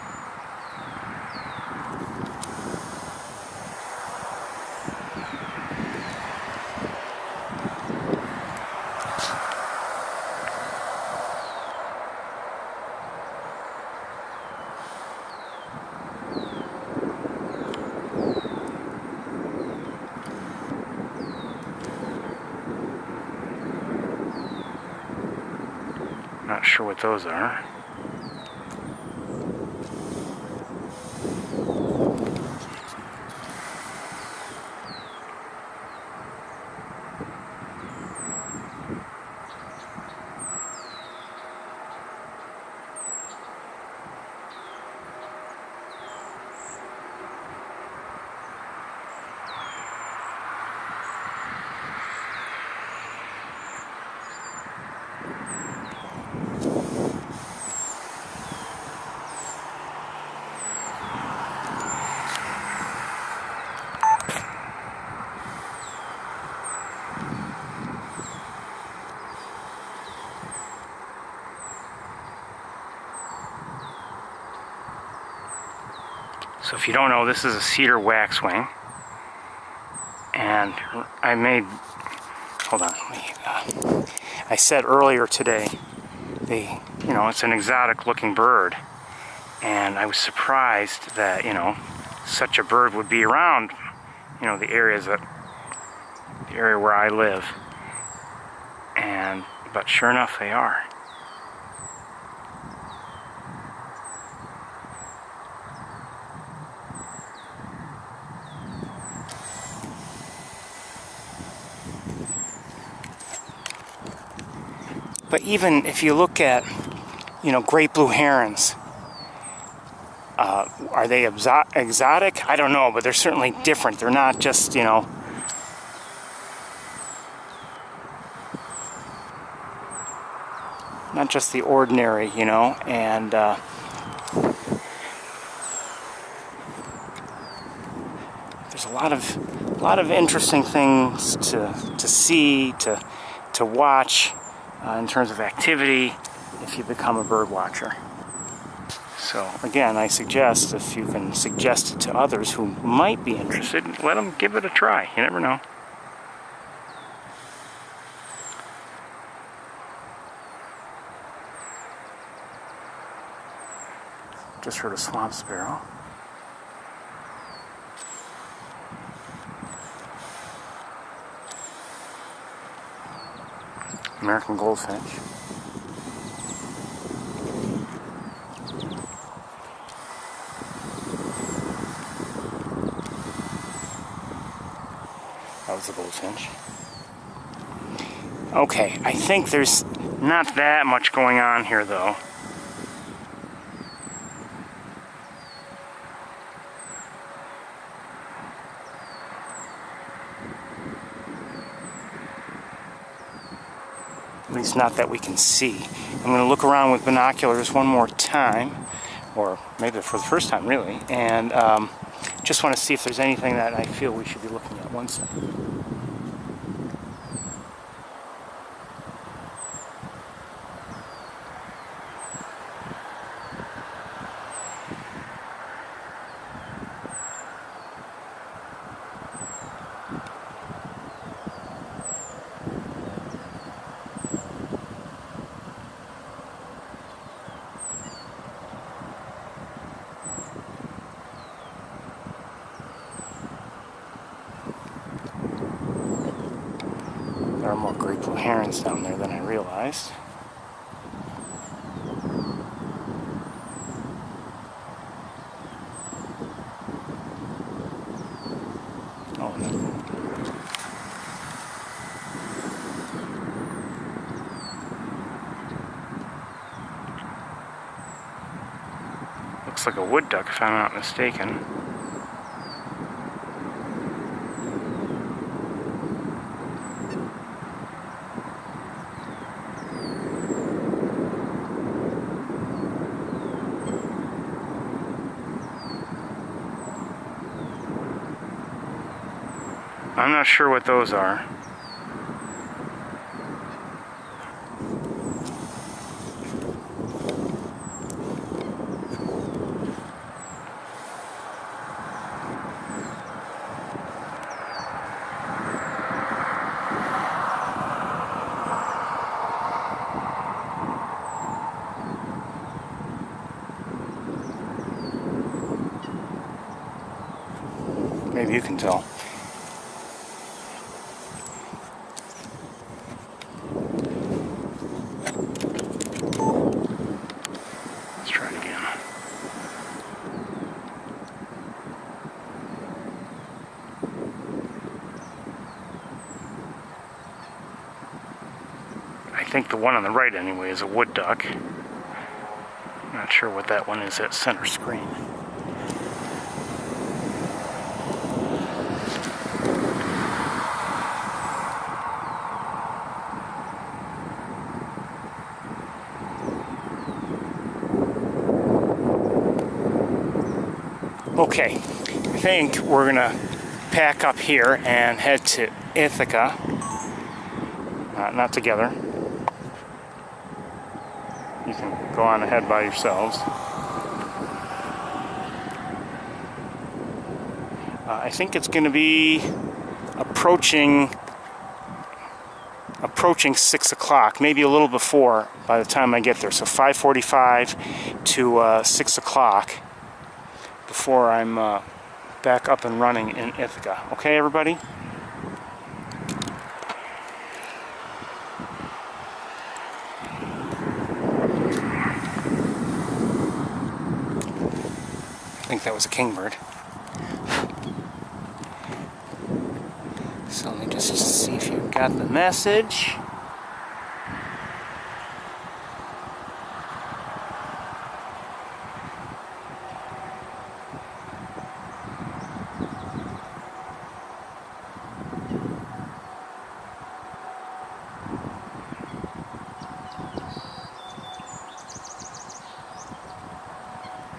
Not sure what those are. So if you don't know, this is a cedar waxwing, and I made, hold on, I said earlier today, it's an exotic looking bird, and I was surprised that, such a bird would be around, the area where I live, but sure enough they are. But even if you look at, great blue herons, are they exotic? I don't know, but they're certainly different. They're not just, not just the ordinary, and there's a lot of interesting things to see, to watch. In terms of activity, if you become a bird watcher. So again, I suggest, if you can suggest it to others who might be interested, let them give it a try. You never know. Just heard a swamp sparrow. American goldfinch. was the goldfinch. Okay, I think there's not that much going on here though. At least not that we can see. I'm going to look around with binoculars one more time, or maybe for the first time really, and just want to see if there's anything that I feel we should be looking at. One second. There are more great blue herons down there than I realized. Oh, no. Looks like a wood duck if I'm not mistaken. I'm not sure what those are. Maybe you can tell. Let's try it again. I think the one on the right anyway is a wood duck. Not sure what that one is at center screen. Okay, I think we're gonna pack up here and head to Ithaca. Not together. You can go on ahead by yourselves. I think it's going to be approaching 6 o'clock, maybe a little before by the time I get there. So 5:45 to 6 o'clock before I'm back up and running in Ithaca. Okay, everybody? I think that was a kingbird. So let me just see if you got the message.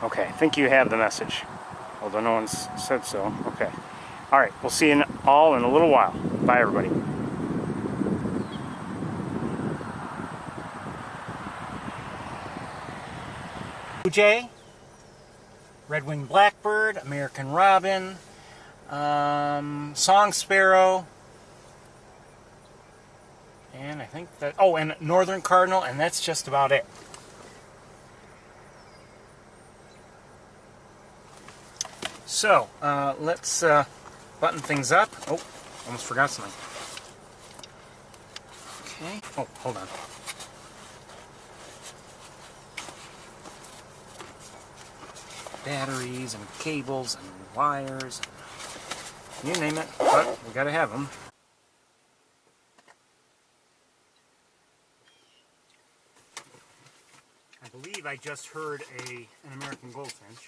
Okay, I think you have the message, although no one's said so. Okay. All right, we'll see you all in a little while. Bye, everybody. Blue jay, red-winged blackbird, American robin, song sparrow, and I think that, oh, and northern cardinal, and that's just about it. So, let's button things up. Oh, almost forgot something. Okay. Oh, hold on. Batteries and cables and wires, and you name it, but we gotta have them. I just heard an American goldfinch.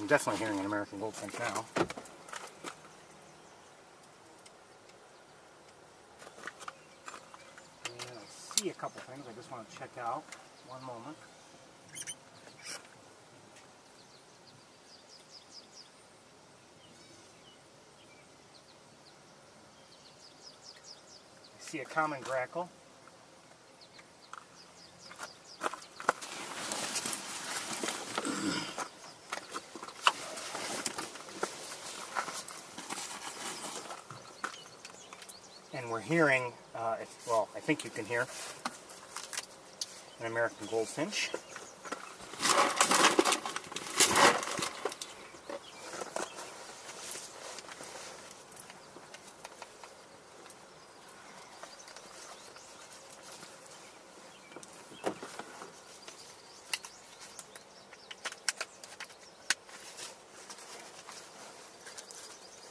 I'm definitely hearing an American goldfinch now. And I see a couple things I just want to check out. One moment. I see a common grackle. And we're hearing, well, I think you can hear an American goldfinch.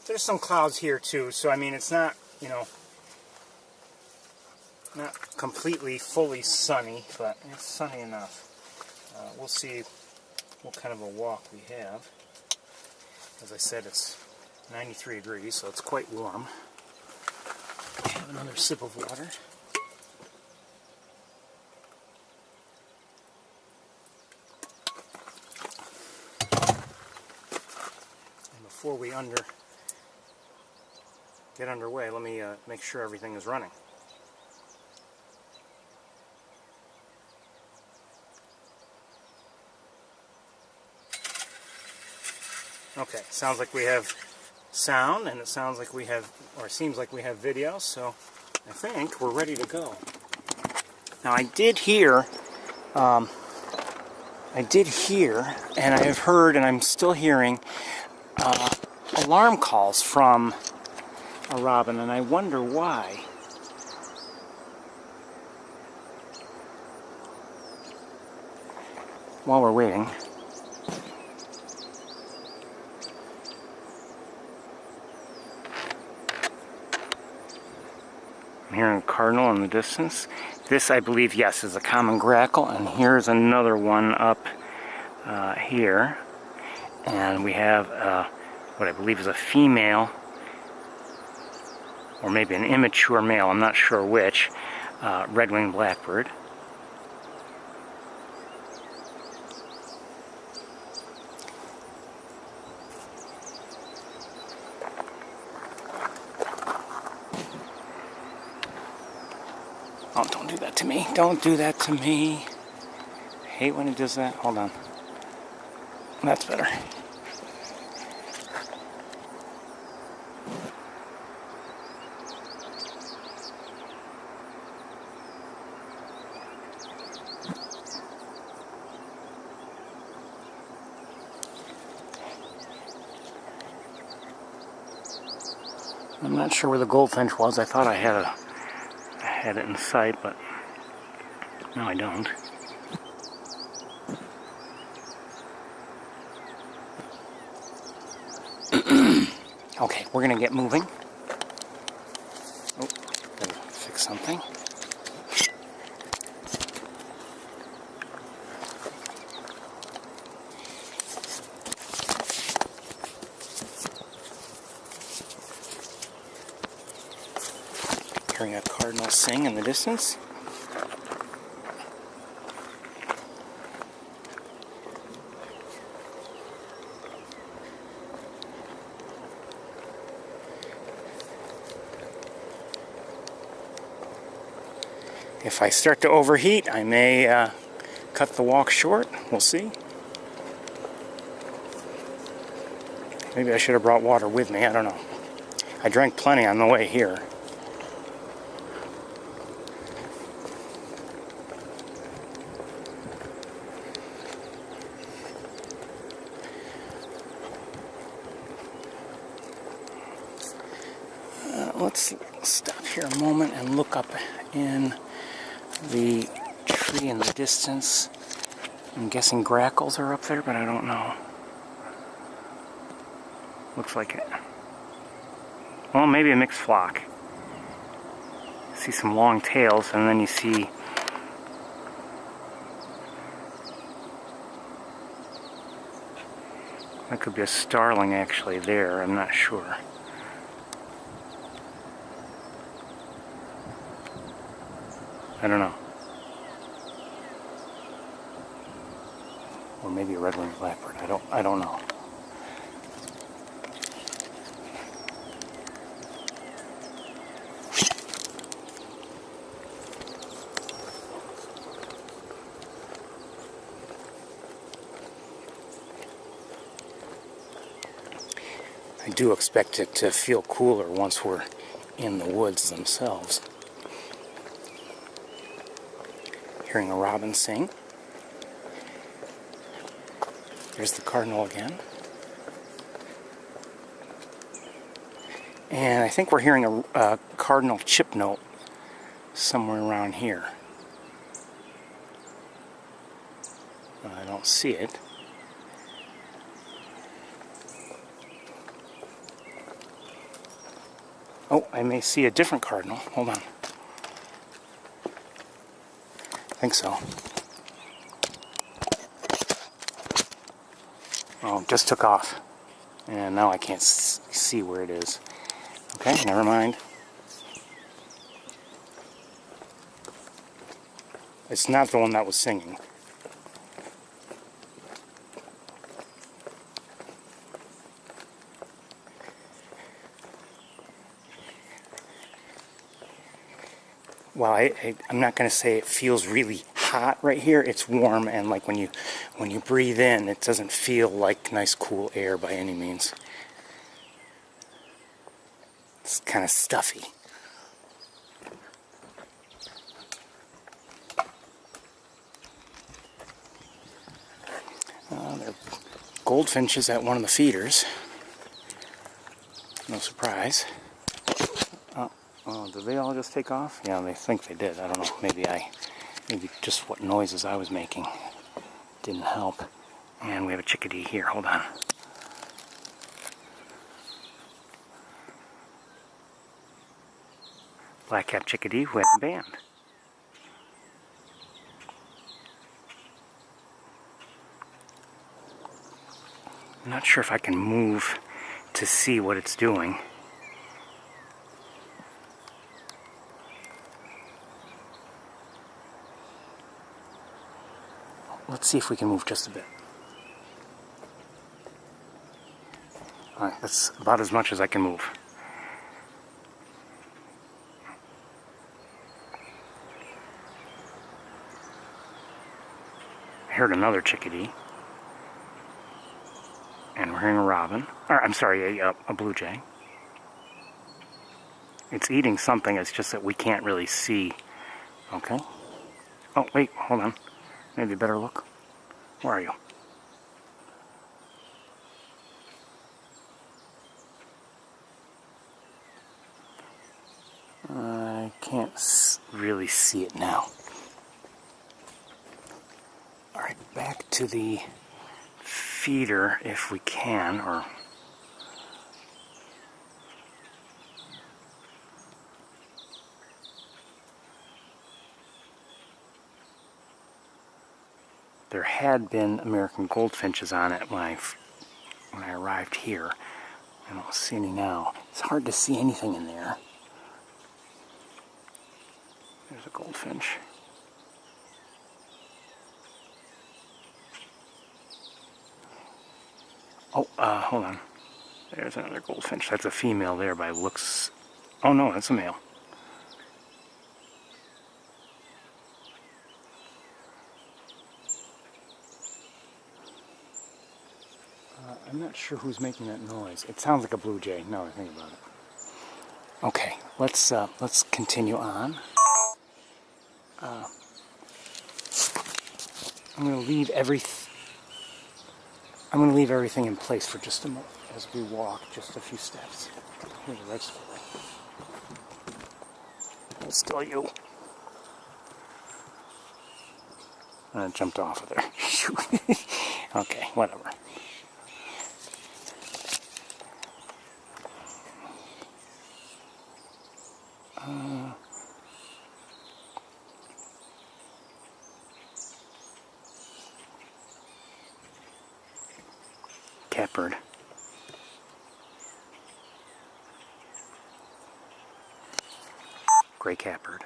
There's some clouds here too, so I mean it's not, you know, not completely fully sunny, but it's sunny enough. We'll see what kind of a walk we have. As I said, it's 93 degrees, so it's quite warm. Have another sip of water. And before we get underway, let me make sure everything is running. Okay, sounds like we have sound, and it sounds like we have, or seems like we have video, so I think we're ready to go. Now I did hear, and I have heard, and I'm still hearing, alarm calls from a robin, and I wonder why. While we're waiting, I'm hearing a cardinal in the distance. This, I believe, yes, is a common grackle, and here's another one up here. And we have what I believe is a female, or maybe an immature male, I'm not sure which, red-winged blackbird. Oh, don't do that to me. Don't do that to me. I hate when it does that. Hold on. That's better. I'm not sure where the goldfinch was. I thought I had it in sight, but no, I don't. Okay, we're gonna get moving. Oh, gotta fix something. Hearing a cardinal sing in the distance. If I start to overheat, I may cut the walk short. We'll see. Maybe I should have brought water with me. I don't know. I drank plenty on the way here. Let's stop here a moment and look up in the tree in the distance. I'm guessing grackles are up there, but I don't know. Looks like it. Well, maybe a mixed flock. See some long tails, and then you see that could be a starling actually there, I'm not sure. I don't know. Or maybe a red-winged blackbird. I don't know. I do expect it to feel cooler once we're in the woods themselves. Hearing a robin sing. There's the cardinal again. And I think we're hearing a cardinal chip note somewhere around here. I don't see it. Oh, I may see a different cardinal. Hold on. I think so. Oh, it just took off. And now I can't see where it is. Okay, never mind. It's not the one that was singing. Well, I'm not going to say it feels really hot right here. It's warm, and like when you breathe in, it doesn't feel like nice cool air by any means. It's kind of stuffy. There are goldfinches at one of the feeders. No surprise. Oh, did they all just take off? Yeah, they think they did. I don't know. Maybe just what noises I was making didn't help. And we have a chickadee here. Hold on. Black-capped chickadee with a band. I'm not sure if I can move to see what it's doing. Let's see if we can move just a bit. Alright, that's about as much as I can move. I heard another chickadee. And we're hearing a robin. Or, I'm sorry, a blue jay. It's eating something, it's just that we can't really see. Okay. Oh, wait, hold on. Maybe a better look. Where are you? I can't really see it now. Alright, back to the feeder if we can, or there had been American goldfinches on it when I arrived here. I don't see any now. It's hard to see anything in there. There's a goldfinch. Oh, hold on. There's another goldfinch. That's a female there by looks. Oh no, that's a male. I'm not sure who's making that noise. It sounds like a blue jay, now that I think about it. Okay, let's continue on. I'm going to leave everything in place for just a moment as we walk just a few steps. Here's a red squirrel. It's still you. I jumped off of there. Okay, whatever. Catbird. Gray catbird.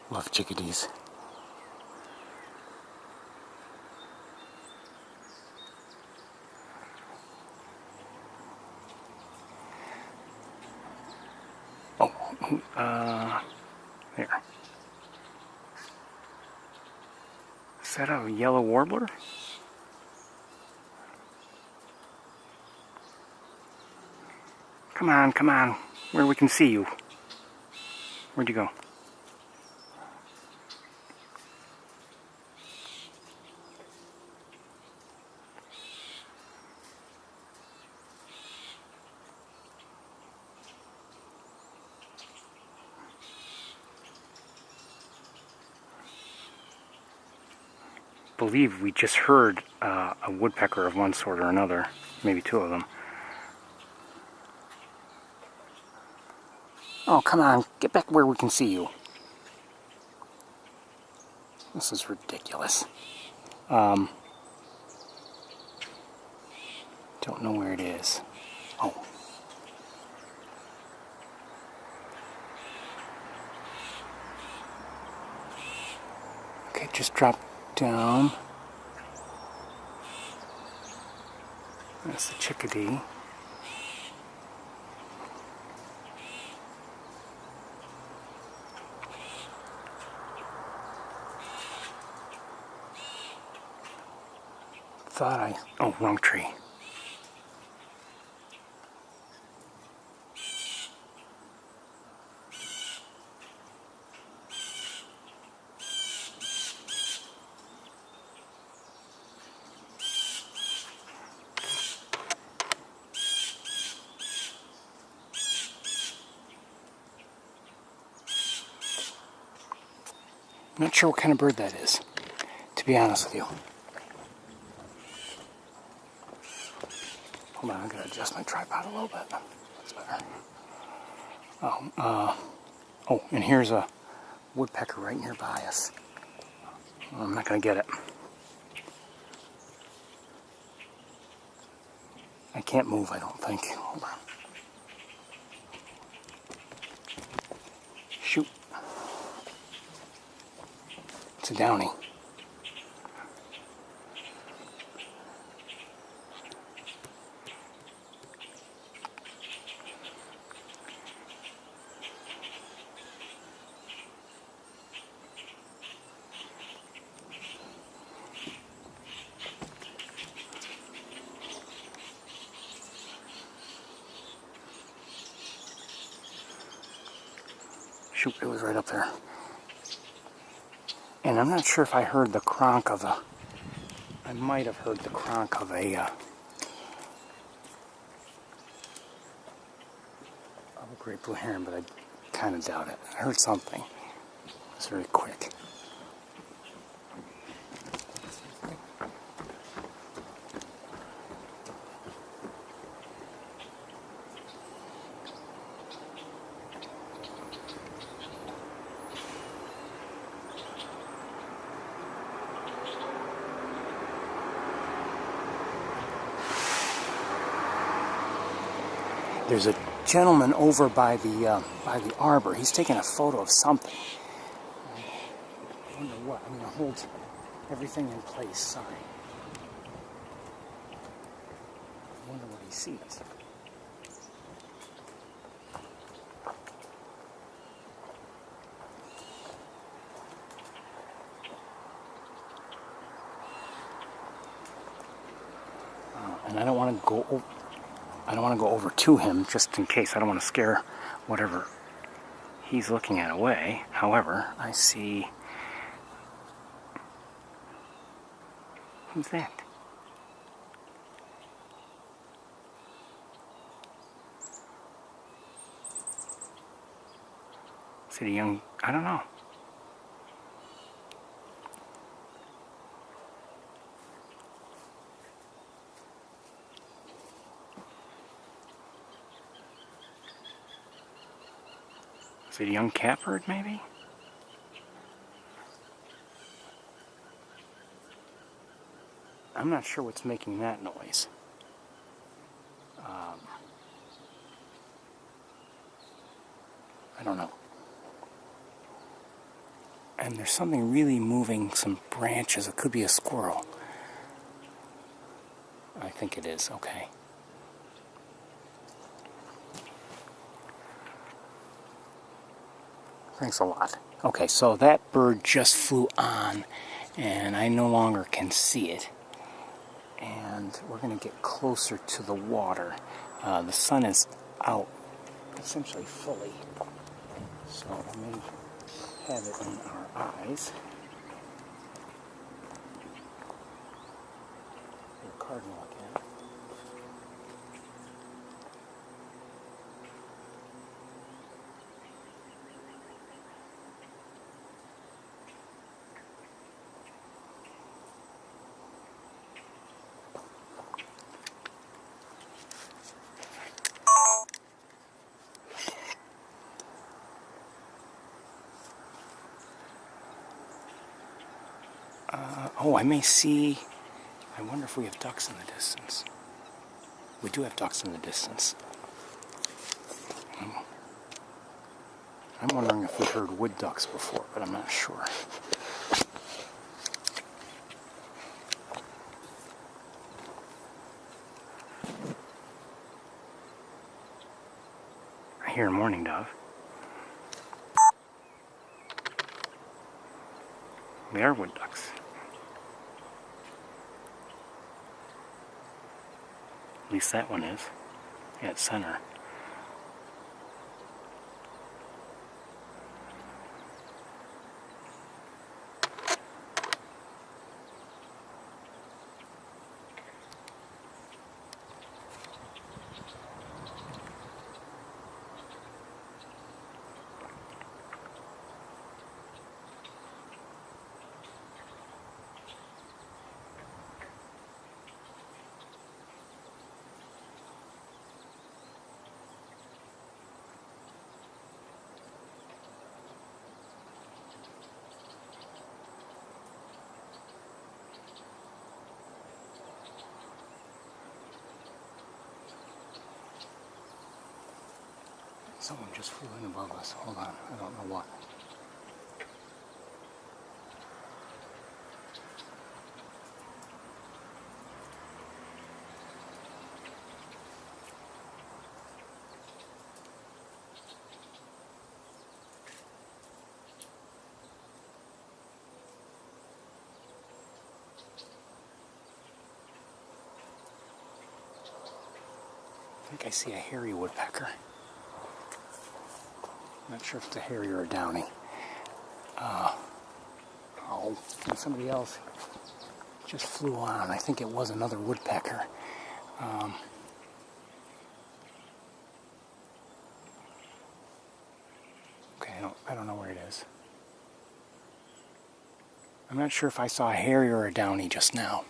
Love chickadees. Oh, there. Is that a yellow warbler? Come on, come on, where we can see you. Where'd you go? Believe we just heard a woodpecker of one sort or another, maybe two of them. Oh, come on, get back where we can see you. This is ridiculous. Don't know where it is. Oh. Okay, just drop down. That's the chickadee. Oh, wrong tree. I'm not sure what kind of bird that is, to be honest with you. Hold on, I'm going to adjust my tripod a little bit. That's better. Oh, and here's a woodpecker right nearby us. I'm not going to get it. I can't move, I don't think. Hold on. Shoot. to Downy. Shoot, it was right up there. And I'm not sure if I heard the cronk of a... I might have heard the cronk of a great blue heron, but I kind of doubt it. I heard something. It was very quick. There's a gentleman over by the arbor. He's taking a photo of something. I wonder what. I'm going to hold everything in place sign. I wonder what he sees. And I don't want to go over. I don't want to go over to him just in case. I don't want to scare whatever he's looking at away. However, I see... Who's that? Is it a young... I don't know. Is it a young catbird, maybe? I'm not sure what's making that noise. I don't know. And there's something really moving some branches. It could be a squirrel. I think it is. Okay. Thanks a lot. Okay, so that bird just flew on, and I no longer can see it. And we're going to get closer to the water. The sun is out essentially fully, so we may have it in our eyes. The Cardinal again. Oh, I may see... I wonder if we have ducks in the distance. We do have ducks in the distance. I'm wondering if we heard wood ducks before, but I'm not sure. I hear a mourning dove. They are wood ducks. At least that one is. At center. Someone just flew in above us. Hold on, I don't know what. I think I see a hairy woodpecker. I'm not sure if it's a hairy or a downy. Oh, and somebody else just flew on. I think it was another woodpecker. Okay, I don't know where it is. I'm not sure if I saw a hairy or a downy just now.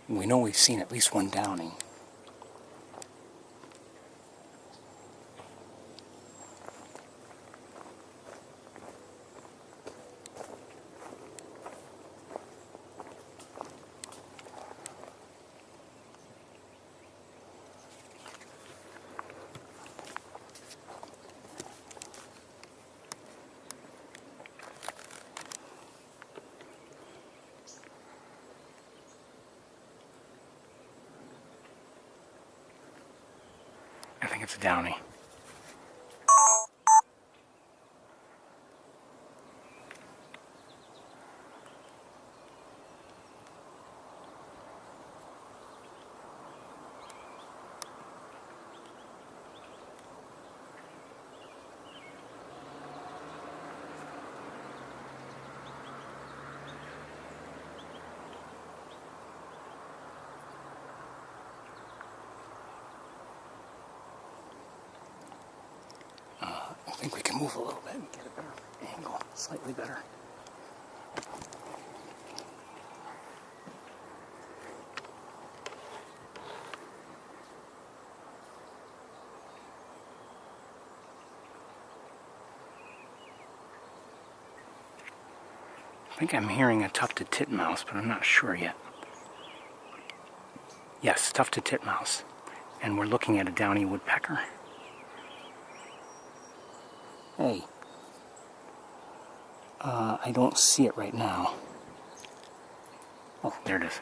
We know we've seen at least one downy. I think it's a downy. I think we can move a little bit and get a better angle, slightly better. I think I'm hearing a tufted titmouse, but I'm not sure yet. Yes, tufted titmouse. And we're looking at a downy woodpecker. Hey. I don't see it right now. Oh, there it is.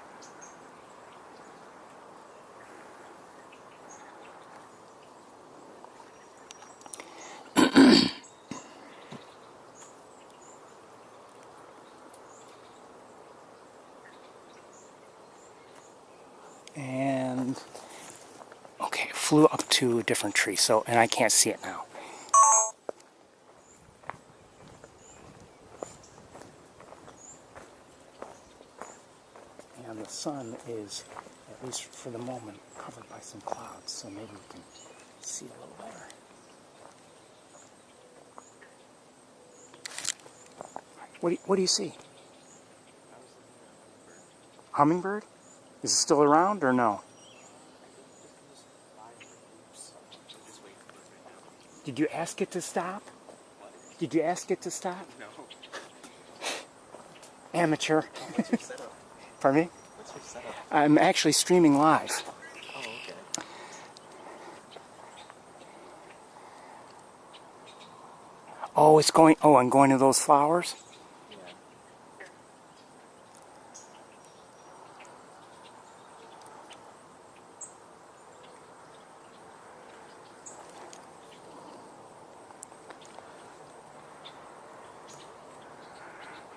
And okay, it flew up to a different tree, so and I can't see it now. And the sun is, at least for the moment, covered by some clouds, so maybe we can see a little better. What do you see? Hummingbird? Is it still around or no? Did you ask it to stop? Did you ask it to stop? No. Amateur. What's your setup? Pardon me? What's your setup? I'm actually streaming live. Oh, okay. Oh, it's going. Oh, I'm going to those flowers? Yeah.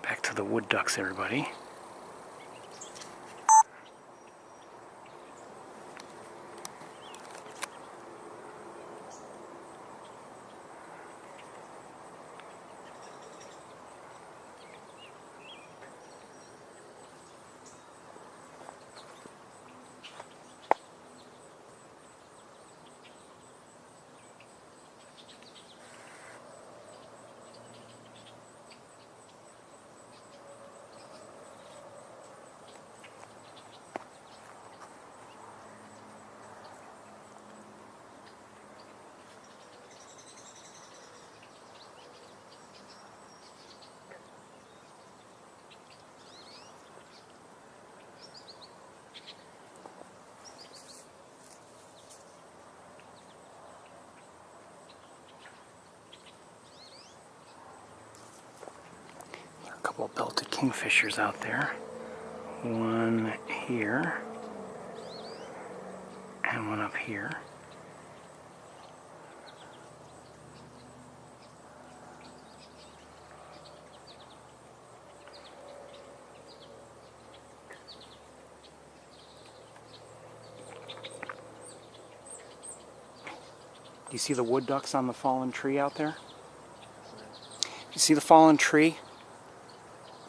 Back to the wood ducks, everybody. A couple of belted kingfishers out there. One here. And one up here. You see the wood ducks on the fallen tree out there? You see the fallen tree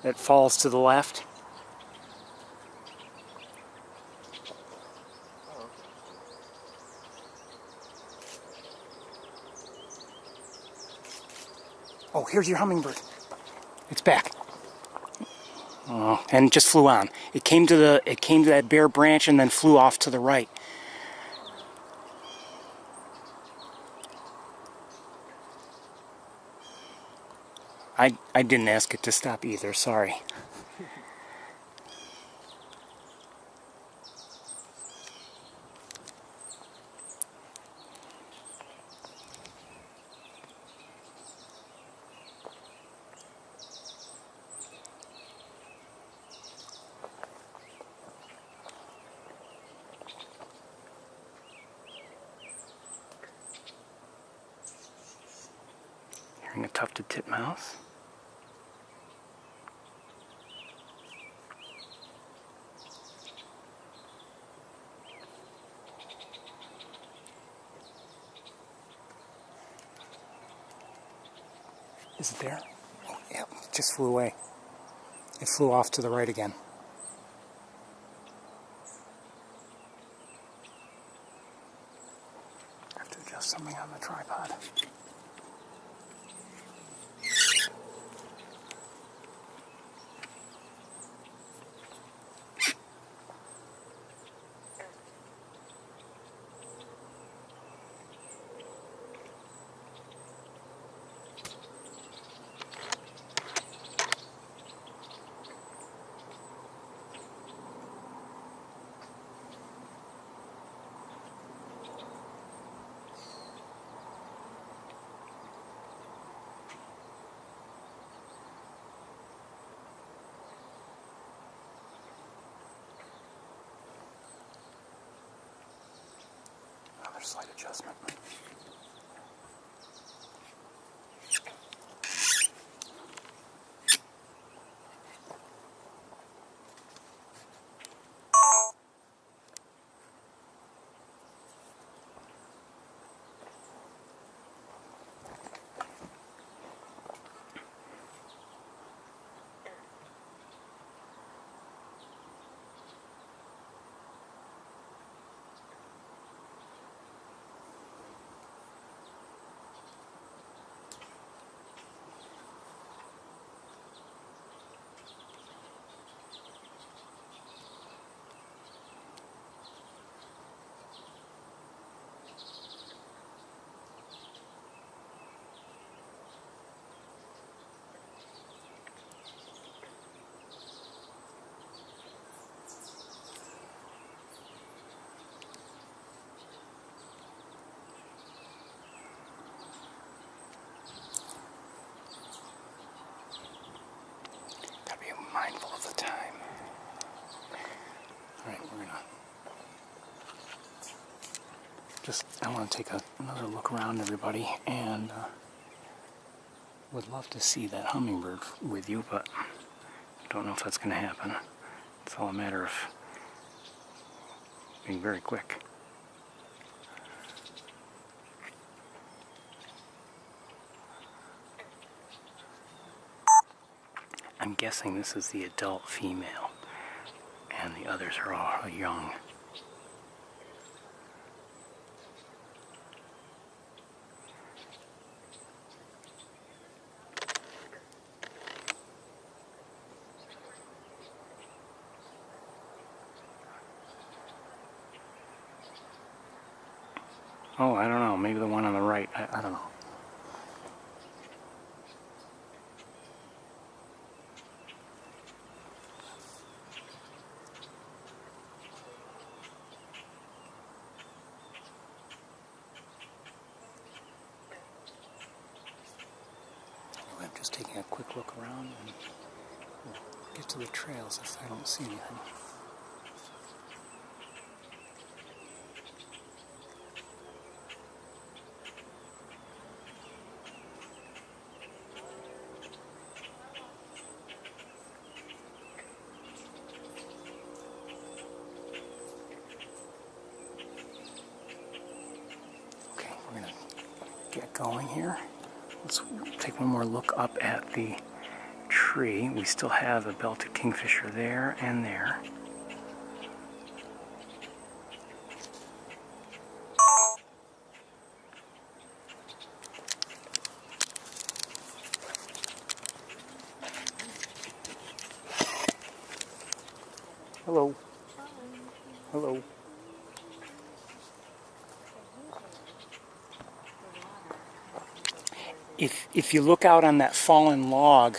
that falls to the left? Oh, here's your hummingbird. It's back. Oh, and it just flew on. It came to that bare branch and then flew off to the right. I didn't ask it to stop either, sorry. Hearing a tufted titmouse. Is it there? Oh, yeah, it just flew away. It flew off to the right again. I have to adjust something on the tripod. Another slight adjustment. Mindful of the time. Alright, I want to take another look around, everybody, and would love to see that hummingbird with you, but I don't know if that's going to happen. It's all a matter of being very quick. I'm guessing this is the adult female, and the others are all young. Oh, I don't know, maybe the one on the right, I don't know. I'm just taking a quick look around and we'll get to the trails if I don't see anything. Okay, we're going to going here. Let's take one more look up at the tree. We still have a belted kingfisher there and there. Hello. Hello. If you look out on that fallen log,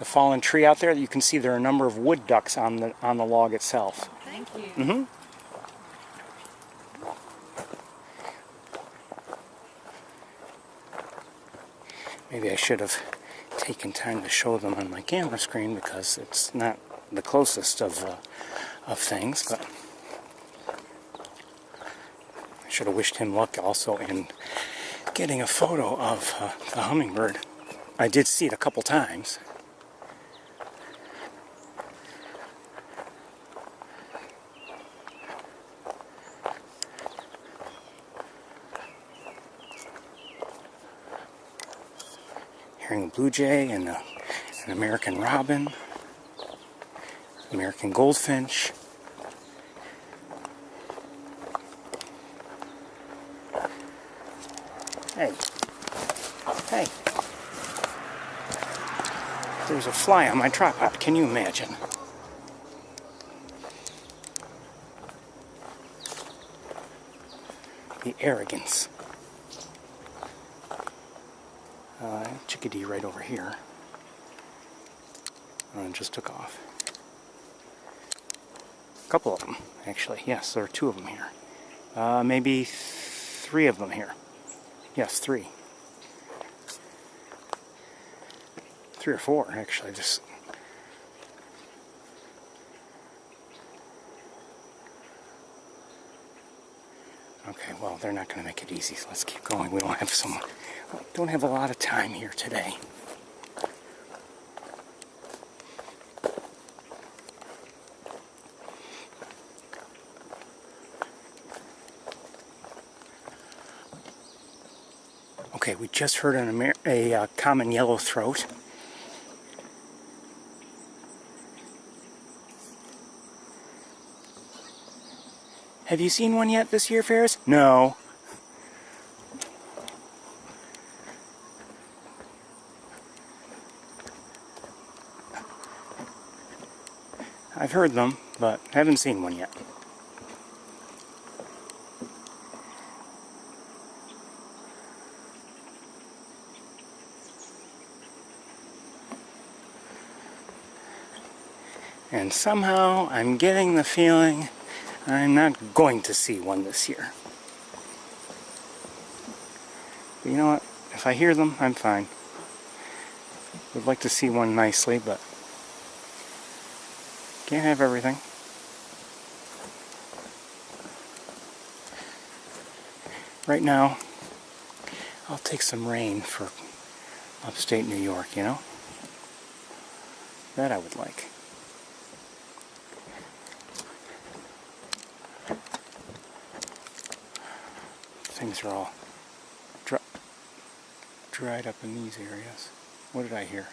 the fallen tree out there, you can see there are a number of wood ducks on the log itself. Thank you. Mm-hmm. Maybe I should have taken time to show them on my camera screen because it's not the closest of things, but I should have wished him luck also in getting a photo of the hummingbird. I did see it a couple times. Hearing a blue jay and an American robin, American goldfinch. Hey, hey, there's a fly on my tripod, can you imagine? The arrogance. Chickadee right over here. Just took off. A couple of them, actually. Yes, there are two of them here. Maybe three of them here. Yes, three. Three or four, actually. Just okay. Well, they're not going to make it easy. So let's keep going. We don't have a lot of time here today. Okay, we just heard a common yellowthroat. Have you seen one yet this year, Ferris? No. I've heard them, but haven't seen one yet. And somehow I'm getting the feeling I'm not going to see one this year. But you know what? If I hear them, I'm fine. Would like to see one nicely, but can't have everything. Right now, I'll take some rain for upstate New York, you know? That I would like. Things are all dried up in these areas. What did I hear?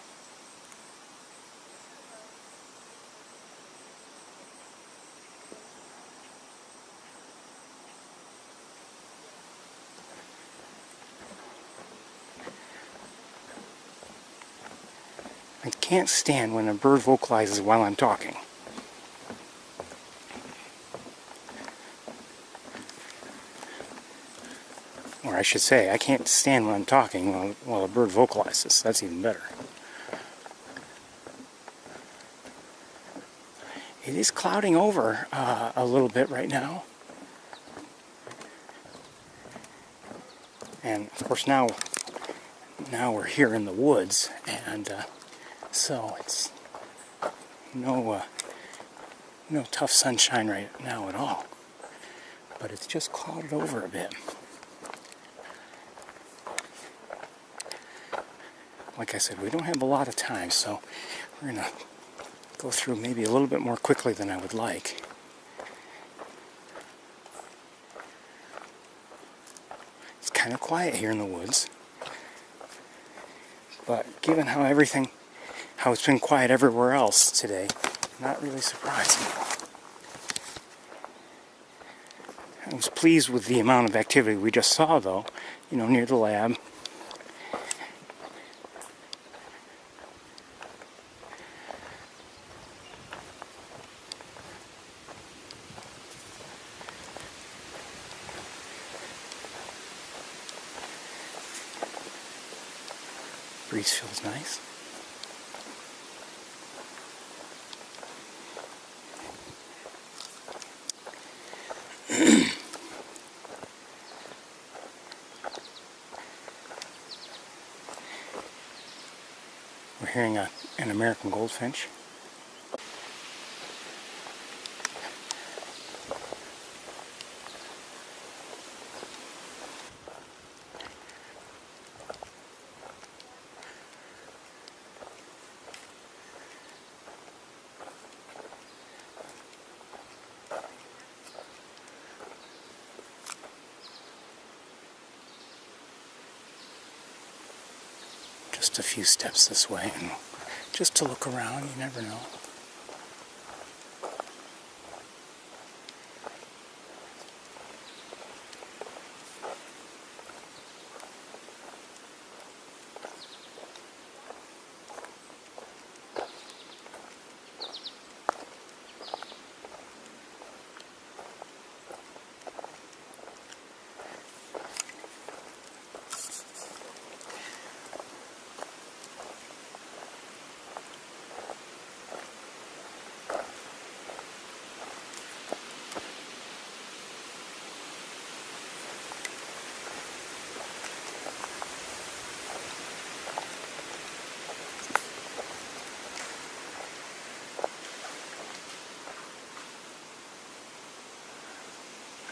I can't stand when a bird vocalizes while I'm talking. Or I should say, I can't stand when I'm talking while a bird vocalizes. That's even better. It is clouding over a little bit right now. And of course now we're here in the woods, and so it's no tough sunshine right now at all. But it's just clouded over a bit. Like I said, we don't have a lot of time, so we're going to go through maybe a little bit more quickly than I would like. It's kind of quiet here in the woods. But given how it's been quiet everywhere else today, not really surprising. I was pleased with the amount of activity we just saw, though, near the lab. Breeze feels nice. We're hearing an American goldfinch. Just a few steps this way, and just to look around, you never know.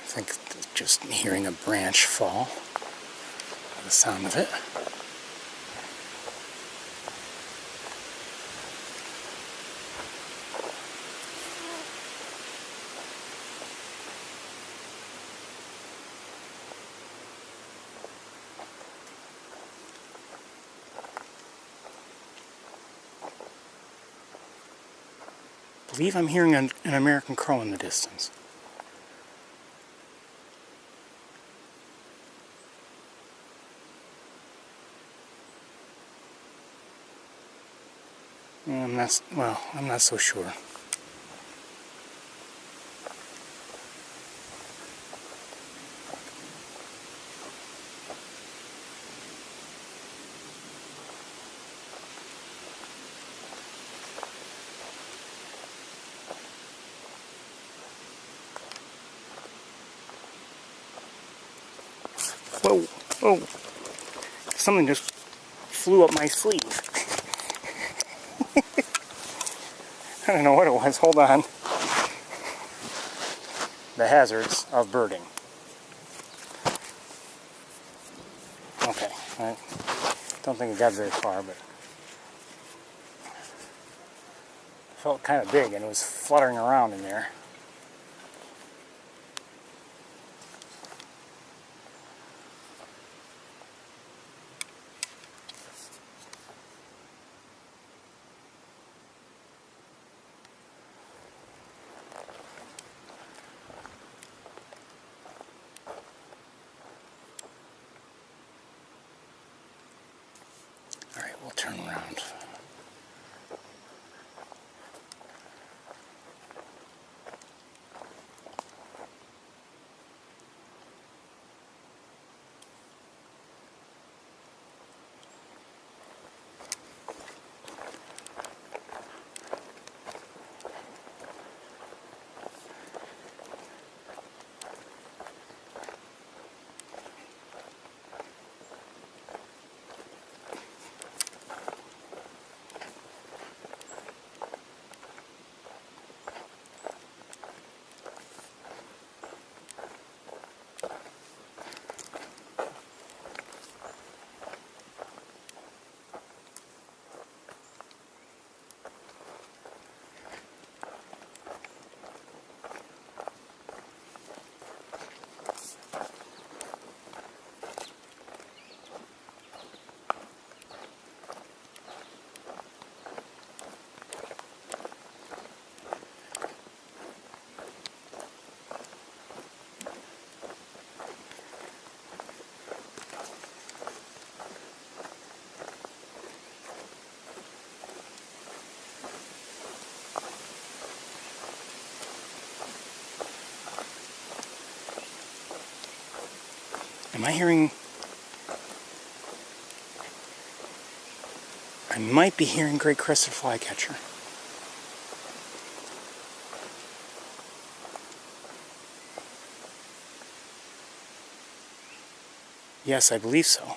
I think just hearing a branch fall, the sound of it. I believe I'm hearing an American crow in the distance. I'm not so sure. Whoa, whoa. Something just flew up my sleeve. I don't know what it was. Hold on. The hazards of birding. Okay. I don't think it got very far, but it felt kind of big and it was fluttering around in there. Alright, we'll turn around. Am I hearing... I might be hearing great crested flycatcher. Yes, I believe so.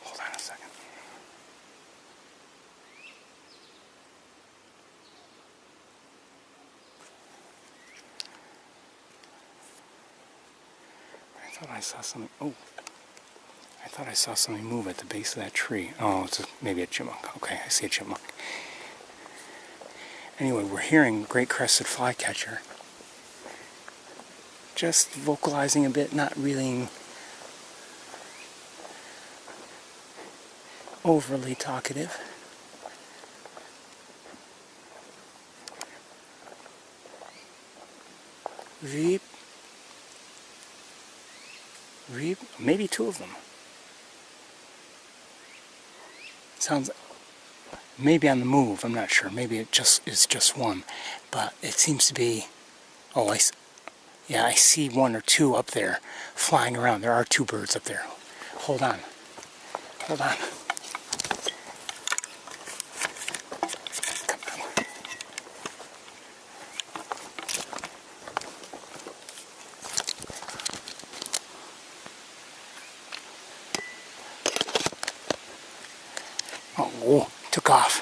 Hold on a second. I thought I saw something. Oh. I thought I saw something move at the base of that tree. Oh, it's maybe a chipmunk. Okay, I see a chipmunk. Anyway, we're hearing great crested flycatcher. Just vocalizing a bit, not really overly talkative. Veep. Veep. Maybe two of them. Sounds maybe on the move, I'm not sure. Maybe it just is just one. But it seems to be... Oh, I see one or two up there flying around. There are two birds up there. Hold on. Hold on. Come on. Oh, took off.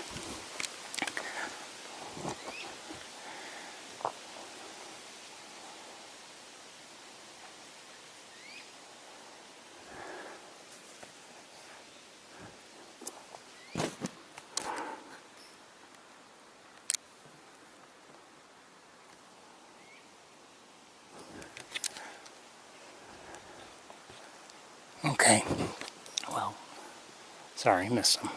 Okay. Well, sorry, I missed them.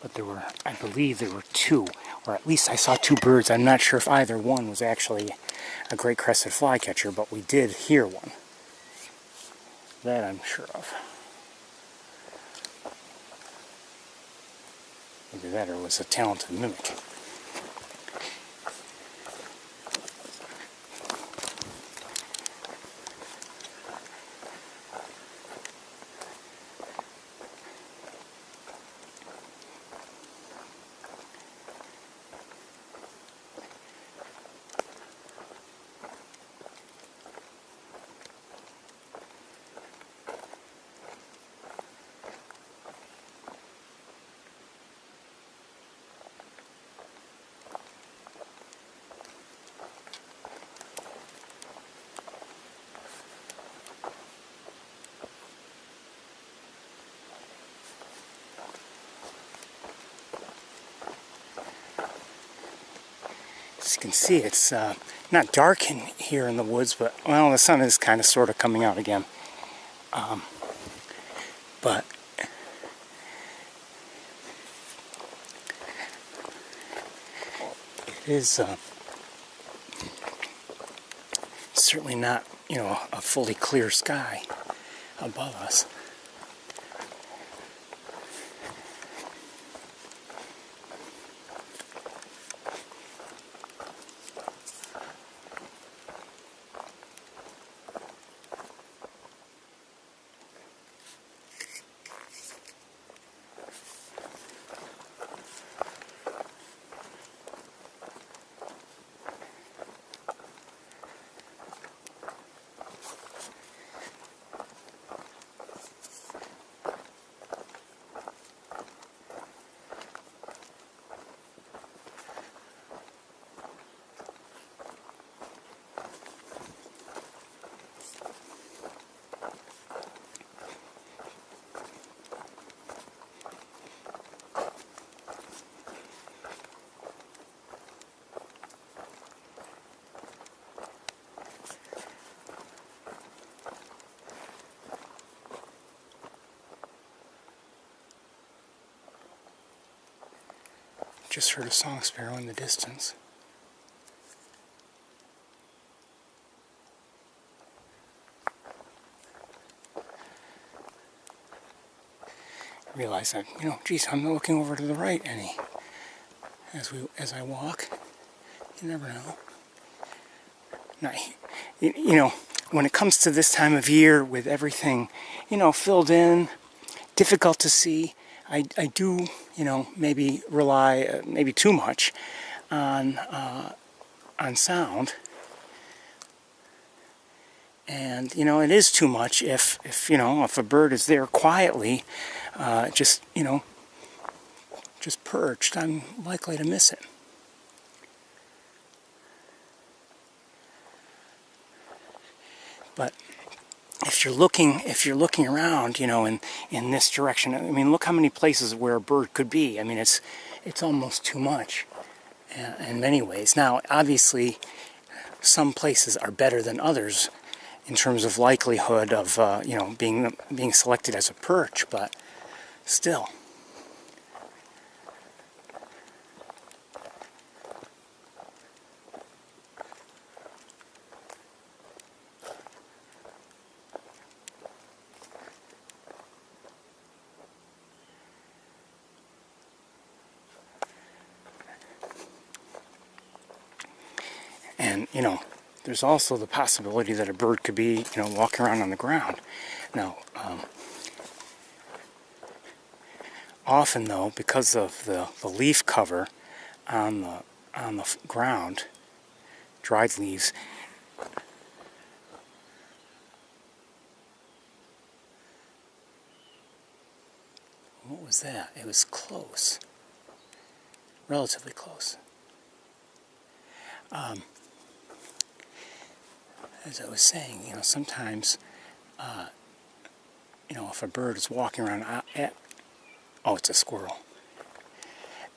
But there were, I believe there were two, or at least I saw two birds. I'm not sure if either one was actually a great crested flycatcher, but we did hear one. That I'm sure of. Either that or it was a talented mimic. As you can see, it's not dark in here in the woods, but, well, the sun is kind of sort of coming out again. But it is certainly not, you know, a fully clear sky above us. Just heard a song sparrow in the distance. realize that, geez, I'm not looking over to the right any as I walk. You never know. Now, when it comes to this time of year with everything, filled in, difficult to see, I do, maybe rely, maybe too much on sound. And, it is too much if a bird is there quietly, just perched, I'm likely to miss it. But if you're looking around, in this direction, I mean, look how many places where a bird could be. I mean, it's almost too much in many ways. Now, obviously, some places are better than others in terms of likelihood of being selected as a perch, but still. And, there's also the possibility that a bird could be, walking around on the ground. Now, often, though, because of the leaf cover on the ground, dried leaves, what was that? It was close. Relatively close. As I was saying, sometimes, if a bird is walking around oh, it's a squirrel.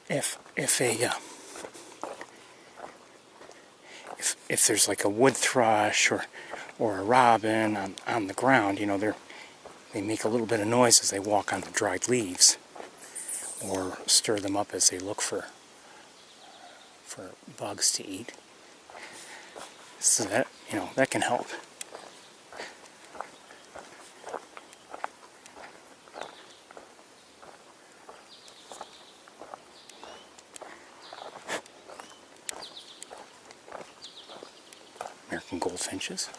If there's like a wood thrush or a robin on the ground, they make a little bit of noise as they walk on the dried leaves, or stir them up as they look for bugs to eat. So that, that can help. American goldfinches.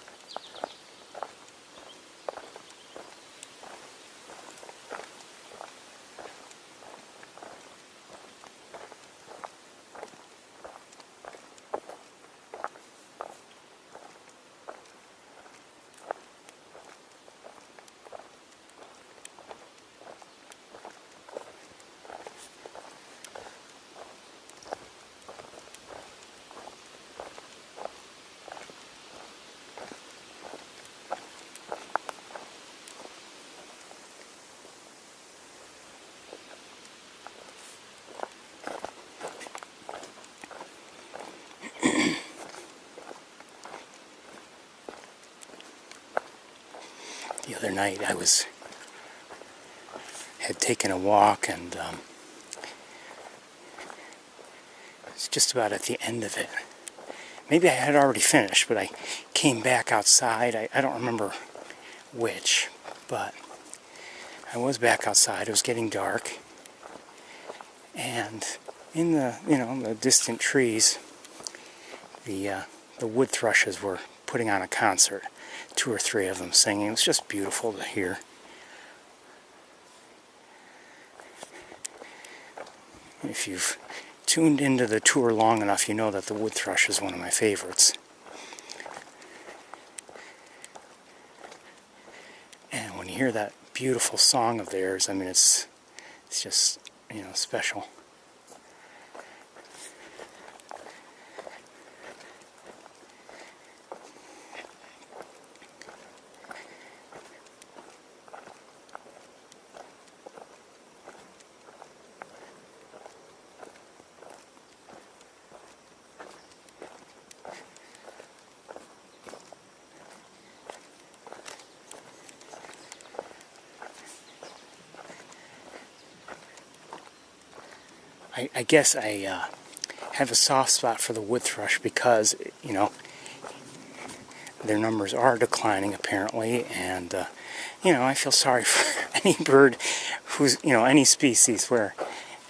The other night I had taken a walk, and it's just about at the end of it. Maybe I had already finished, but I came back outside. I don't remember which, but I was back outside. It was getting dark, and in the distant trees, the wood thrushes were putting on a concert. 2 or 3 of them singing. It was just beautiful to hear. If you've tuned into the tour long enough, you know that the wood thrush is one of my favorites. And when you hear that beautiful song of theirs, I mean, it's just, special. I guess I have a soft spot for the wood thrush because, their numbers are declining apparently, and, I feel sorry for any bird who's, you know, any species where,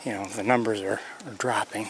you know, the numbers are dropping.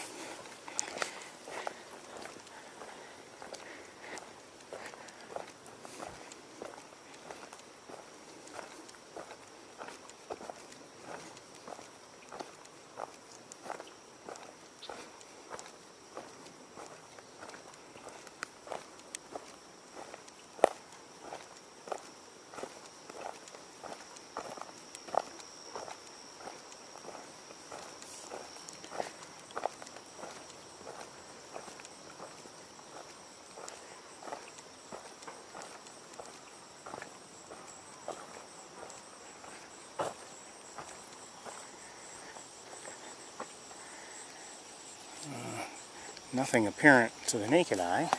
Nothing apparent to the naked eye.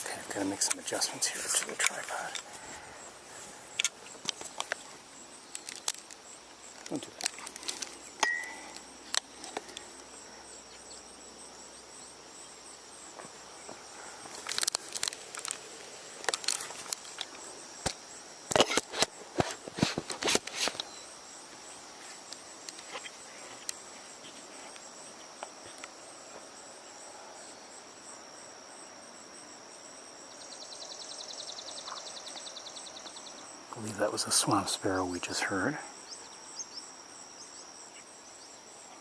Okay, I've got to make some adjustments here to the tripod. Don't do that. I believe that was a swamp sparrow we just heard.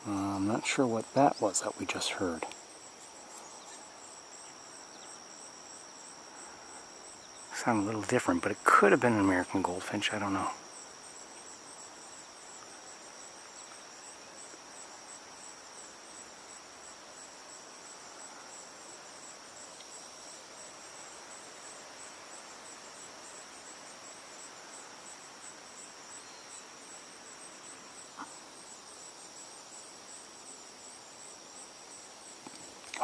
I'm not sure what that was that we just heard. Sounded a little different, but it could have been an American goldfinch, I don't know.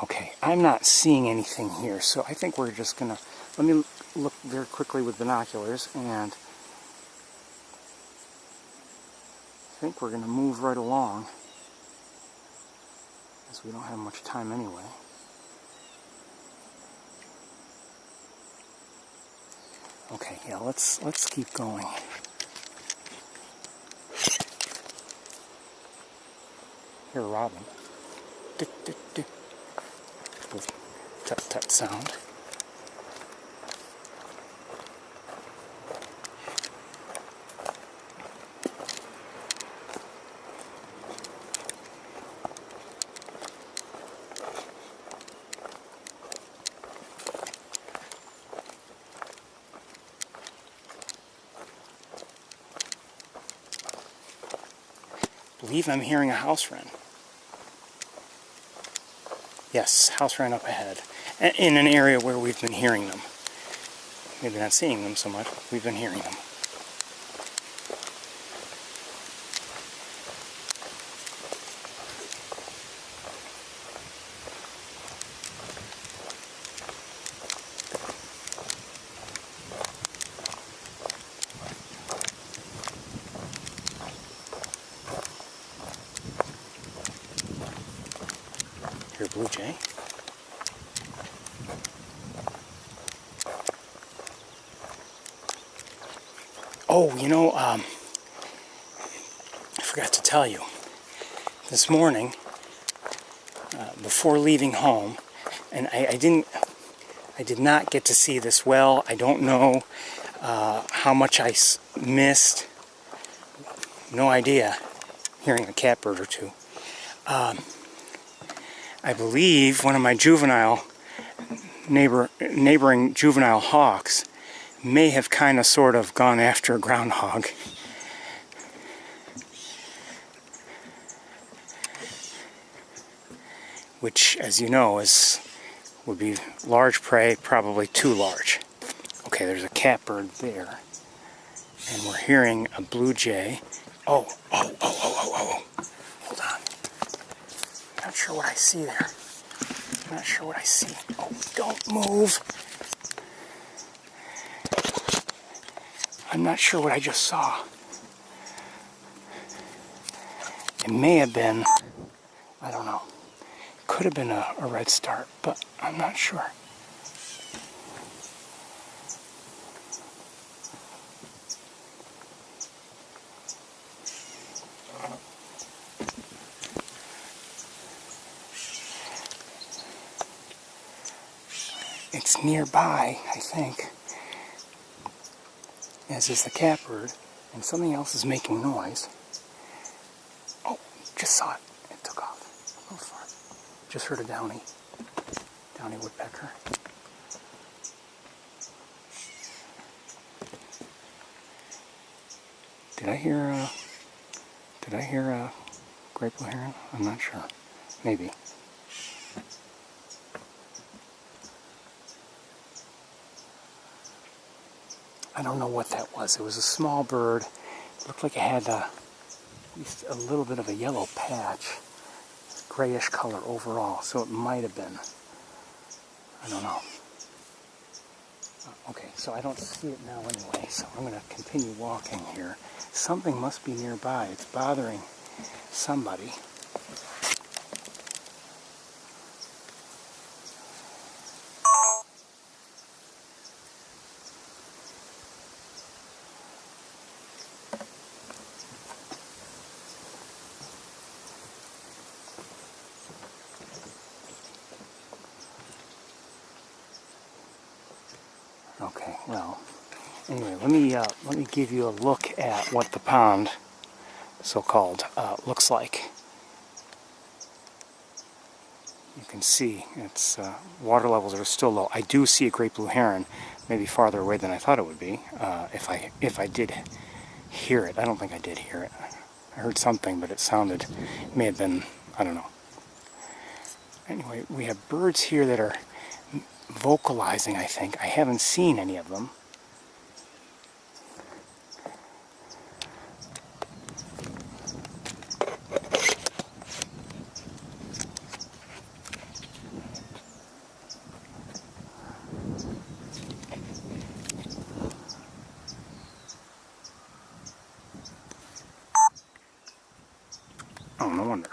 Okay, I'm not seeing anything here, so I think we're just gonna, let me look very quickly with binoculars, and I think we're gonna move right along, as we don't have much time anyway. Okay, yeah, let's keep going. Hear a robin. Dick, dick, dick. Tut-tut sound. I believe I'm hearing a house wren. Yes, house wren up ahead. In an area where we've been hearing them. Maybe not seeing them so much, we've been hearing them. Here, blue jay. Oh, you know, I forgot to tell you. This morning, before leaving home, and I did not get to see this well. I don't know how much I missed. No idea. Hearing a catbird or two. I believe one of my neighboring juvenile hawks may have kind of sort of gone after a groundhog. Which, as you know, would be large prey, probably too large. Okay, there's a catbird there. And we're hearing a blue jay. Oh. Hold on. Not sure what I see there. Not sure what I see. Oh, don't move. I'm not sure what I just saw. It may have been, I don't know. Could have been a red start, but I'm not sure. it's nearby, I think, as is the catbird, and something else is making noise. Oh, just saw it. It took off. A little far. Just heard a Downy Woodpecker. Did I hear a great blue heron? I'm not sure. Maybe. I don't know what that was. It was a small bird. It looked like it had at least a little bit of a yellow patch. Grayish color overall, so it might have been. I don't know. Okay, so I don't see it now anyway, so I'm going to continue walking here. Something must be nearby. It's bothering somebody. Okay, well, anyway, let me give you a look at what the pond, so-called, looks like. You can see its water levels are still low. I do see a great blue heron, maybe farther away than I thought it would be. If I did hear it, I don't think I did hear it. I heard something, but it may have been, I don't know. Anyway, we have birds here that are vocalizing, I think. I haven't seen any of them. Oh, no wonder.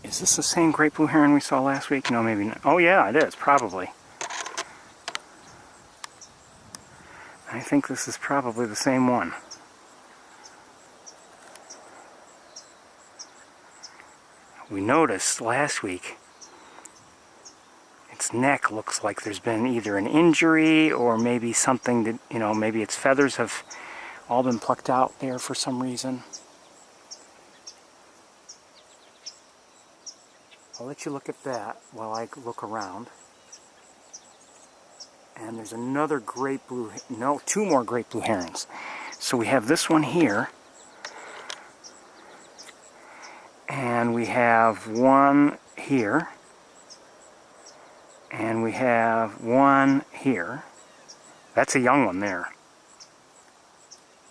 Is this the same great blue heron we saw last week? No, maybe not. Oh yeah, it is, probably. I think this is probably the same one. We noticed last week its neck looks like there's been either an injury or maybe something that, you know, maybe its feathers have all been plucked out there for some reason. I'll let you look at that while I look around. And there's another great blue, no, two more great blue herons. So we have this one here. And we have one here. And we have one here. That's a young one there,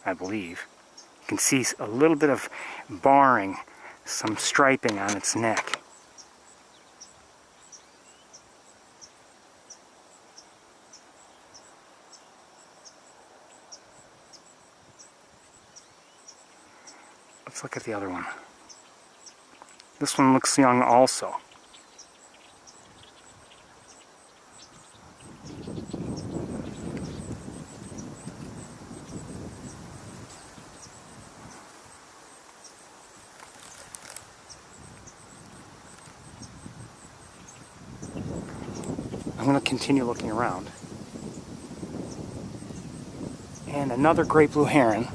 I believe. You can see a little bit of barring, some striping on its neck. Let's look at the other one. This one looks young also. I'm going to continue looking around. And another great blue heron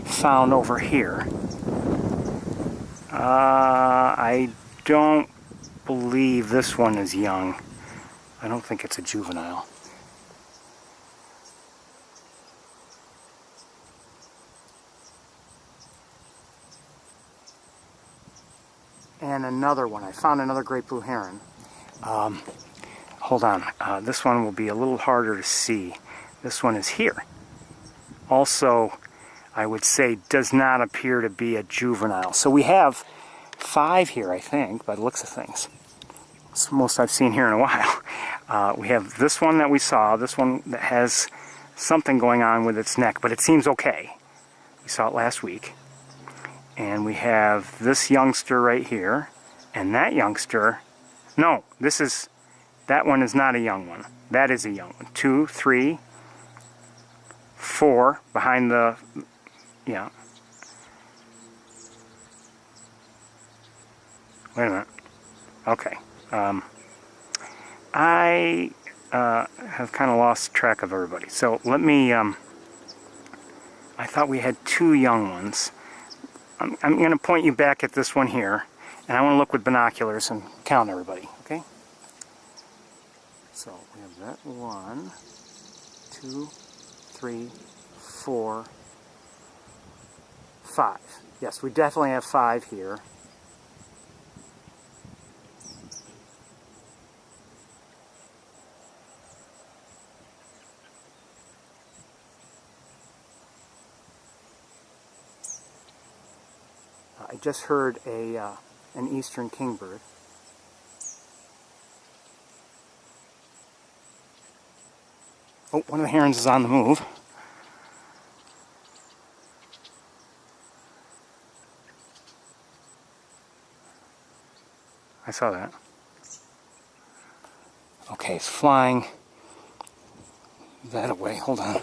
found over here. I don't believe this one is young. I don't think it's a juvenile. And another one. I found another great blue heron. Hold on. This one will be a little harder to see. This one is here. Also, I would say does not appear to be a juvenile. So we have 5 here, I think, by the looks of things. It's the most I've seen here in a while. We have this one that we saw, this one that has something going on with its neck, but it seems okay. We saw it last week. And we have this youngster right here, and that youngster, no, that one is not a young one. That is a young one. 2, 3, 4 behind the, yeah. Wait a minute. Okay. I have kind of lost track of everybody. So let me, I thought we had 2 young ones. I'm going to point you back at this one here, and I want to look with binoculars and count everybody, okay? So we have that 1, 2, 3, 4, 5. Yes, we definitely have 5 here. I just heard an eastern kingbird. Oh, one of the herons is on the move. I saw that. Okay, it's flying that away. Hold on.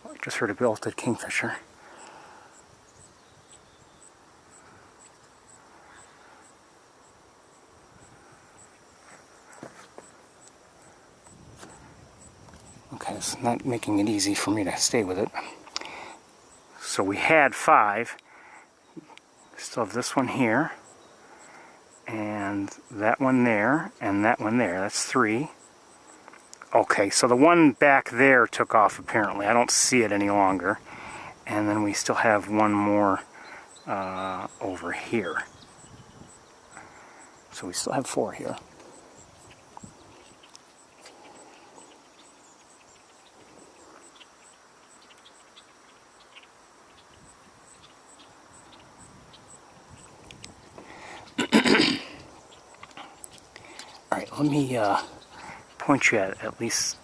I just heard a belted kingfisher. Okay, it's not making it easy for me to stay with it. So we had 5. Still have this one here, and that one there, and that one there. That's 3. Okay, so the one back there took off apparently. I don't see it any longer. And then we still have one more over here. So we still have 4 here. Alright, let me point you at least,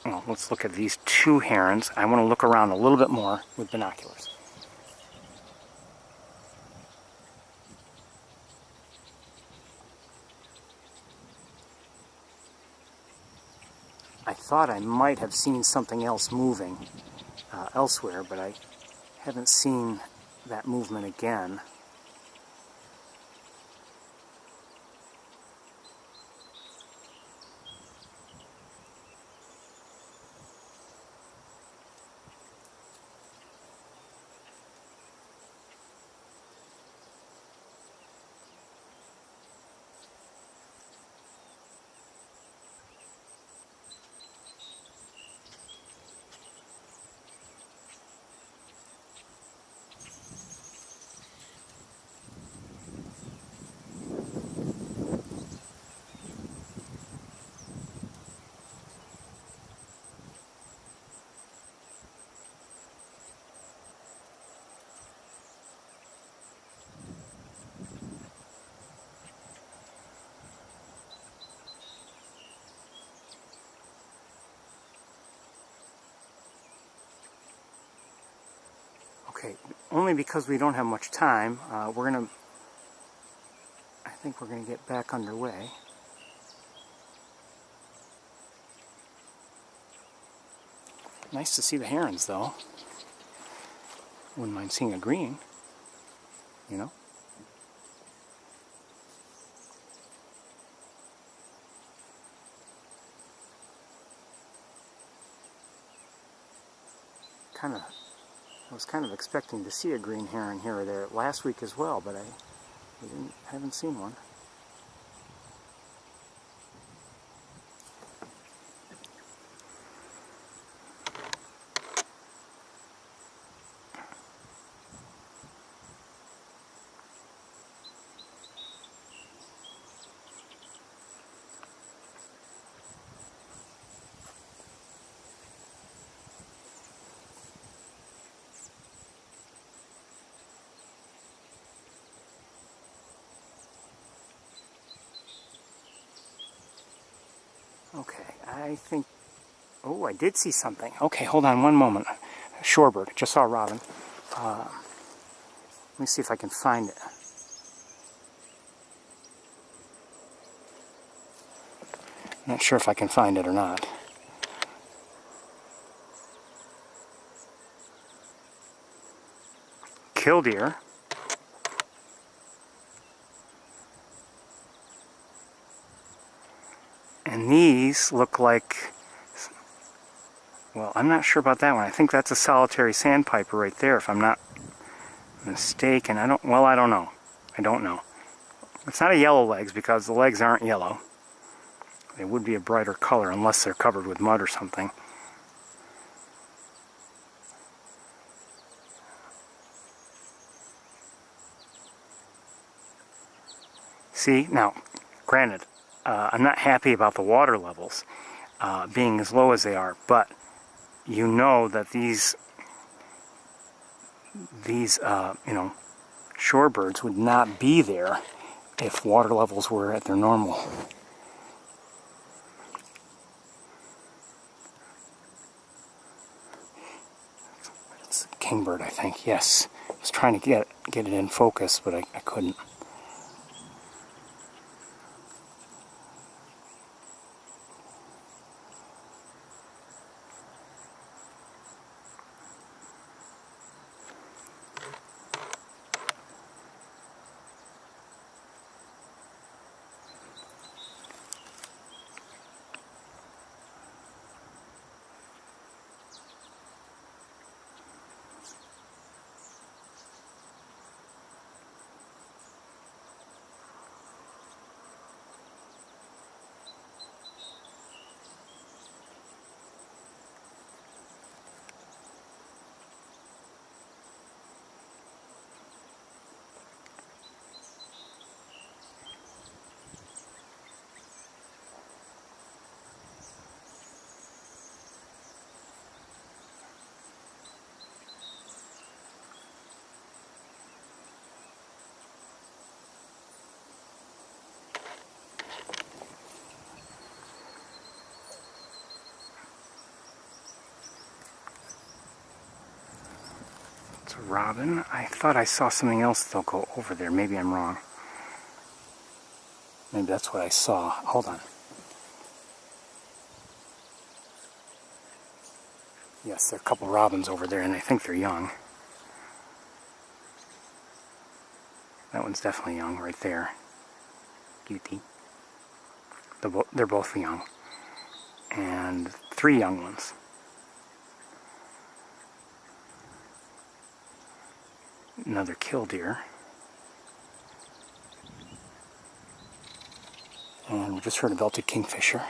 well, let's look at these 2 herons. I want to look around a little bit more with binoculars. I thought I might have seen something else moving elsewhere, but I haven't seen that movement again. Okay, only because we don't have much time, I think we're gonna get back underway. Nice to see the herons though. Wouldn't mind seeing a green, you know? I was kind of expecting to see a green heron here or there last week as well, but I haven't seen one. Okay, I think... Oh, I did see something. Okay, hold on one moment. A shorebird. Just saw a robin. Let me see if I can find it. Not sure if I can find it or not. Killdeer. And these look like, well, I'm not sure about that one. I think that's a solitary sandpiper right there, if I'm not mistaken. I don't know. I don't know. It's not a yellow legs because the legs aren't yellow. They would be a brighter color unless they're covered with mud or something. See, now, granted, I'm not happy about the water levels being as low as they are, but you know that these shorebirds would not be there if water levels were at their normal. It's a kingbird, I think. Yes, I was trying to get it in focus, but I couldn't. It's a robin. I thought I saw something else that'll go over there. Maybe I'm wrong. Maybe that's what I saw. Hold on. Yes, there are a couple robins over there, and I think they're young. That one's definitely young right there. Cutie. They're both young. And 3 young ones. Another killdeer. And we just heard a belted kingfisher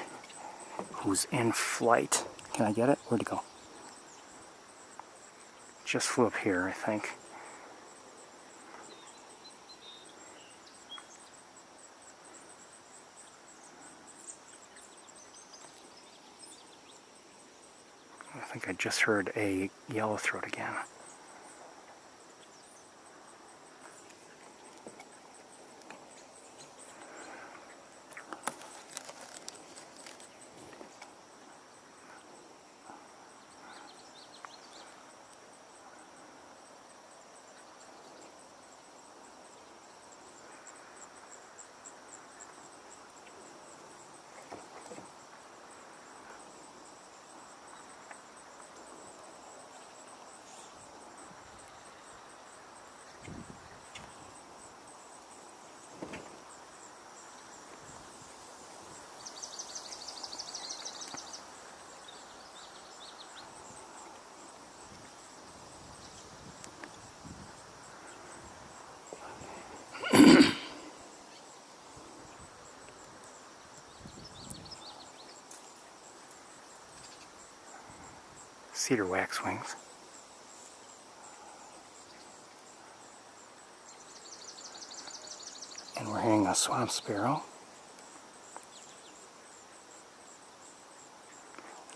who's in flight. Can I get it? Where'd it go? Just flew up here, I think. I think I just heard a yellowthroat again. Cedar waxwings. And we're hearing a swamp sparrow.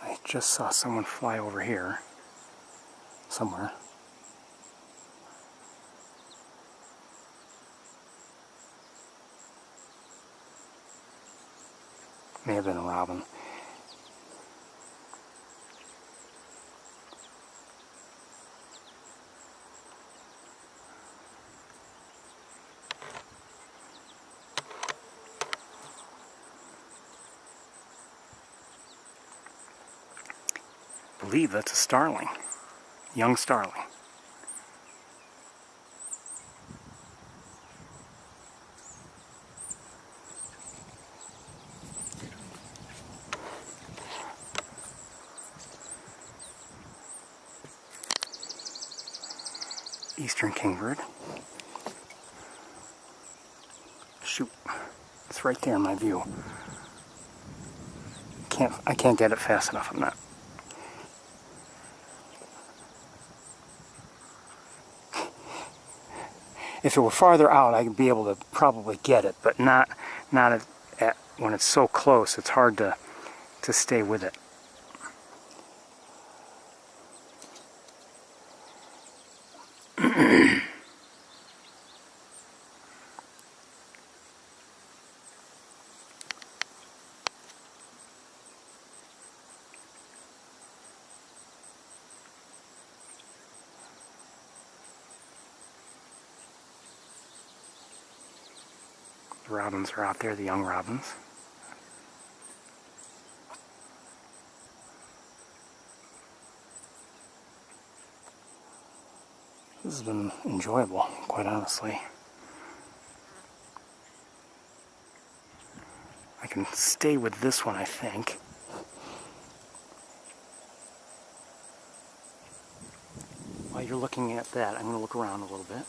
I just saw someone fly over here somewhere. May have been a robin. I believe that's a starling, young starling. eastern kingbird. Shoot, it's right there in my view. I can't get it fast enough. I'm not. If it were farther out, I'd be able to probably get it, but not at when it's so close. It's hard to stay with it. The robins are out there, the young robins. This has been enjoyable, quite honestly. I can stay with this one, I think. While you're looking at that, I'm going to look around a little bit.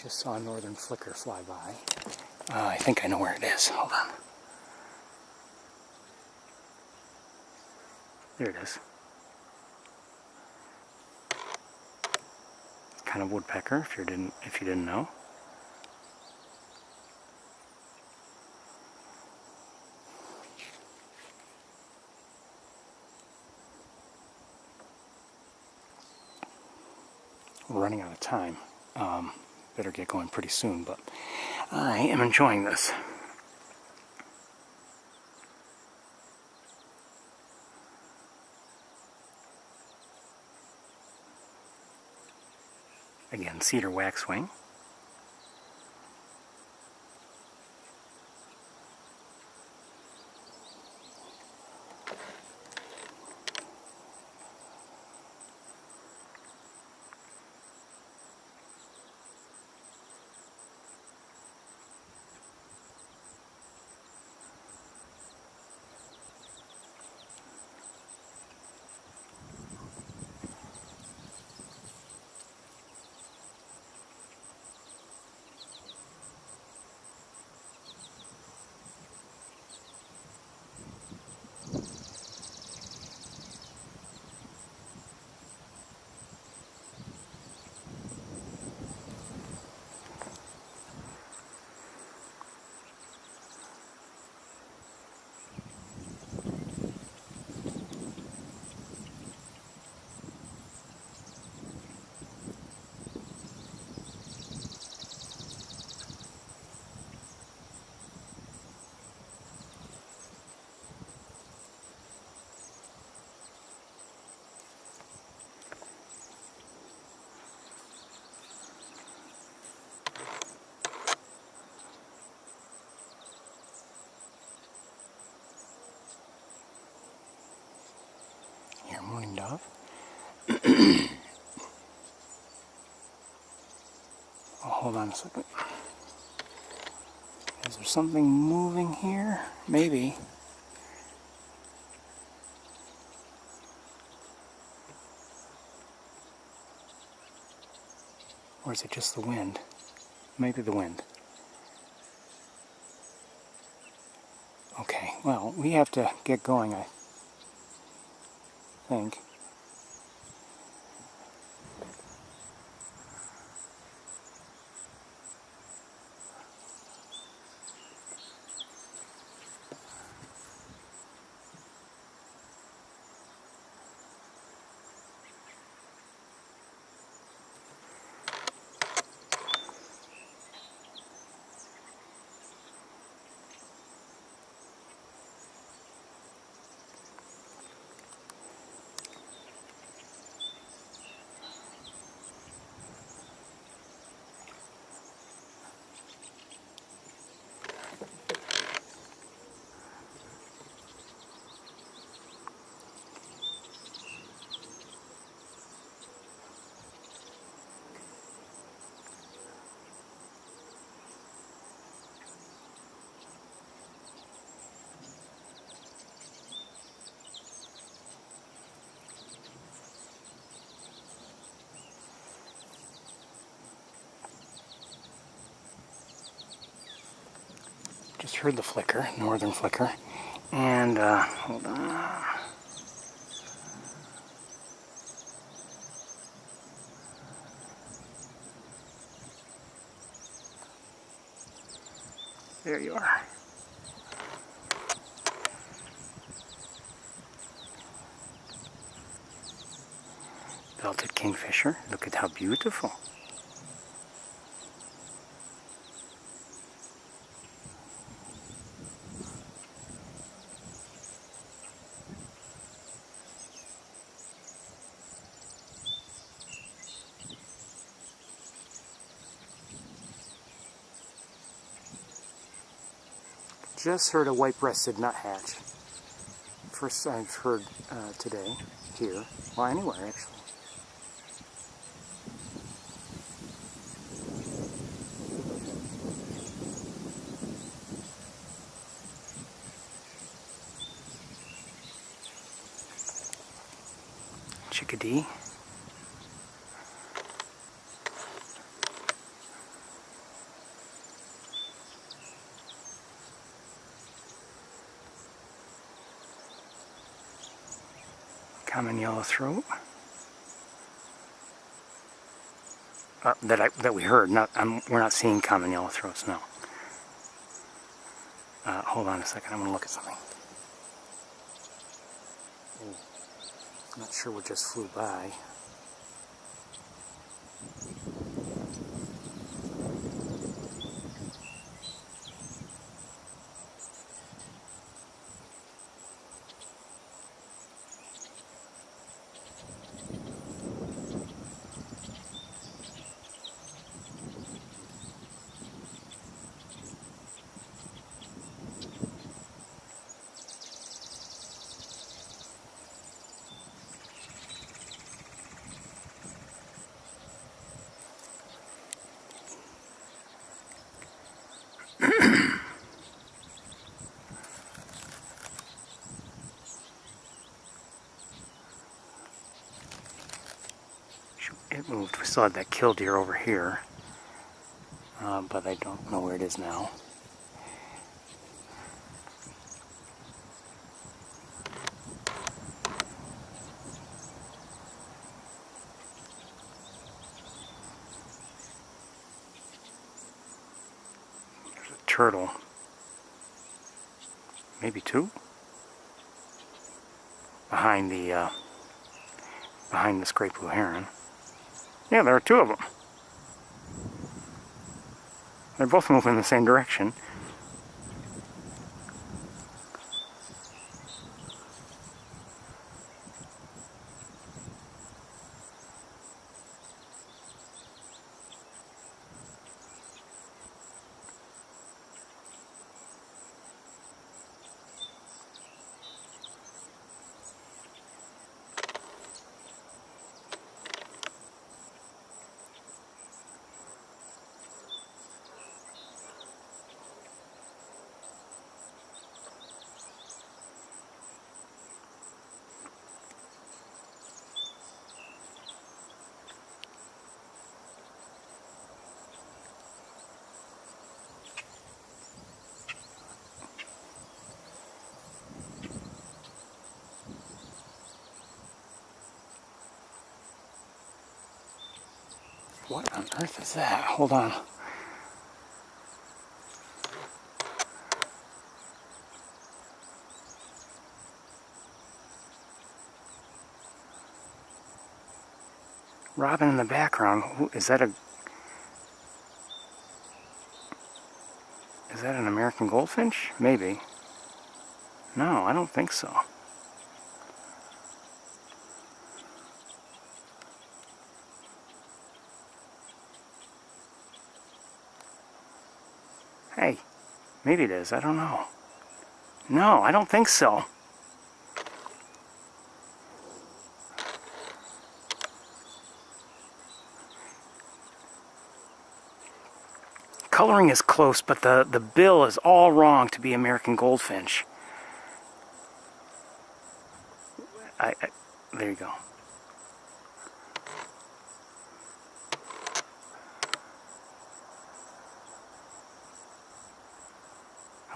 Just saw a northern flicker fly by. I think I know where it is. Hold on. There it is. It's kind of woodpecker, if you didn't know. We're running out of time. Better get going pretty soon, but I am enjoying this. Again, cedar waxwing. Morning dove. Oh, hold on a second. Is there something moving here? Maybe. Or is it just the wind? Maybe the wind. Okay, well, we have to get going, I think. Just heard the flicker, northern flicker. And, hold on. There you are. Belted kingfisher. Look at how beautiful. Just heard a white-breasted nuthatch. First I've heard today here. Well, anywhere actually. Chickadee. Common yellow throat. That we heard. We're not seeing common yellow throats. No. Hold on a second. I'm going to look at something. I'm not sure what just flew by. It moved. We still had that killdeer over here, but I don't know where it is now. There's a turtle. Maybe two? Behind the great blue heron. Yeah, there are two of them. They're both moving in the same direction. What on earth is that? Hold on. Robin in the background. Is that an American goldfinch? Maybe. No, I don't think so. Hey, maybe it is. I don't know. No, I don't think so. Coloring is close, but the bill is all wrong to be American goldfinch. There you go.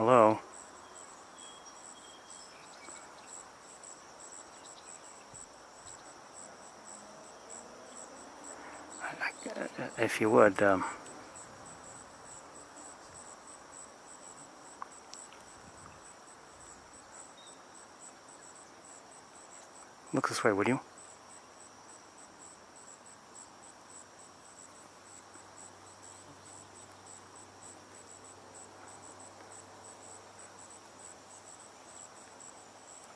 Hello? If you would, look this way, would you?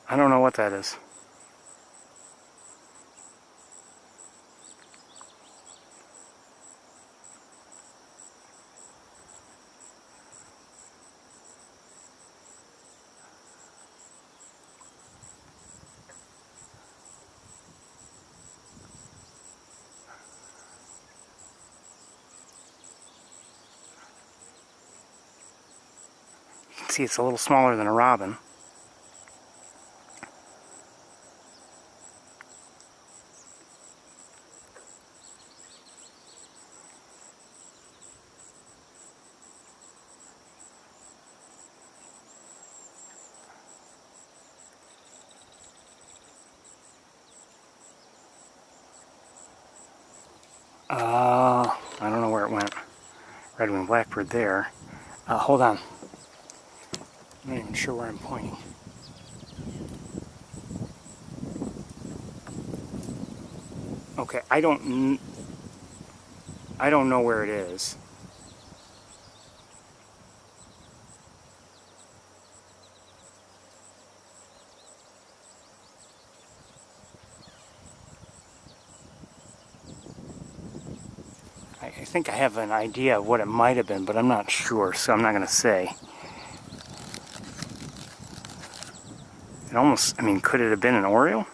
I don't know what that is. You can see it's a little smaller than a robin. I don't know where it went. Red-winged blackbird there. Hold on. I'm not even sure where I'm pointing. Okay, I don't know where it is. I think I have an idea of what it might have been, but I'm not sure, so I'm not going to say. It almost, I mean, could it have been an oriole?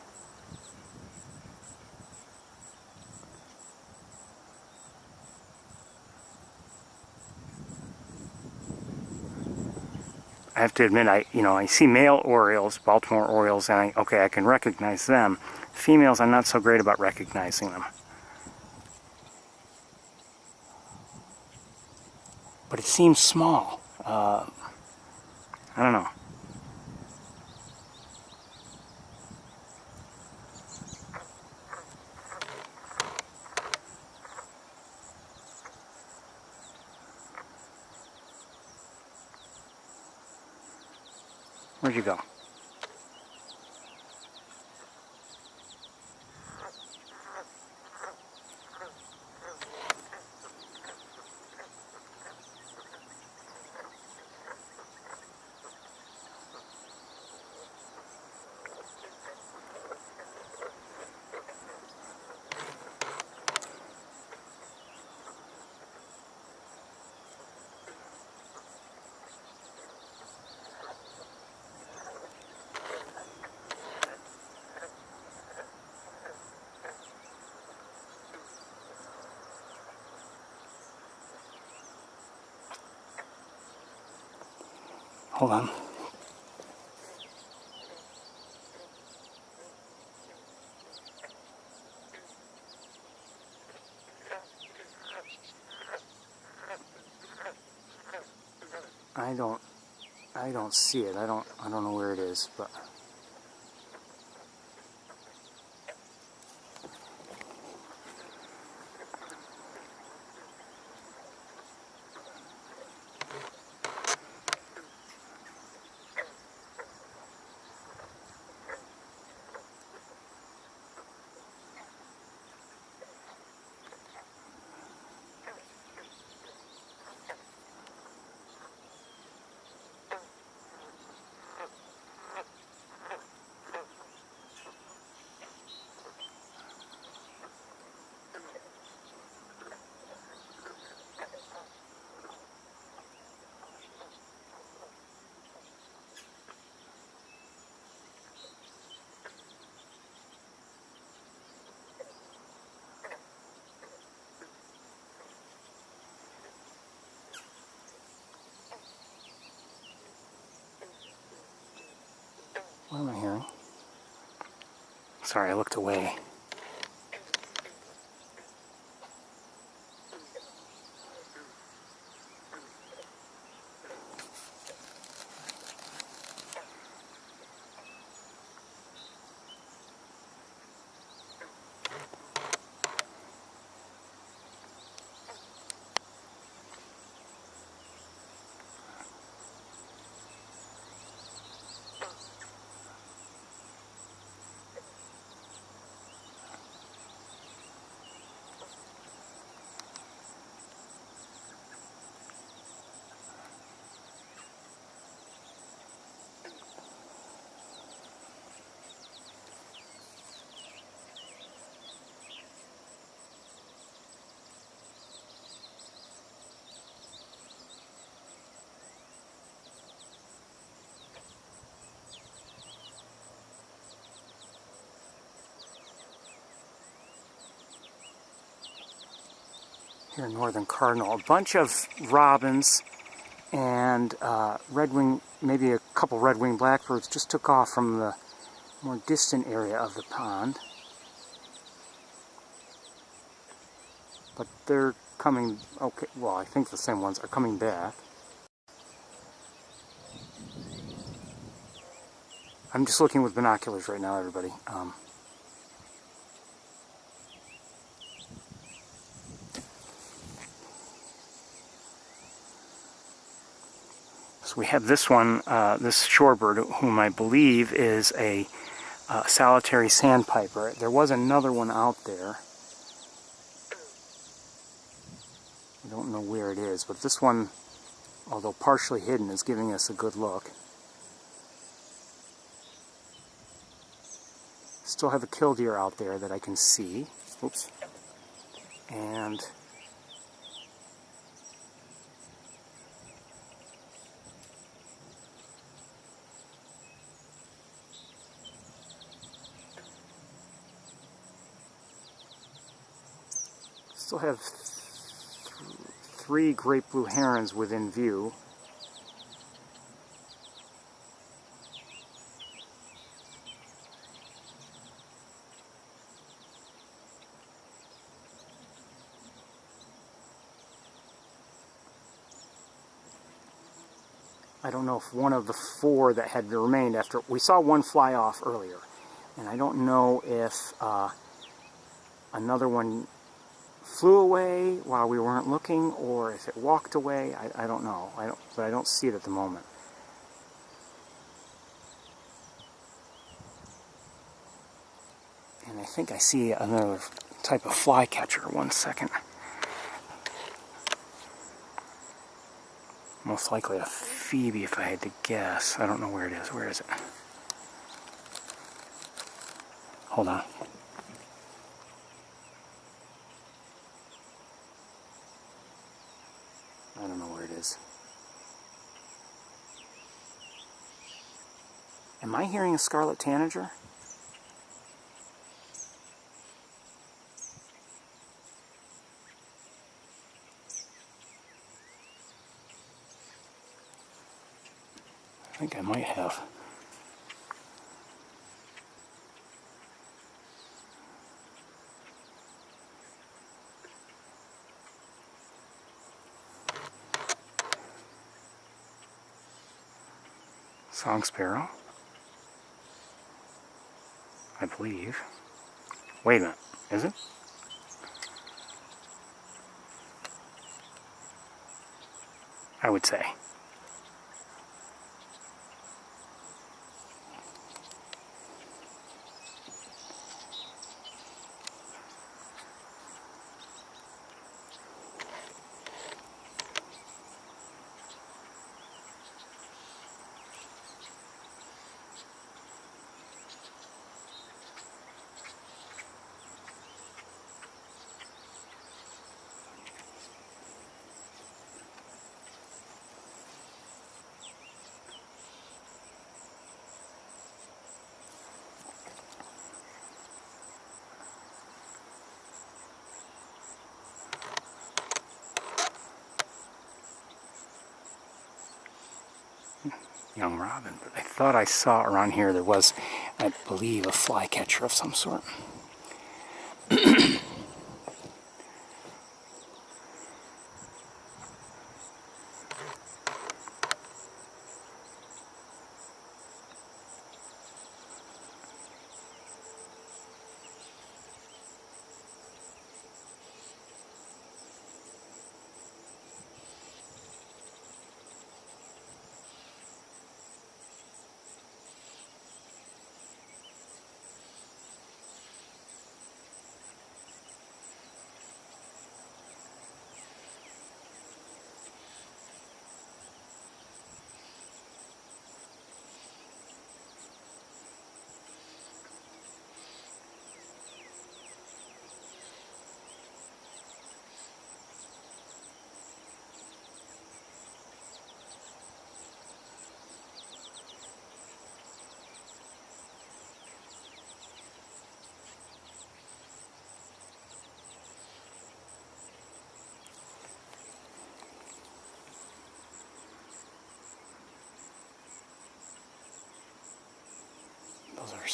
I have to admit, I see male orioles, Baltimore orioles, and I can recognize them. Females, I'm not so great about recognizing them. But it seems small. I don't know. Where'd you go? Hold on. I don't see it. I don't know where it is, but what am I hearing? Sorry, I looked away. here in northern Cardinal. A bunch of robins and red-winged, maybe a couple red-winged blackbirds just took off from the more distant area of the pond. But they're coming, okay, well, I think the same ones are coming back. I'm just looking with binoculars right now, everybody. So we have this one, this shorebird, whom I believe is a solitary sandpiper. There was another one out there. I don't know where it is, but this one, although partially hidden, is giving us a good look. Still have a killdeer out there that I can see. Oops. And still have three great blue herons within view. I don't know if one of the four that had remained after, we saw one fly off earlier, and I don't know if another one flew away while we weren't looking, or if it walked away. I don't know. But I don't see it at the moment. And I think I see another type of flycatcher. One second. Most likely a phoebe, if I had to guess. I don't know where it is. Where is it? Hold on. I don't know where it is. Am I hearing a scarlet tanager? I think I might have. Song sparrow, I believe. Wait a minute, is it? I would say. Young robin, but I thought I saw around here there was, I believe, a flycatcher of some sort.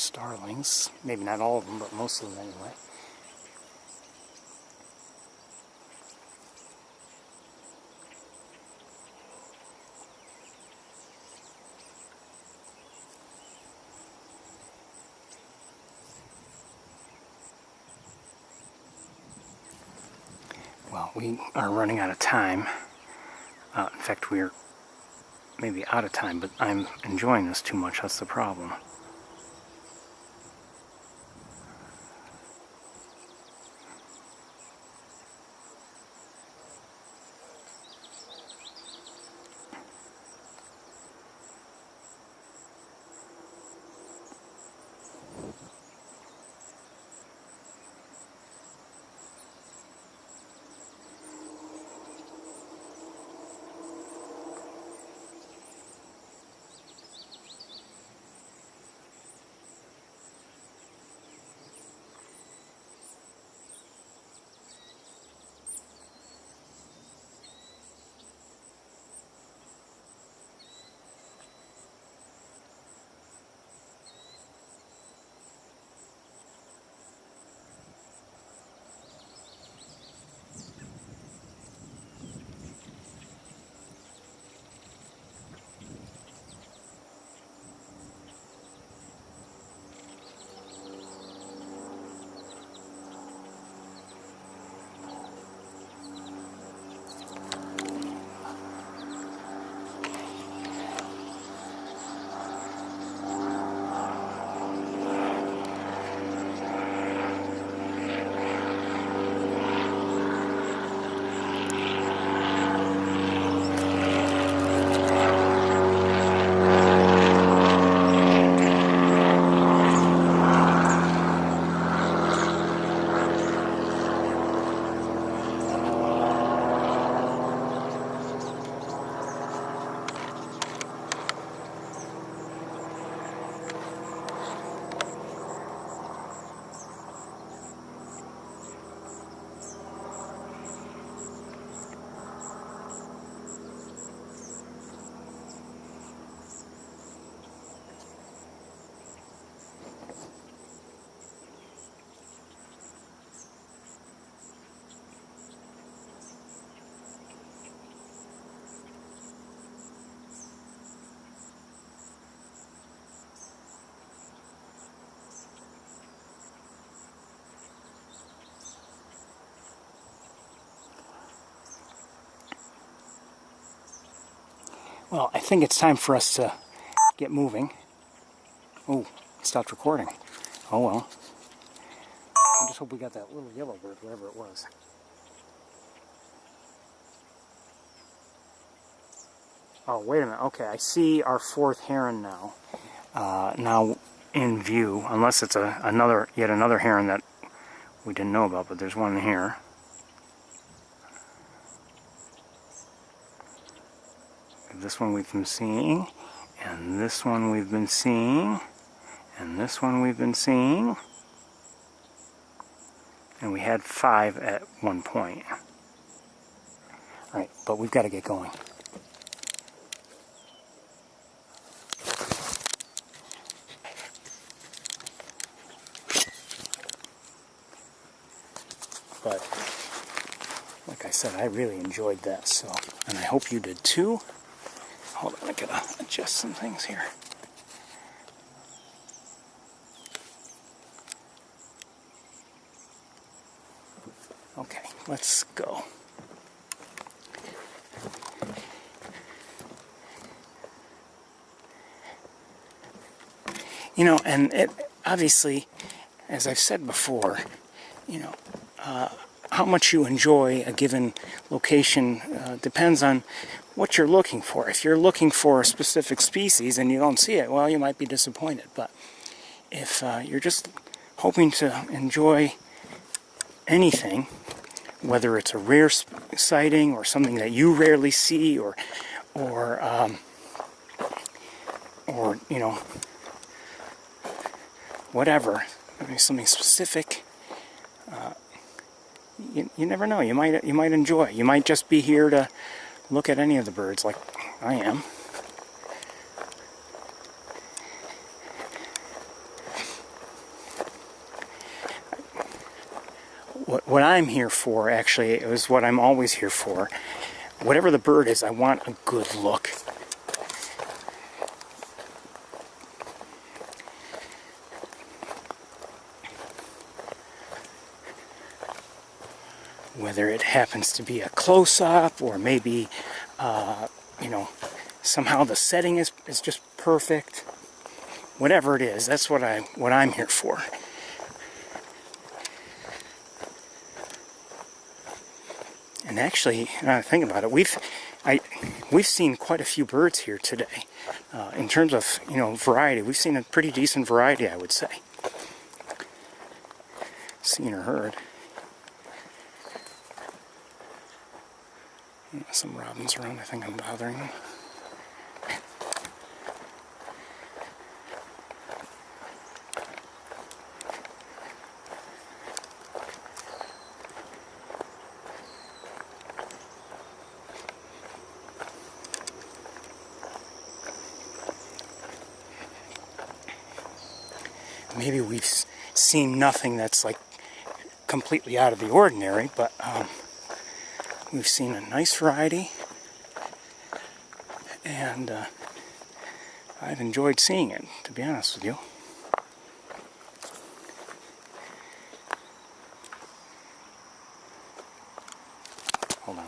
starlings. Maybe not all of them, but most of them anyway. Well, we are running out of time. In fact, we're maybe out of time, but I'm enjoying this too much. That's the problem. Well, I think it's time for us to get moving. Oh, it stopped recording. Oh well. I just hope we got that little yellow bird, wherever it was. Oh, wait a minute. Okay, I see our fourth heron now. Now in view, unless it's yet another heron that we didn't know about, but there's one here. This one we've been seeing, and this one we've been seeing, and this one we've been seeing. And we had 5 at one point. Alright, but we've got to get going. But, like I said, I really enjoyed this, so, and I hope you did too. Hold on, I gotta adjust some things here. Okay, let's go. You know, and it obviously, as I've said before, you know, how much you enjoy a given location depends on what you're looking for. If you're looking for a specific species and you don't see it, well, you might be disappointed. But if you're just hoping to enjoy anything, whether it's a rare sighting or something that you rarely see, or you know, whatever, maybe something specific. You never know. You might enjoy. You might just be here to look at any of the birds, like I am. what I'm here for, actually, it was what I'm always here for. Whatever the bird is, I want a good look. Whether it happens to be a close-up or maybe, you know, somehow the setting is just perfect. Whatever it is, that's what I'm here for. And actually, now I think about it, we've seen quite a few birds here today. In terms of, you know, variety, we've seen a pretty decent variety, I would say. Seen or heard. Some robins around, I think I'm bothering them. Maybe we've seen nothing that's like completely out of the ordinary, but we've seen a nice variety, and I've enjoyed seeing it, to be honest with you. Hold on.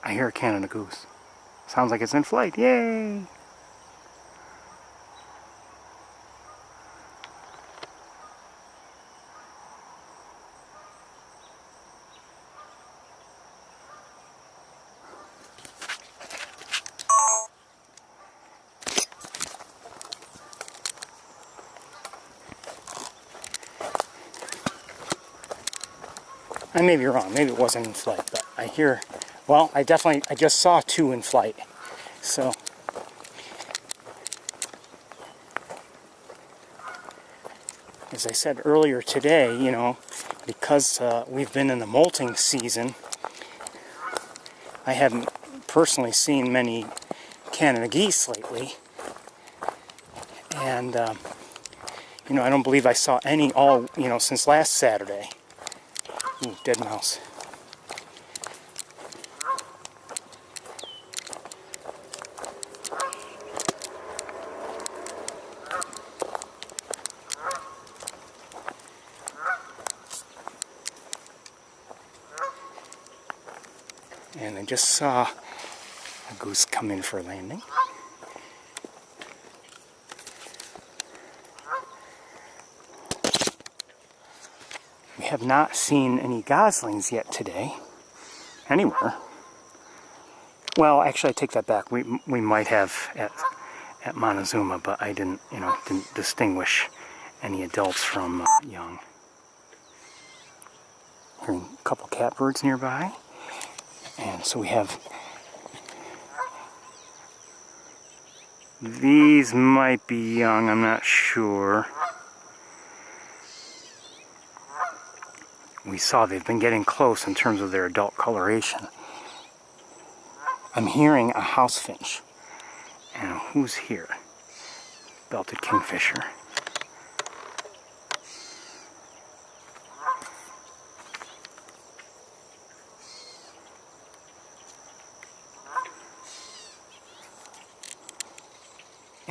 I hear a Canada goose. Sounds like it's in flight. Yay! I may be wrong. Maybe it wasn't in flight, but I hear... Well, I just saw two in flight. So... As I said earlier today, you know, because we've been in the molting season, I haven't personally seen many Canada geese lately. And, you know, I don't believe I saw any since last Saturday. Ooh, dead mouse. And I just saw a goose come in for a landing. We have not seen any goslings yet today, anywhere. Well, actually, I take that back. We might have at Montezuma, but I didn't distinguish any adults from young. Hearing a couple catbirds nearby, and so we have. These might be young. I'm not sure. We saw they've been getting close in terms of their adult coloration. I'm hearing a house finch. And who's here? Belted kingfisher.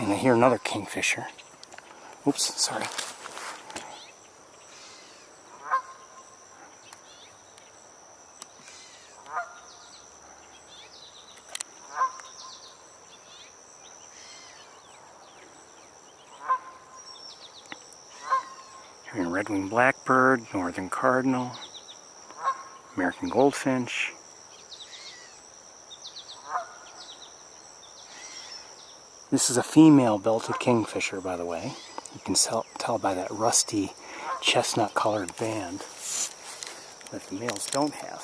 And I hear another kingfisher. Oops, sorry. Hearing red-winged blackbird, northern cardinal, American goldfinch. This is a female belted kingfisher, by the way. You can tell by that rusty chestnut-colored band that the males don't have.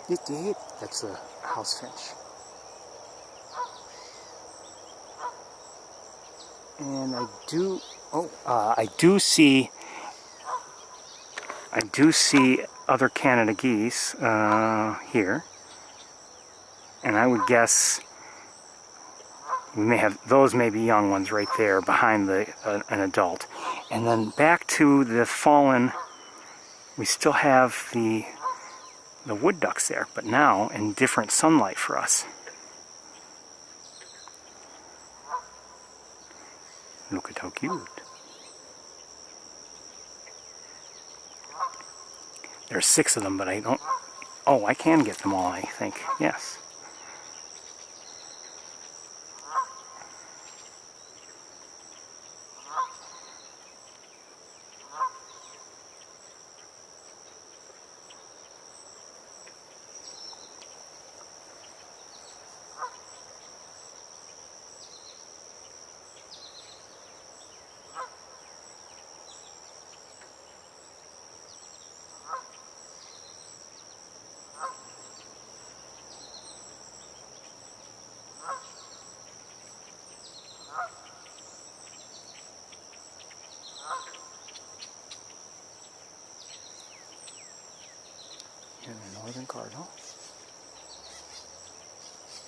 That's a house finch. And I do see other Canada geese here, and I would guess we may have those, may be young ones right there behind an adult. And then back to the fallen, we still have the wood ducks there, but now in different sunlight for us. Look at how cute. There's 6 of them, but I don't... Oh, I can get them all, I think. Yes. The northern cardinal.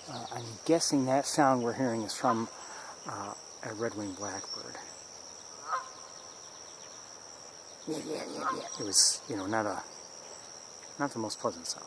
I'm guessing that sound we're hearing is from a red-winged blackbird. Yeah. It was, not the most pleasant sound.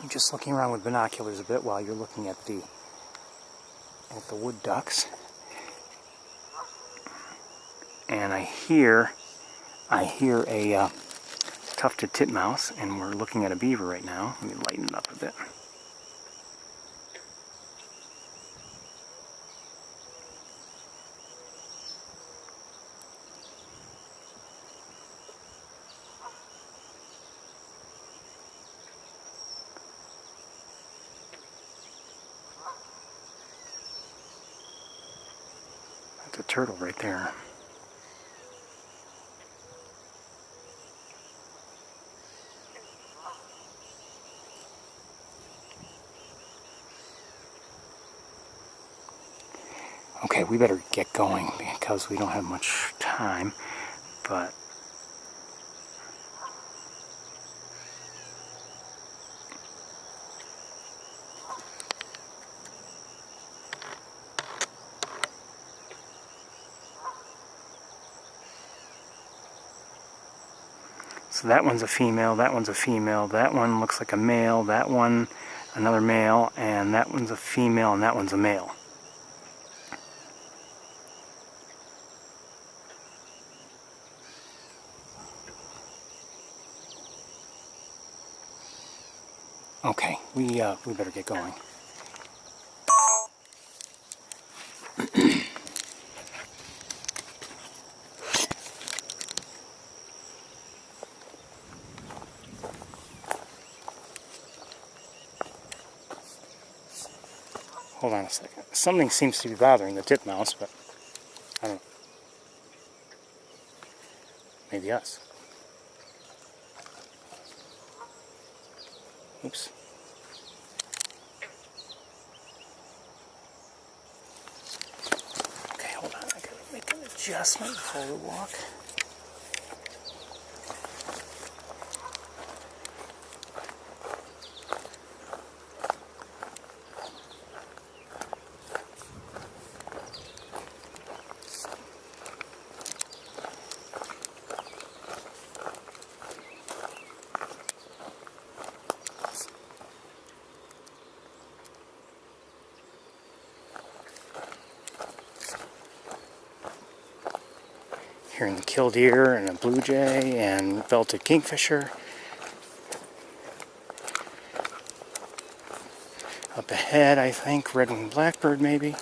I'm just looking around with binoculars a bit while you're looking at the wood ducks, and I hear a tufted titmouse, and we're looking at a beaver right now. Let me lighten it up a bit. That's a turtle right there. Okay, we better get going because we don't have much time, but so that one's a female, that one's a female, that one looks like a male, that one another male, and that one's a female, and that one's a male. Okay, we better get going. Hold on a second. Something seems to be bothering the titmouse, but I don't know. Maybe us. Oops. adjustment before we walk. Hearing the killdeer and a blue jay and belted kingfisher. Up ahead, I think, red-winged blackbird maybe.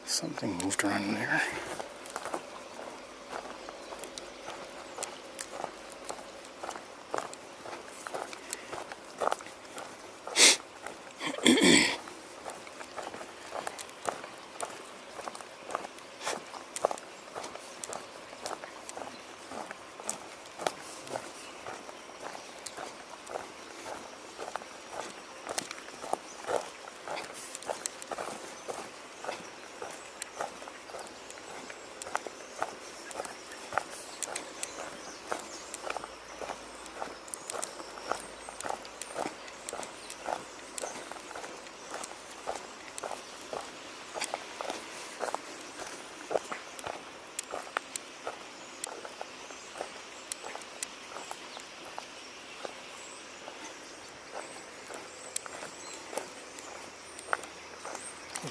Something moved around in there.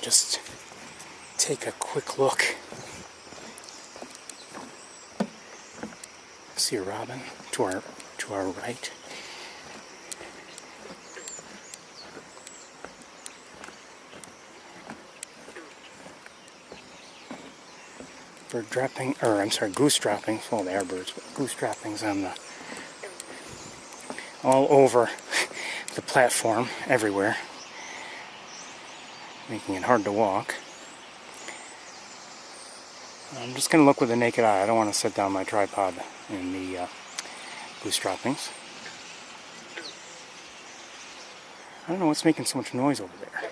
Just take a quick look. See a robin to our right. Bird dropping, or I'm sorry, goose droppings. Well, they are birds, but goose droppings on the all over the platform, everywhere, making it hard to walk. I'm just going to look with the naked eye. I don't want to set down my tripod in the goose droppings. I don't know what's making so much noise over there.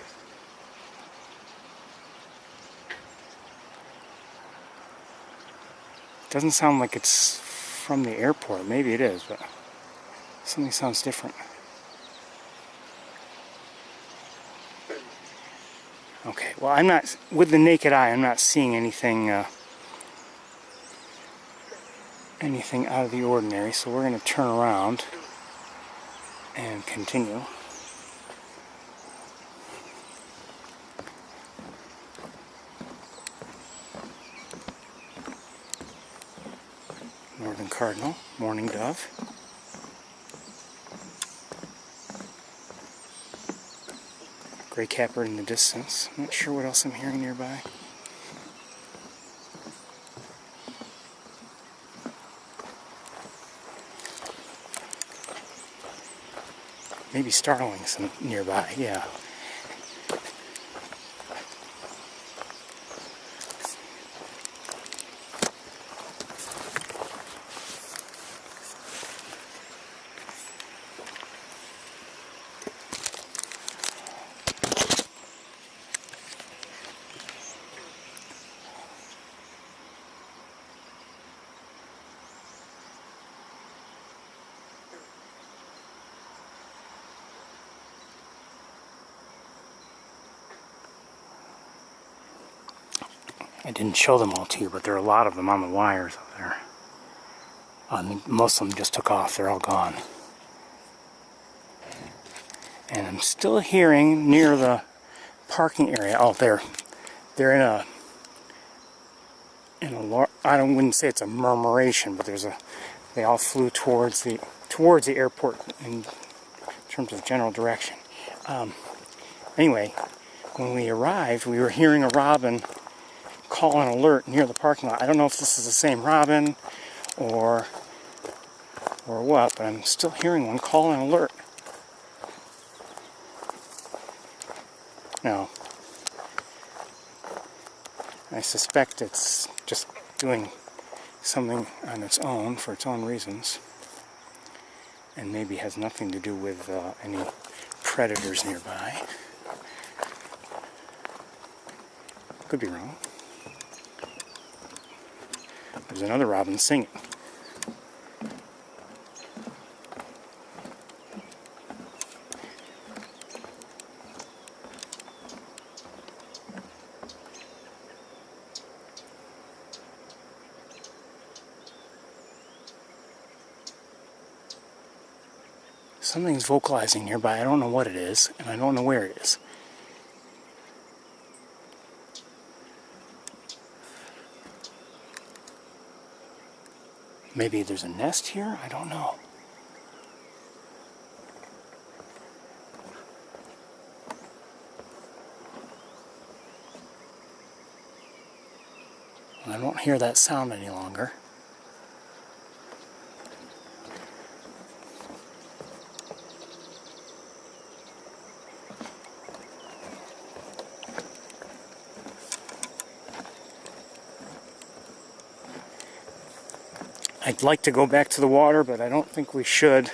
Doesn't sound like it's from the airport. Maybe it is, but something sounds different. Okay, well, I'm not, with the naked eye, I'm not seeing anything anything out of the ordinary, so we're going to turn around and continue. Northern Cardinal, mourning dove. Gray capper in the distance. I'm not sure what else I'm hearing nearby. Maybe starlings nearby, yeah. I didn't show them all to you, but there are a lot of them on the wires up there. Most of them just took off. They're all gone. And I'm still hearing near the parking area. Oh, they're in and I wouldn't say it's a murmuration, but they all flew towards the airport in terms of general direction. Anyway, when we arrived, we were hearing a robin call an alert near the parking lot. I don't know if this is the same robin or what, but I'm still hearing one call an alert. Now, I suspect it's just doing something on its own for its own reasons, and maybe has nothing to do with any predators nearby. Could be wrong. There's another robin singing. Something's vocalizing nearby. I don't know what it is, and I don't know where it is. Maybe there's a nest here? I don't know. I don't hear that sound any longer. I'd like to go back to the water, but I don't think we should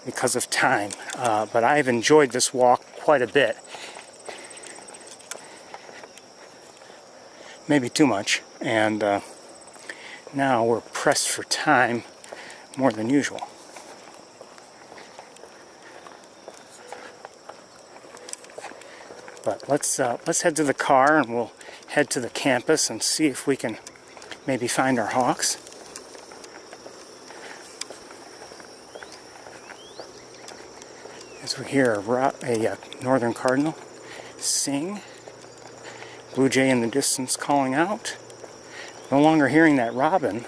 because of time. But I've enjoyed this walk quite a bit. Maybe too much. And now we're pressed for time more than usual. But let's head to the car and we'll head to the campus and see if we can maybe find our hawks. As we hear a northern cardinal sing, blue jay in the distance calling out. No longer hearing that robin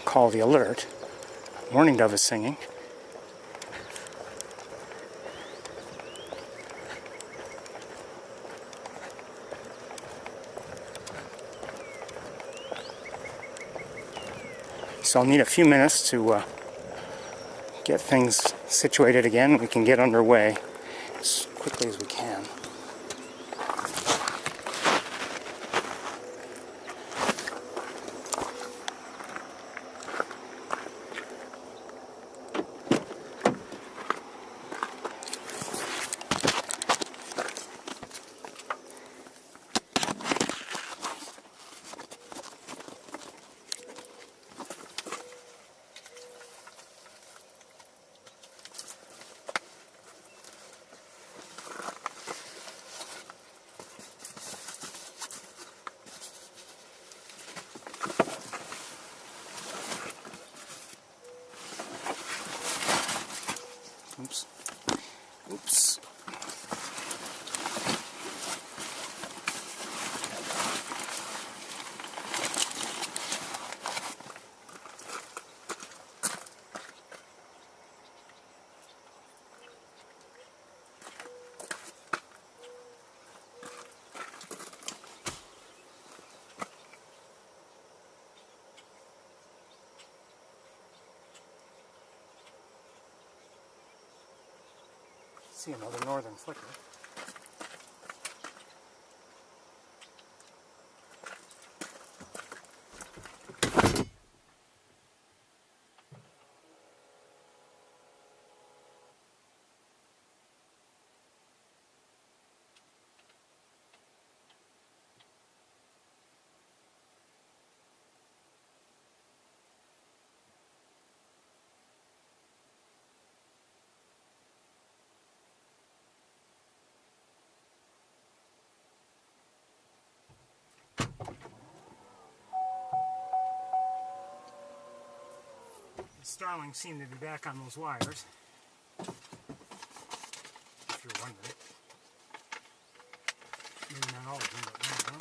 call the alert. Mourning dove is singing. So I'll need a few minutes to get things situated again. We can get underway as quickly as we can. Oops. See another northern flicker. Starlings seem to be back on those wires, if you're wondering. Maybe not all of them, but one of them.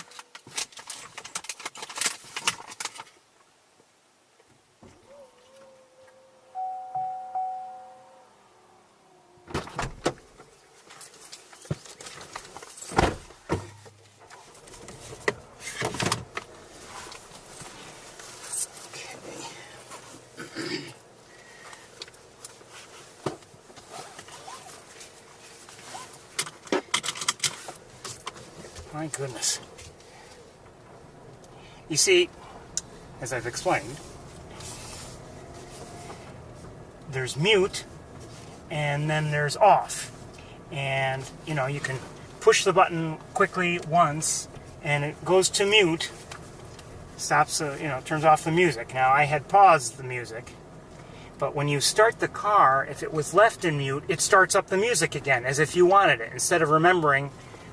My goodness. You see, as I've explained, there's mute and then there's off. And, you know, you can push the button quickly once and it goes to mute, stops, turns off the music. Now, I had paused the music, but when you start the car, if it was left in mute, it starts up the music again, as if you wanted it, instead of remembering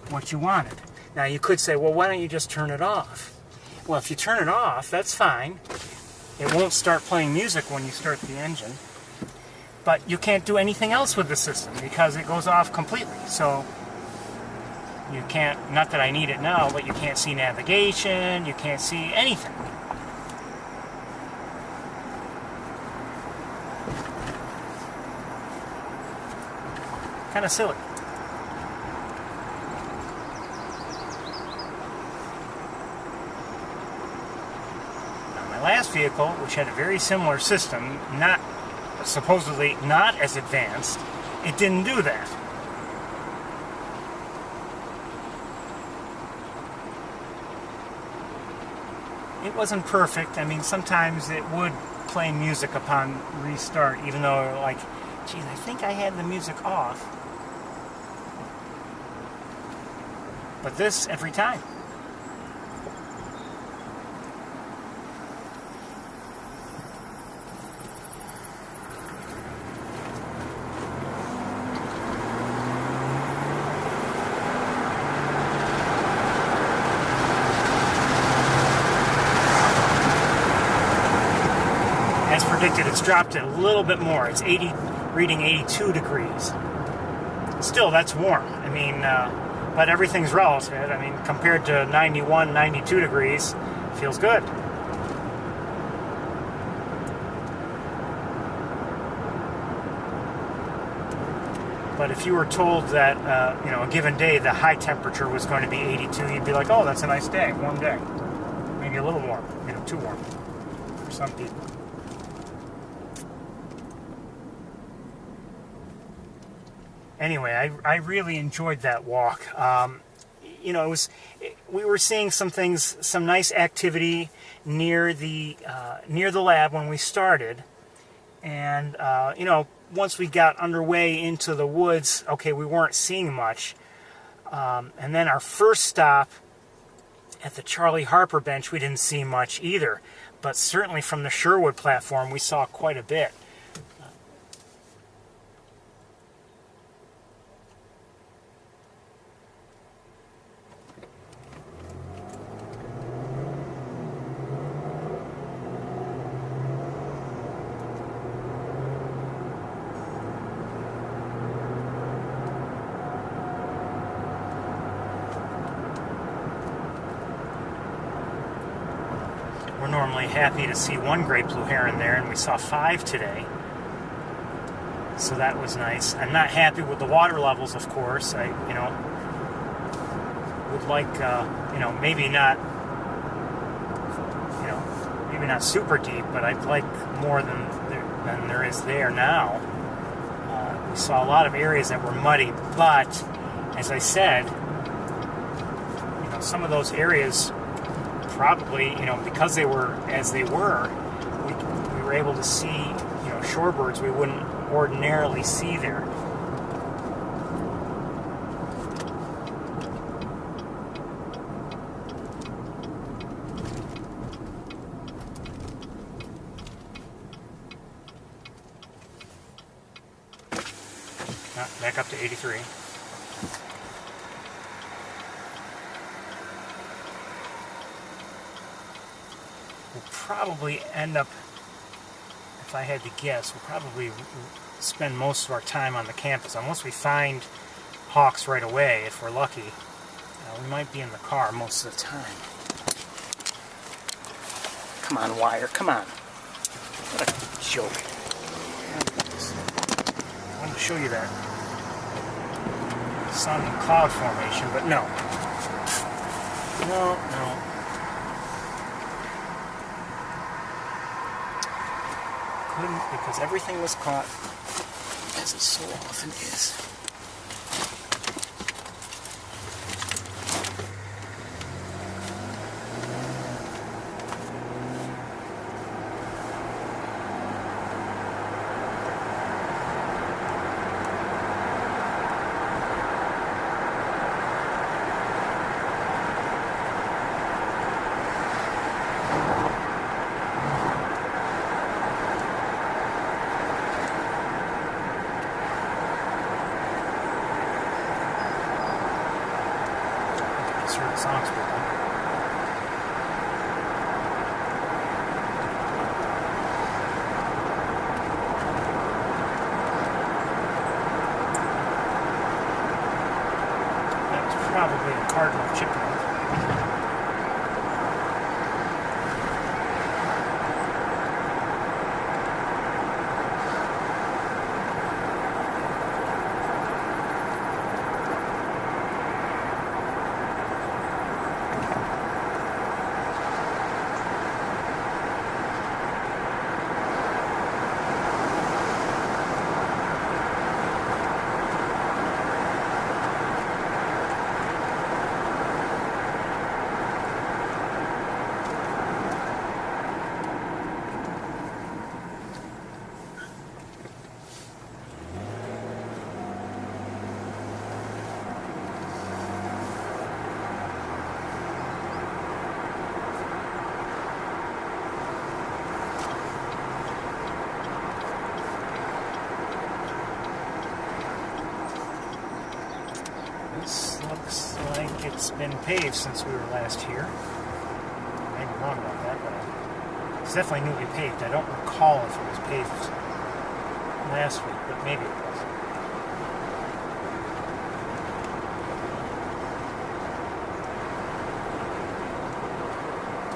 what you wanted. Now, you could say, well, why don't you just turn it off? Well, if you turn it off, that's fine. It won't start playing music when you start the engine. But you can't do anything else with the system because it goes off completely. So you can't, not that I need it now, but you can't see navigation, you can't see anything. Kind of silly. Now, my last vehicle, which had a very similar system, supposedly not as advanced, it didn't do that. It wasn't perfect. I mean, sometimes it would play music upon restart, even though, like, geez, I think I had the music off. But this, every time. As predicted, it's dropped a little bit more. It's reading 82 degrees. Still, that's warm. I mean, but everything's relative. I mean, compared to 91, 92 degrees, it feels good. But if you were told that, a given day the high temperature was going to be 82, you'd be like, oh, that's a nice day, warm day. Maybe a little warm, too warm for some people. Anyway, I really enjoyed that walk. We were seeing some things, some nice activity near the lab when we started, and once we got underway into the woods, okay, we weren't seeing much. And then our first stop at the Charlie Harper bench, we didn't see much either, but certainly from the Sherwood platform, we saw quite a bit. We're normally happy to see one great blue heron there, and we saw 5 today. So that was nice. I'm not happy with the water levels, of course. I, would like, maybe not super deep, but I'd like more than there is there now. We saw a lot of areas that were muddy, but as I said, some of those areas probably, because they were as they were, we were able to see, shorebirds we wouldn't ordinarily see there. Back up to 83. We'll probably end up, if I had to guess, we'll probably spend most of our time on the campus. Unless we find hawks right away, if we're lucky, we might be in the car most of the time. Come on, wire, come on. What a joke. I wanted to show you that sun and cloud formation, but no. No. Couldn't, because everything was caught, as it so often is. closer the song's picking. That's probably a Cardinal chipmunk. This looks like it's been paved since we were last here. I may be wrong about that, but it's definitely newly paved. I don't recall if it was paved last week, but maybe it was.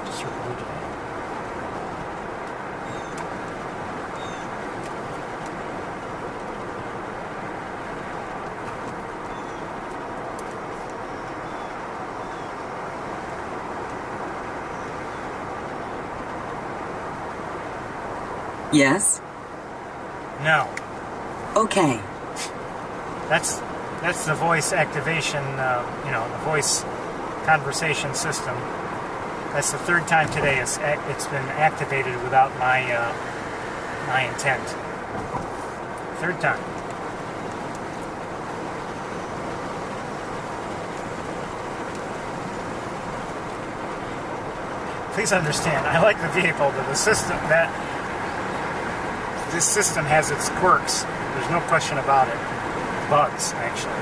Just your blue today. Yes? No. Okay. That's the voice activation, the voice conversation system. That's the third time today it's been activated without my intent. Third time. Please understand, I like the vehicle, but the system this system has its quirks. There's no question about it. Bugs, actually.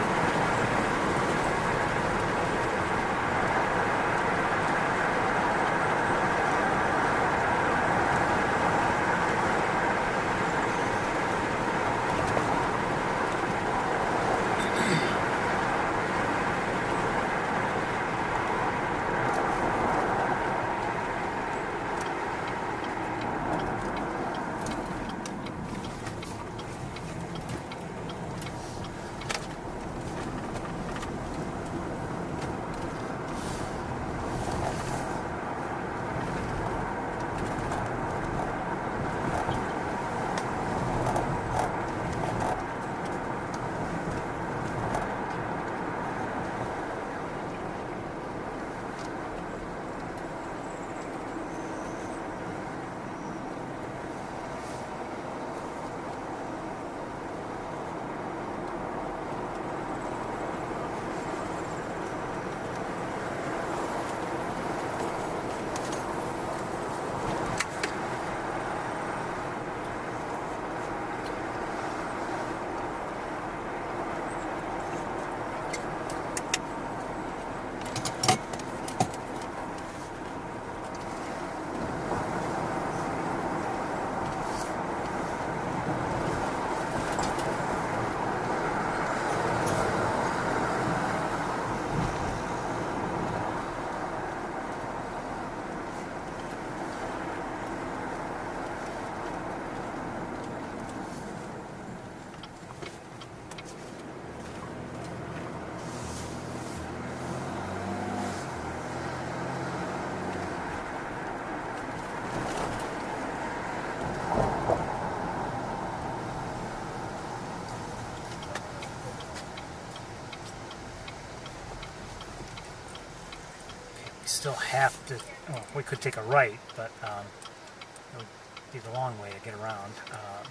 Still have to, well, we could take a right, but it would be the long way to get around,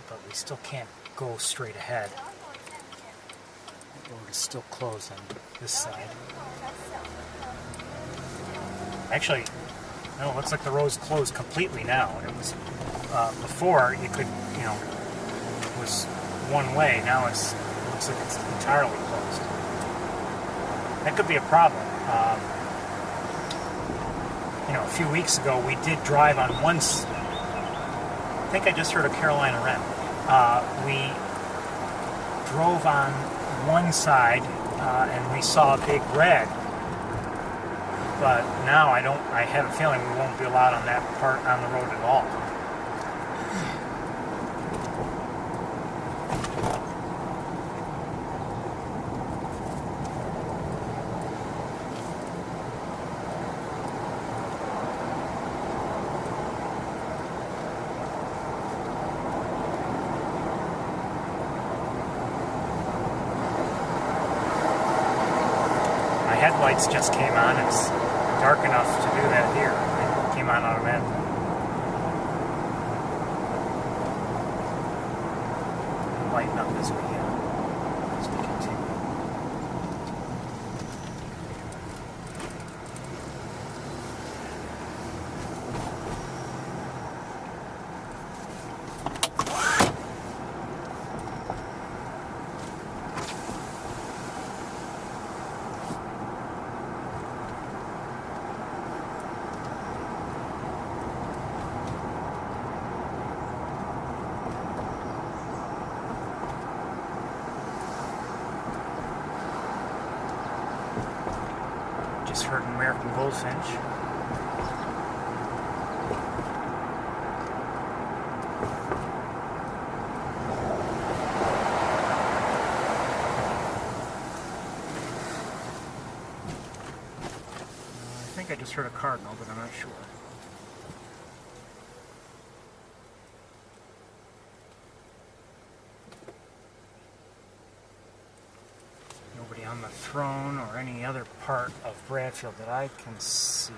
but we still can't go straight ahead. The road is still closed on this side. Actually, no, it looks like the road's closed completely now. It was, before you could, it was one way, now it looks like it's entirely closed. That could be a problem. a few weeks ago, we did drive on one. I think I just heard a Carolina wren. We drove on one side and we saw a big red. But now I have a feeling we won't be allowed on that part on the road at all. My headlights just came on. It's dark enough to do that here. It came on automatically. Lighten up as we continue. Just heard an American Goldfinch. I think I just heard a Cardinal, but I'm not sure. Nobody on the throne or any other part of Bradfield that I can see.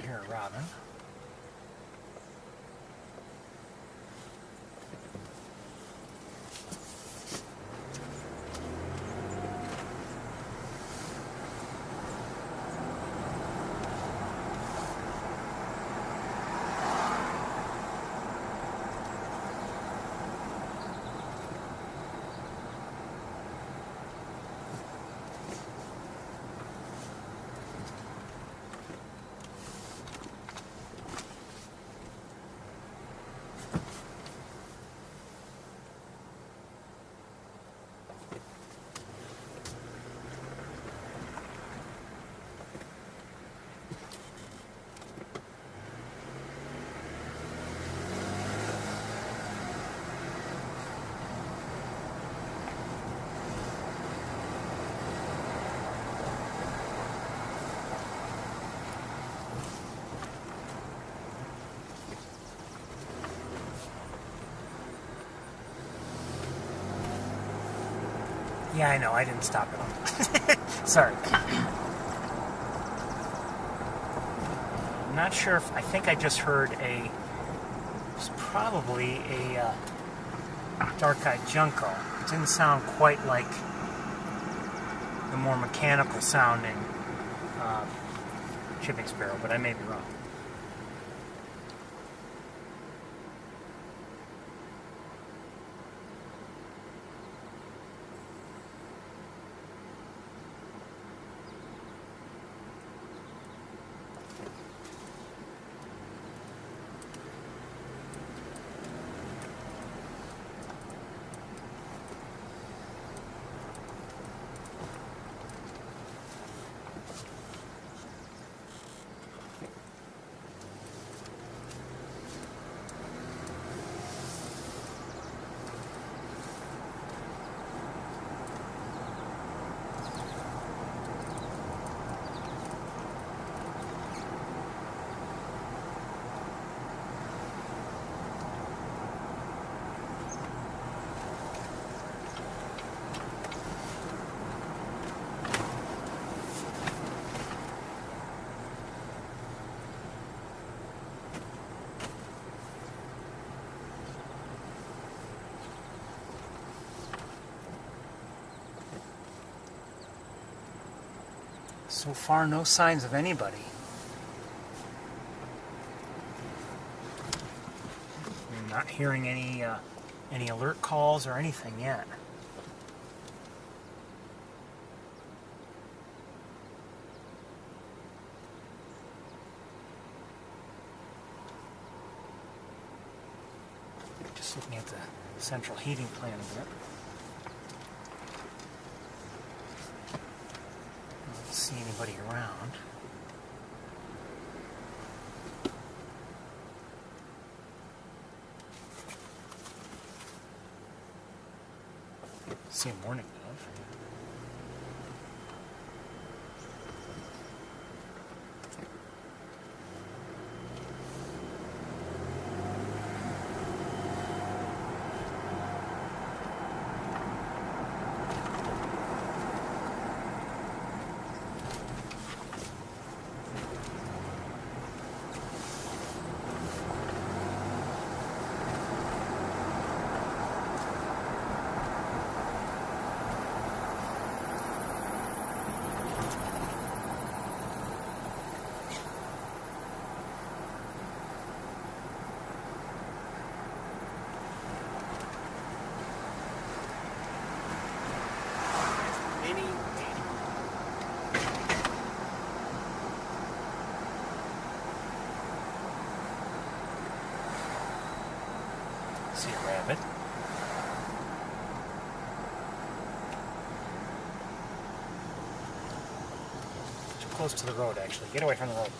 Here, Robin. Yeah, I know, I didn't stop at all. Sorry. I'm not sure if, I think I just heard it's probably a dark-eyed junco. It didn't sound quite like the more mechanical sounding chipping sparrow, but I may be wrong. So far, no signs of anybody. I'm not hearing any alert calls or anything yet. Just looking at the central heating plan a bit. See anybody around. See a mourning dove. See a rabbit. Too close to the road, actually. Get away from the road.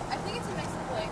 I think it's a mix of like.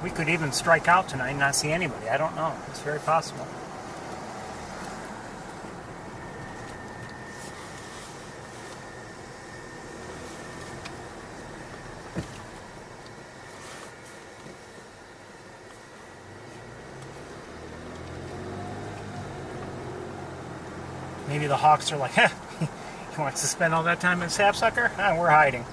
We could even strike out tonight and not see anybody. I don't know. It's very possible. Maybe the hawks are like, "Huh, he wants to spend all that time in sapsucker? Ah, we're hiding."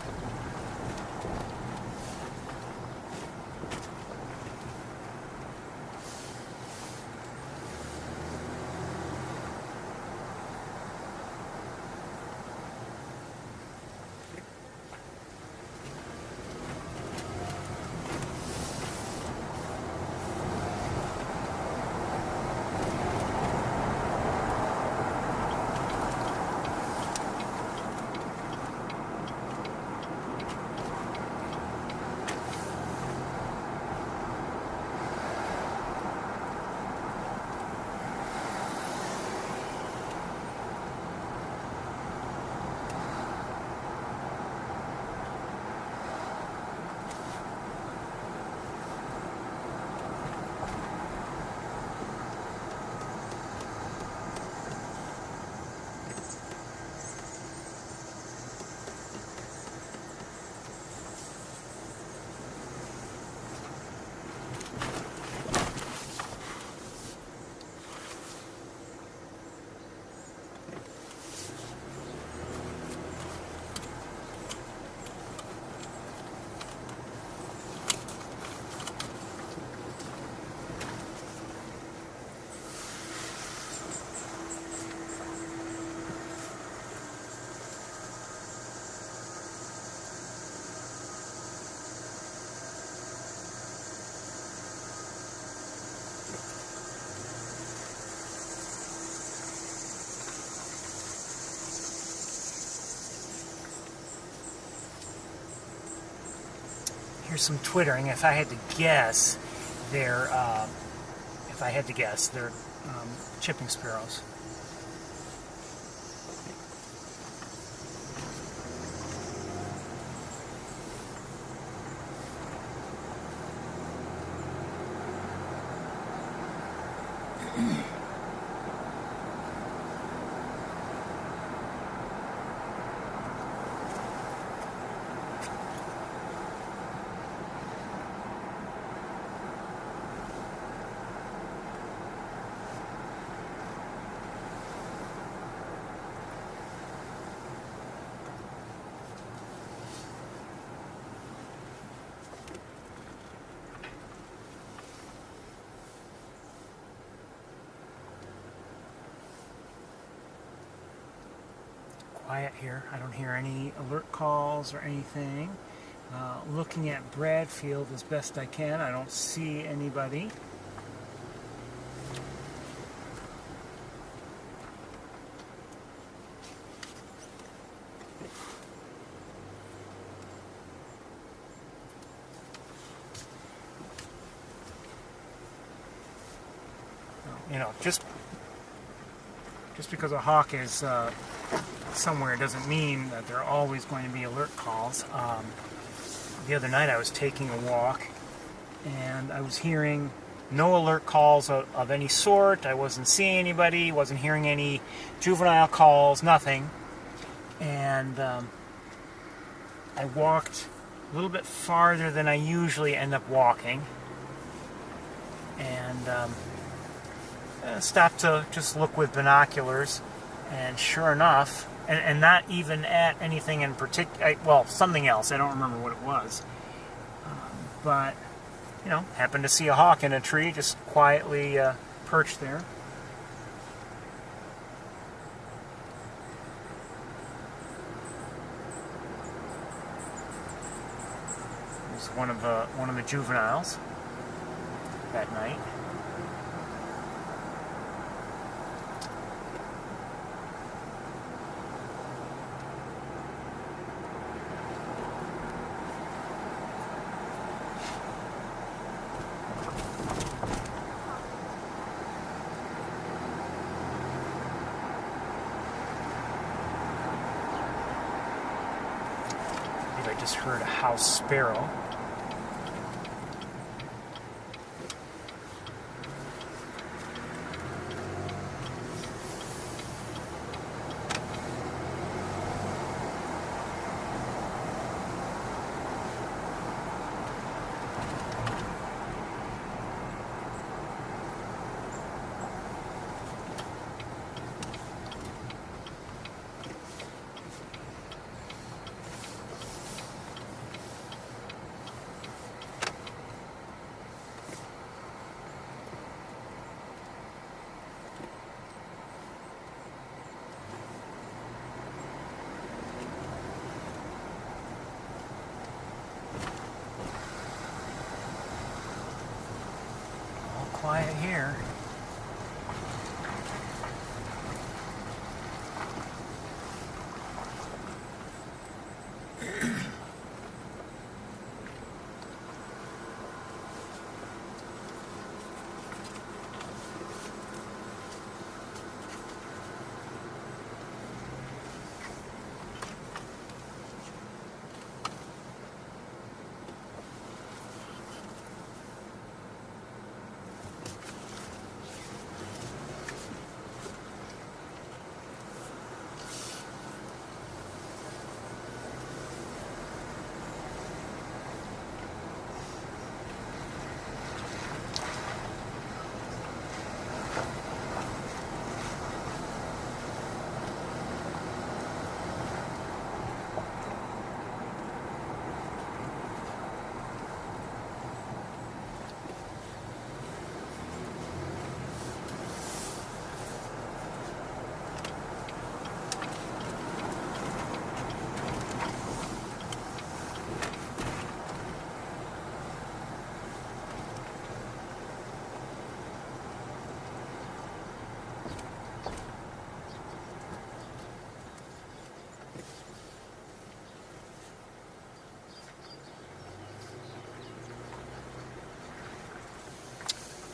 Here's some twittering. If I had to guess, they're chipping sparrows. Quiet here. I don't hear any alert calls or anything. Looking at Bradfield as best I can. I don't see anybody. You know, just because a hawk is somewhere doesn't mean that there are always going to be alert calls. The other night I was taking a walk and I was hearing no alert calls of any sort. I wasn't seeing anybody, wasn't hearing any juvenile calls, nothing. And I walked a little bit farther than I usually end up walking, and stopped to just look with binoculars, and sure enough, and not even at anything in particular, well, something else, I don't remember what it was, but, you know, happened to see a hawk in a tree, just quietly perched there. It was one of the juveniles that night. I just heard a house sparrow. quiet here.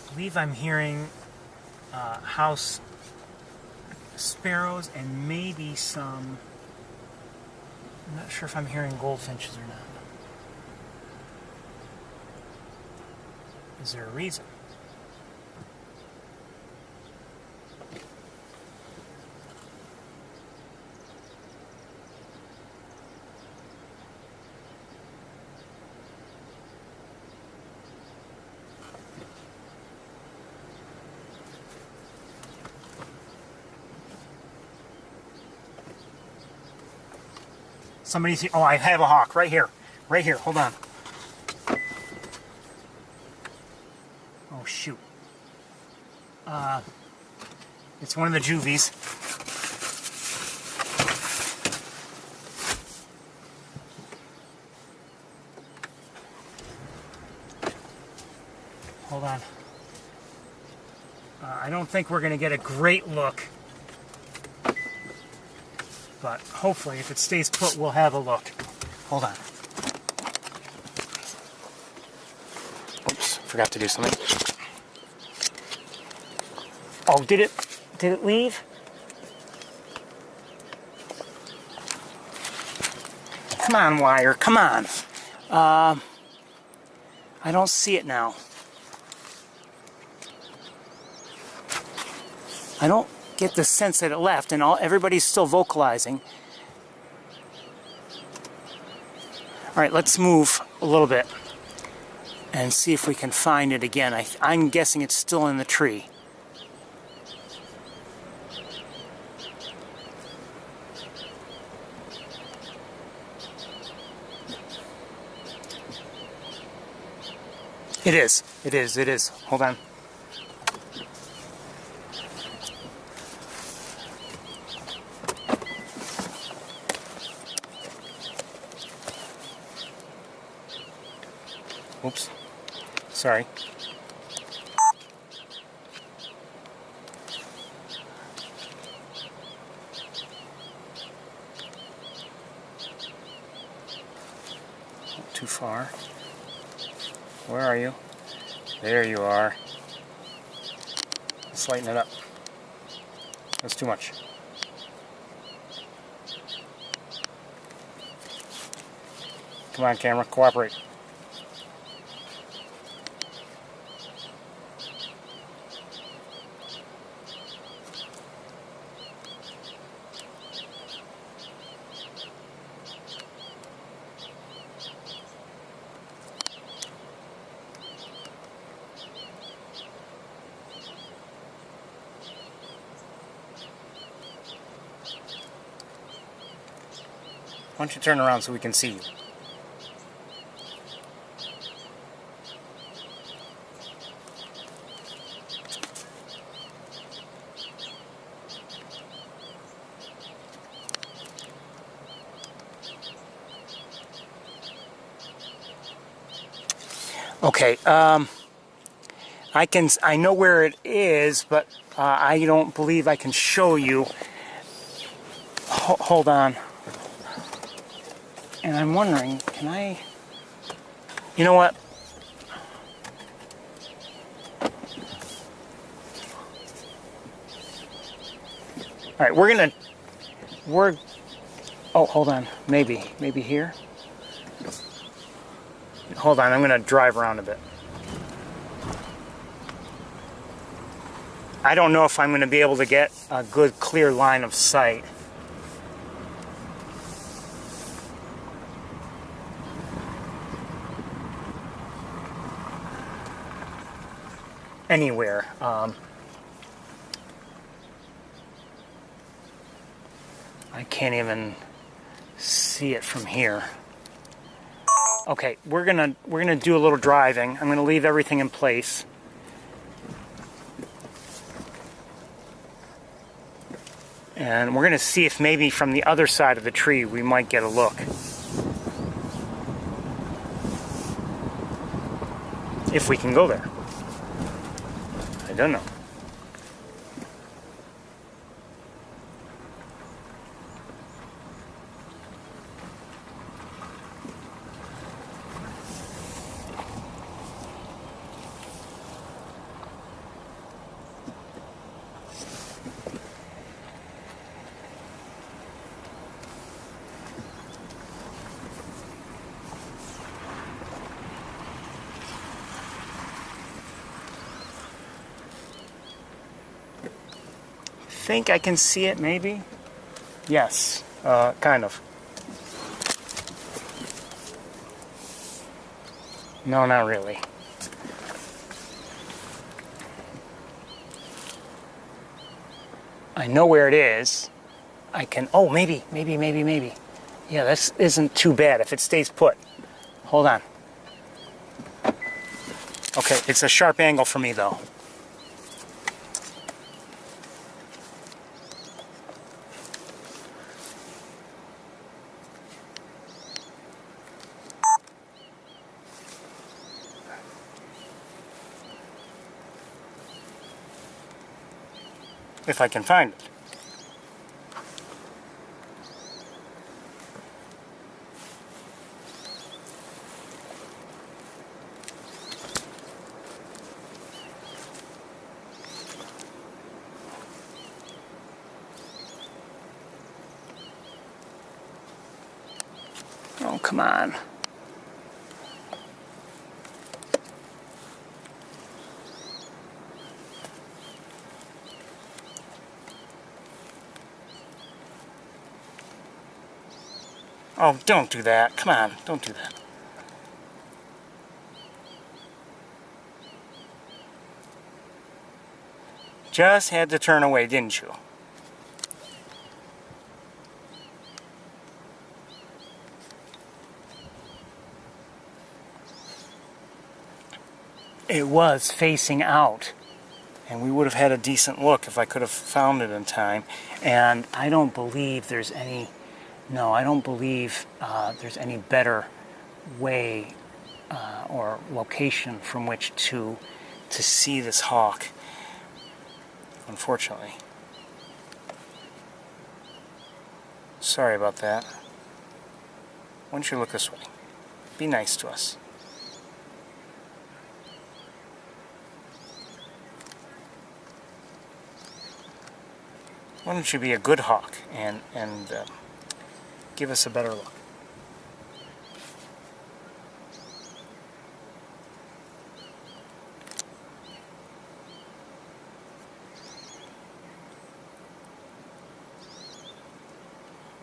I believe I'm hearing house sparrows and maybe some. I'm not sure if I'm hearing goldfinches or not. Is there a reason? Somebody's here. Oh, I have a hawk right here. Right here. Hold on. Oh, shoot. It's one of the juvies. Hold on. I don't think we're going to get a great look. But hopefully, if it stays put, we'll have a look. Hold on. Oops, forgot to do something. Oh, did it leave? Come on, wire, come on. I don't see it now. I don't get the sense that it left, and everybody's still vocalizing. All right, let's move a little bit and see if we can find it again. I'm guessing it's still in the tree. It is. It is. It is. Hold on. Oops. Sorry. Not too far. Where are you? There you are. Let's lighten it up. That's too much. Come on, camera, cooperate. Why don't you turn around so we can see you? Okay, I know where it is, but I don't believe I can show you. Hold on. And I'm wondering, can I... You know what? All right, we're... Oh, hold on. Maybe here? Hold on, I'm gonna drive around a bit. I don't know if I'm gonna be able to get a good, clear line of sight. Anywhere. I can't even see it from here. Okay, we're gonna do a little driving. I'm gonna leave everything in place. And we're gonna see if maybe from the other side of the tree we might get a look. If we can go there. I don't know. I think I can see it, maybe? Yes, kind of. No, not really. I know where it is. I can... Oh, maybe. Yeah, this isn't too bad if it stays put. Hold on. Okay, it's a sharp angle for me, though. If I can find it. Oh, come on. Oh, don't do that. Come on, don't do that. Just had to turn away, didn't you? It was facing out, and we would have had a decent look if I could have found it in time. And I don't believe there's any... No, I don't believe there's any better way or location from which to see this hawk, unfortunately. Sorry about that. Why don't you look this way? Be nice to us. Why don't you be a good hawk and give us a better look?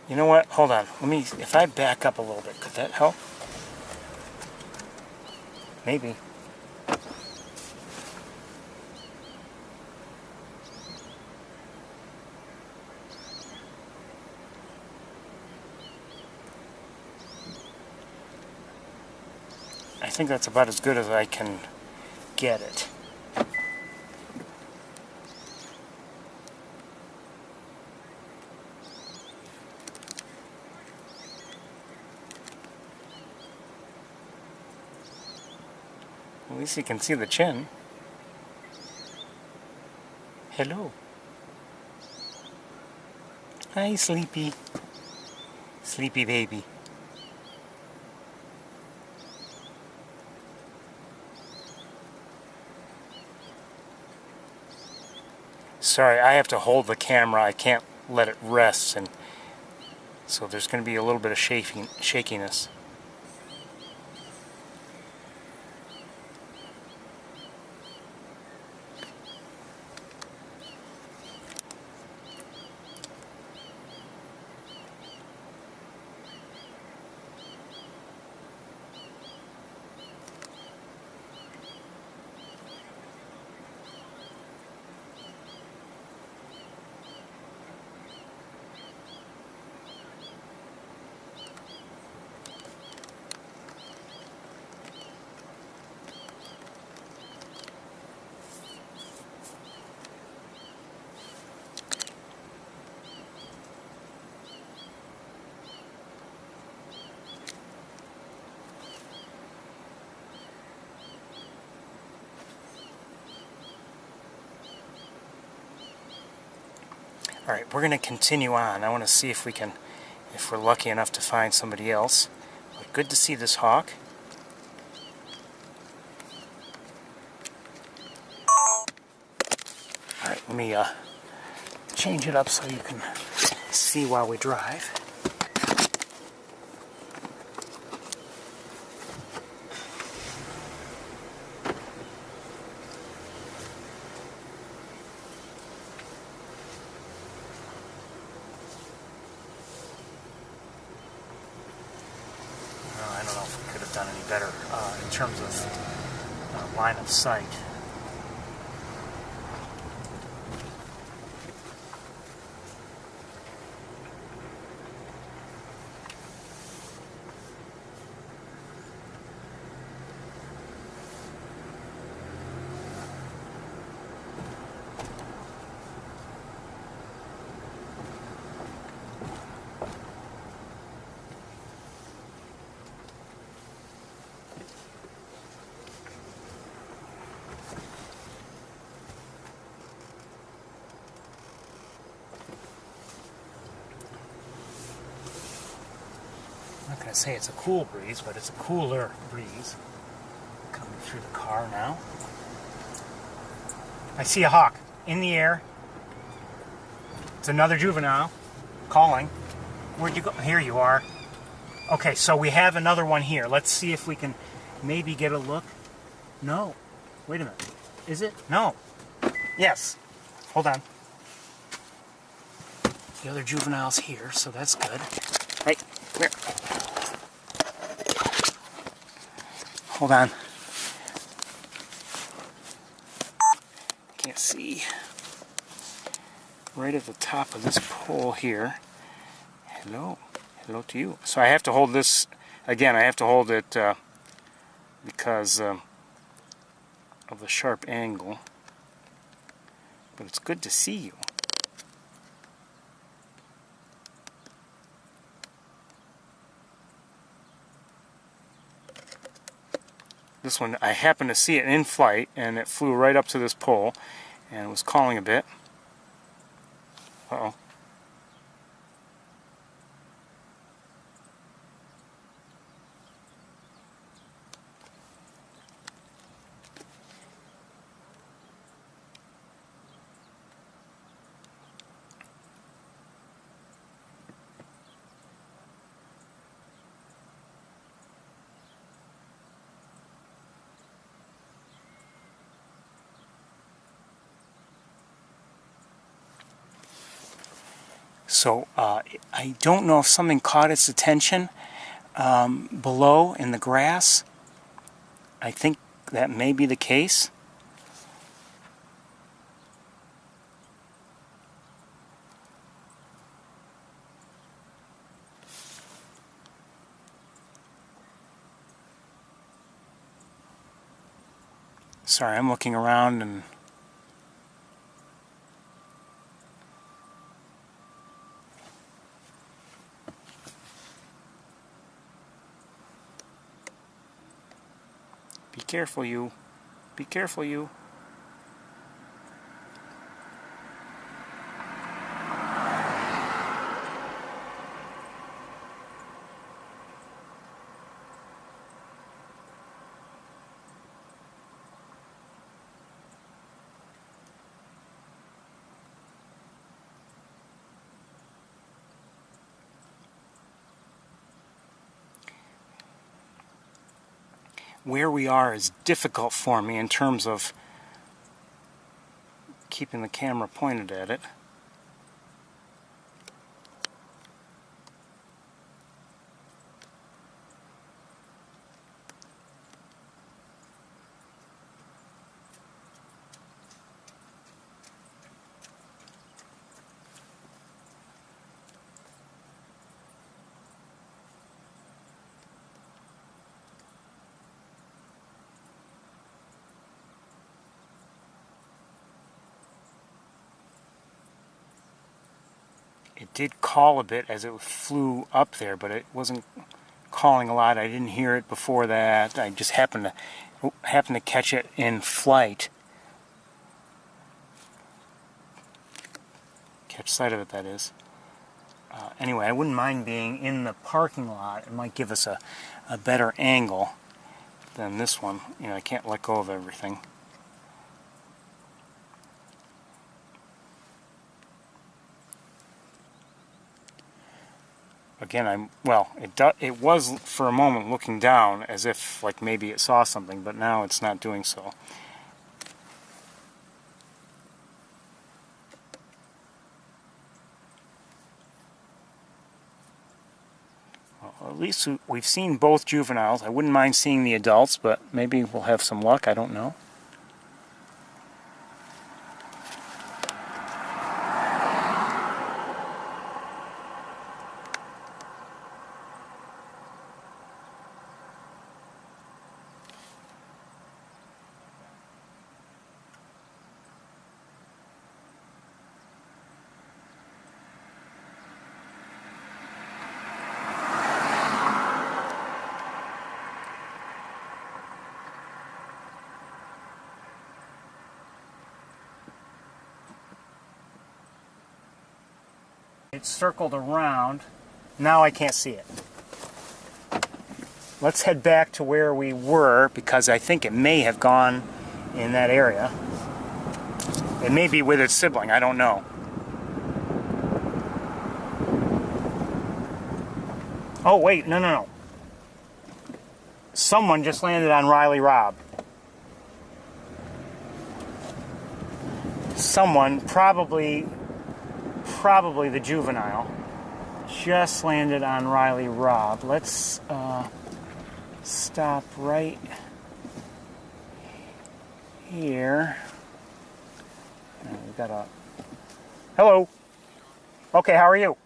You know what? Hold on. Let me... If I back up a little bit, could that help? Maybe. I think that's about as good as I can get it. At least you can see the chin. Hello. Hi, Sleepy. Sleepy baby. Sorry, I have to hold the camera. I can't let it rest, and so there's going to be a little bit of shakiness. Alright, we're going to continue on. I want to see if we can, if we're lucky enough to find somebody else. But good to see this hawk. Alright, let me change it up so you can see while we drive. I don't know if we could have done any better in terms of line of sight. I'm not going to say it's a cool breeze, but it's a cooler breeze coming through the car now. I see a hawk in the air. It's another juvenile calling. Where'd you go? Here you are. Okay, so we have another one here. Let's see if we can maybe get a look. No. Wait a minute. Is it? No. Yes. Hold on. The other juvenile's here, so that's good. Hey, come here. Hold on. Can't see. Right at the top of this pole here. Hello. Hello to you. So I have to hold this, again, I have to hold it because of the sharp angle. But it's good to see you. This one, I happened to see it in flight, and it flew right up to this pole, and was calling a bit. Uh-oh. So I don't know if something caught its attention below in the grass. I think that may be the case. Sorry, I'm looking around and be careful, you. Be careful, you. where we are is difficult for me in terms of keeping the camera pointed at it. It did call a bit as it flew up there, but it wasn't calling a lot. I didn't hear it before that. I just happened to catch it in flight. Catch sight of it, that is. Anyway, I wouldn't mind being in the parking lot. It might give us a better angle than this one. You know, I can't let go of everything. Again, it was for a moment looking down as if like maybe it saw something, but now it's not doing so. Well, at least we've seen both juveniles. I wouldn't mind seeing the adults, but maybe we'll have some luck. I don't know. It circled around. Now I can't see it. Let's head back to where we were, because I think it may have gone in that area. It may be with its sibling, I don't know. Oh wait, no. Someone just landed on Riley Robb. Someone, probably the juvenile, just landed on Riley Robb. Let's stop right here. We've got a... Hello. Okay, how are you?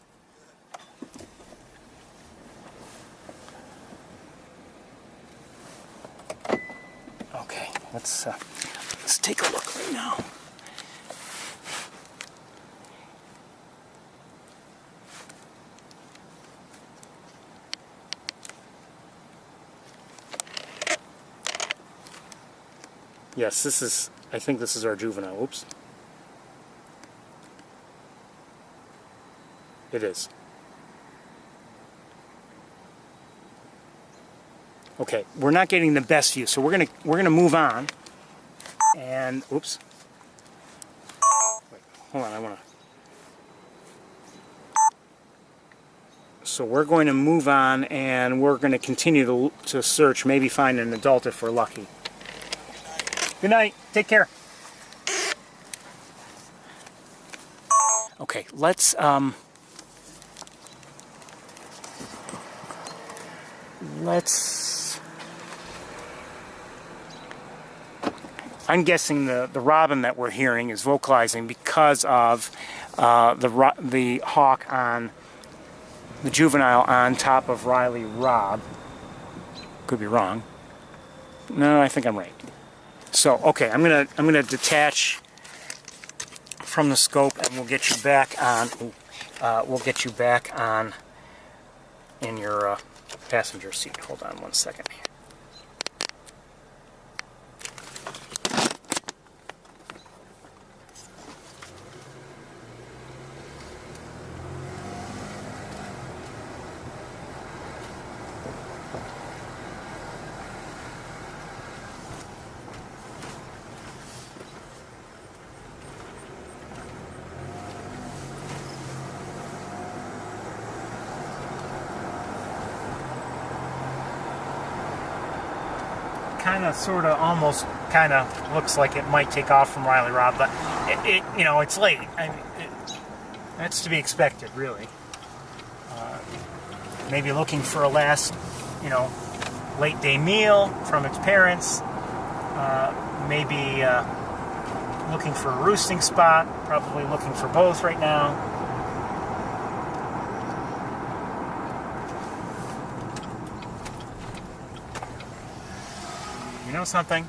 Okay, let's take a look right now. Yes, I think this is our juvenile. Oops. It is. Okay, we're not getting the best view, so we're gonna move on. And oops. Wait, hold on, So we're going to move on, and we're going to continue to search, maybe find an adult if we're lucky. Good night. Take care. Okay, let's I'm guessing the robin that we're hearing is vocalizing because of the hawk on the juvenile on top of Riley Robb. Could be wrong. No, I think I'm right. So, okay, I'm gonna detach from the scope, and we'll get you back on. In your passenger seat. Hold on one second. kind of, sort of, almost kind of looks like it might take off from Riley Rob, but you know, it's late. I mean, that's to be expected, really. Maybe looking for a last, you know, late day meal from its parents. Maybe looking for a roosting spot. Probably looking for both right now. You know something?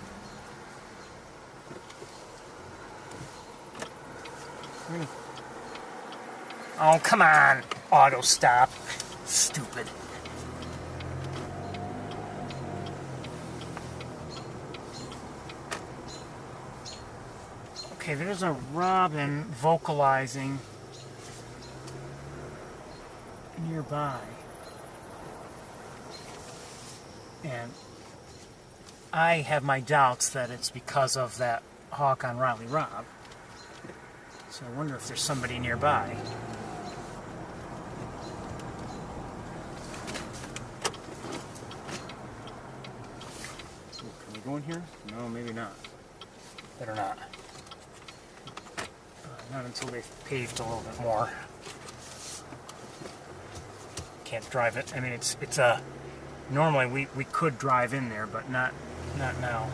Oh, come on. Auto stop. Stupid. Okay, there's a robin vocalizing nearby. And I have my doubts that it's because of that hawk on Riley Rob. So I wonder if there's somebody nearby. Can we go in here? No, maybe not. Better not. Not until they've paved a little bit more. Can't drive it. I mean, it's a... Normally we could drive in there, but not now.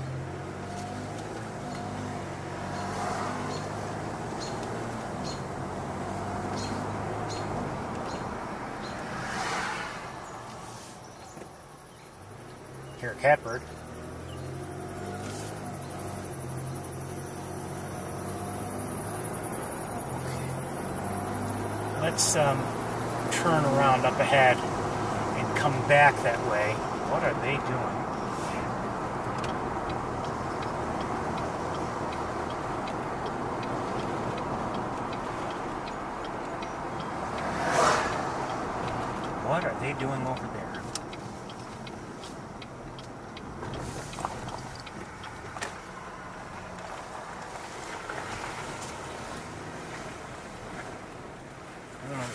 Hear a catbird. Let's turn around up ahead and come back that way. What are they doing? What are they doing over there?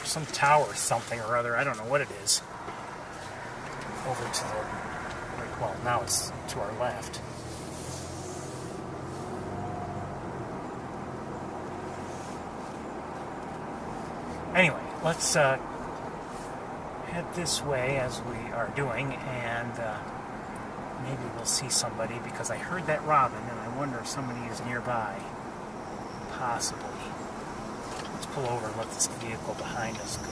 Some tower something or other. I don't know what it is. Over to the... Well, now it's to our left. Anyway, let's head this way as we are doing, and maybe we'll see somebody, because I heard that robin, and I wonder if somebody is nearby. Possibly. Let's pull over and let this vehicle behind us go.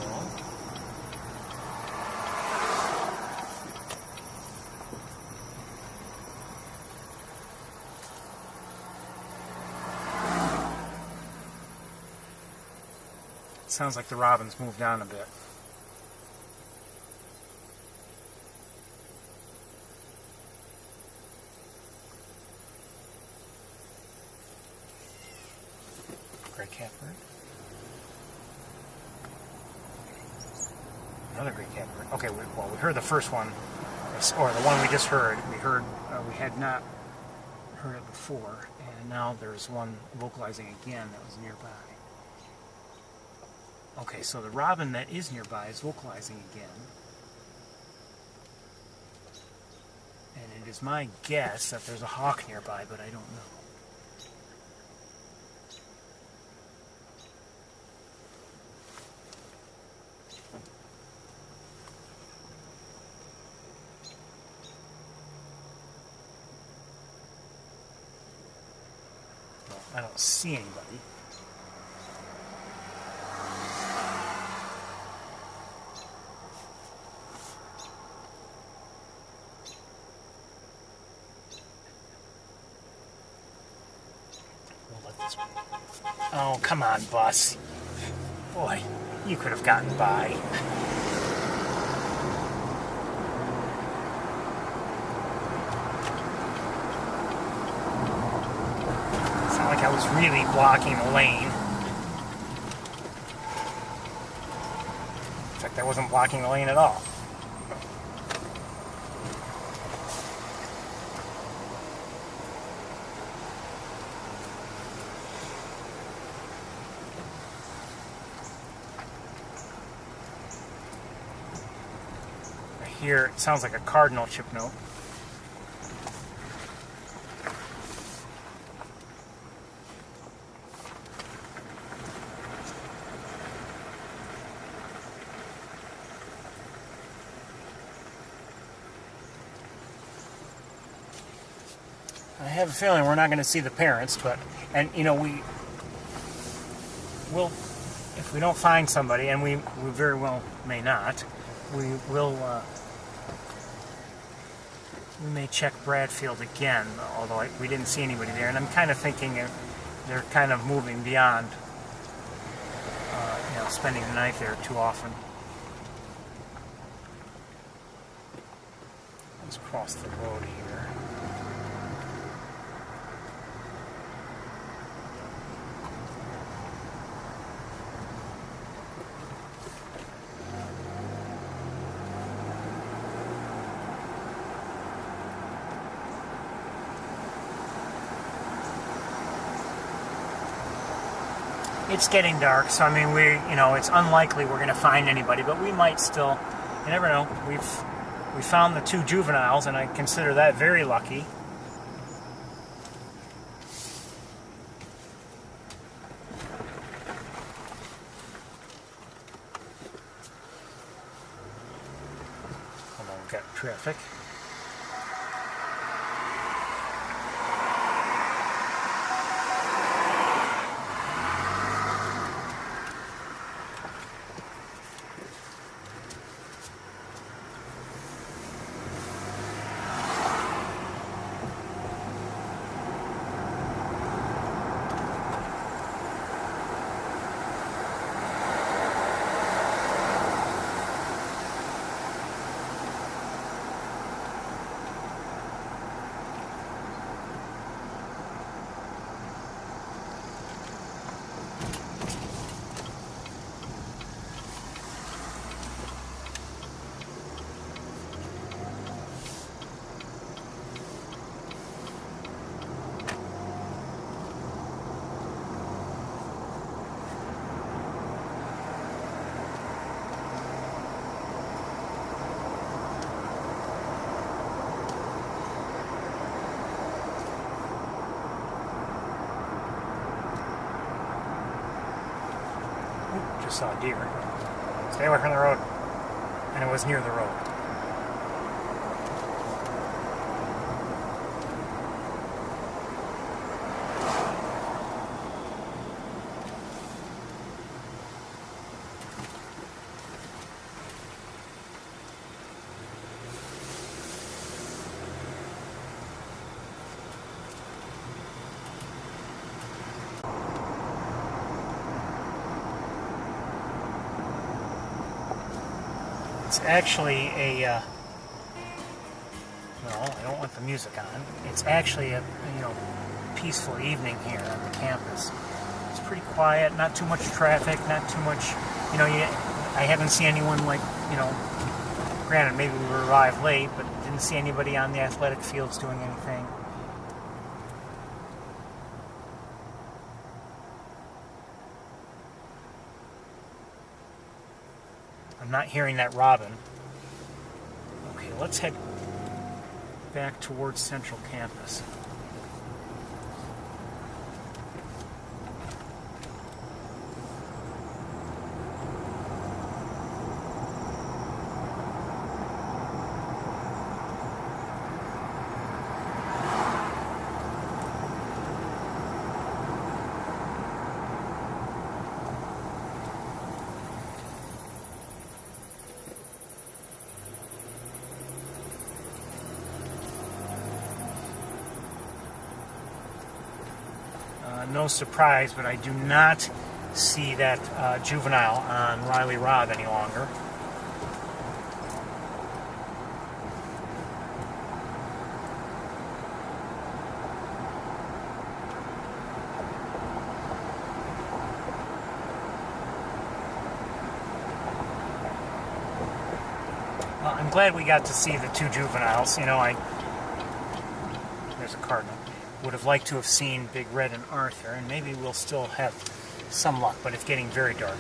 It sounds like the robin's moved on a bit. Gray catbird. Another gray catbird. Okay, well, we heard the first one, or the one we just heard. We had not heard it before, and now there's one vocalizing again that was nearby. Okay, so the robin that is nearby is vocalizing again. And it is my guess that there's a hawk nearby, but I don't know. Well, I don't see anybody. Oh, come on, bus. Boy, you could have gotten by. It's not like I was really blocking the lane. In fact, I wasn't blocking the lane at all. Here, it sounds like a Cardinal chip note. I have a feeling we're not going to see the parents, but, and you know, we will, if we don't find somebody, and we very well may not, we will, we may check Bradfield again, although we didn't see anybody there, and I'm kind of thinking they're kind of moving beyond, you know, spending the night there too often. Let's cross the road here. It's getting dark, so I mean, you know, it's unlikely we're going to find anybody, but we might still. You never know. We found the 2 juveniles, and I consider that very lucky. Hold on, we've got traffic. Just saw a deer. Stay away from the road. And it was near the road. It's actually a, well, I don't want the music on. It's actually a, you know, peaceful evening here on the campus. It's pretty quiet, not too much traffic, not too much, you know, I haven't seen anyone like, you know, granted maybe we arrived late, but didn't see anybody on the athletic fields doing anything. I'm not hearing that robin. Okay, let's head back towards Central Campus. No surprise, but I do not see that juvenile on Riley Robb any longer. Well, I'm glad we got to see the 2 juveniles. You know, there's a cardinal. Would have liked to have seen Big Red and Arthur, and maybe we'll still have some luck, but it's getting very dark.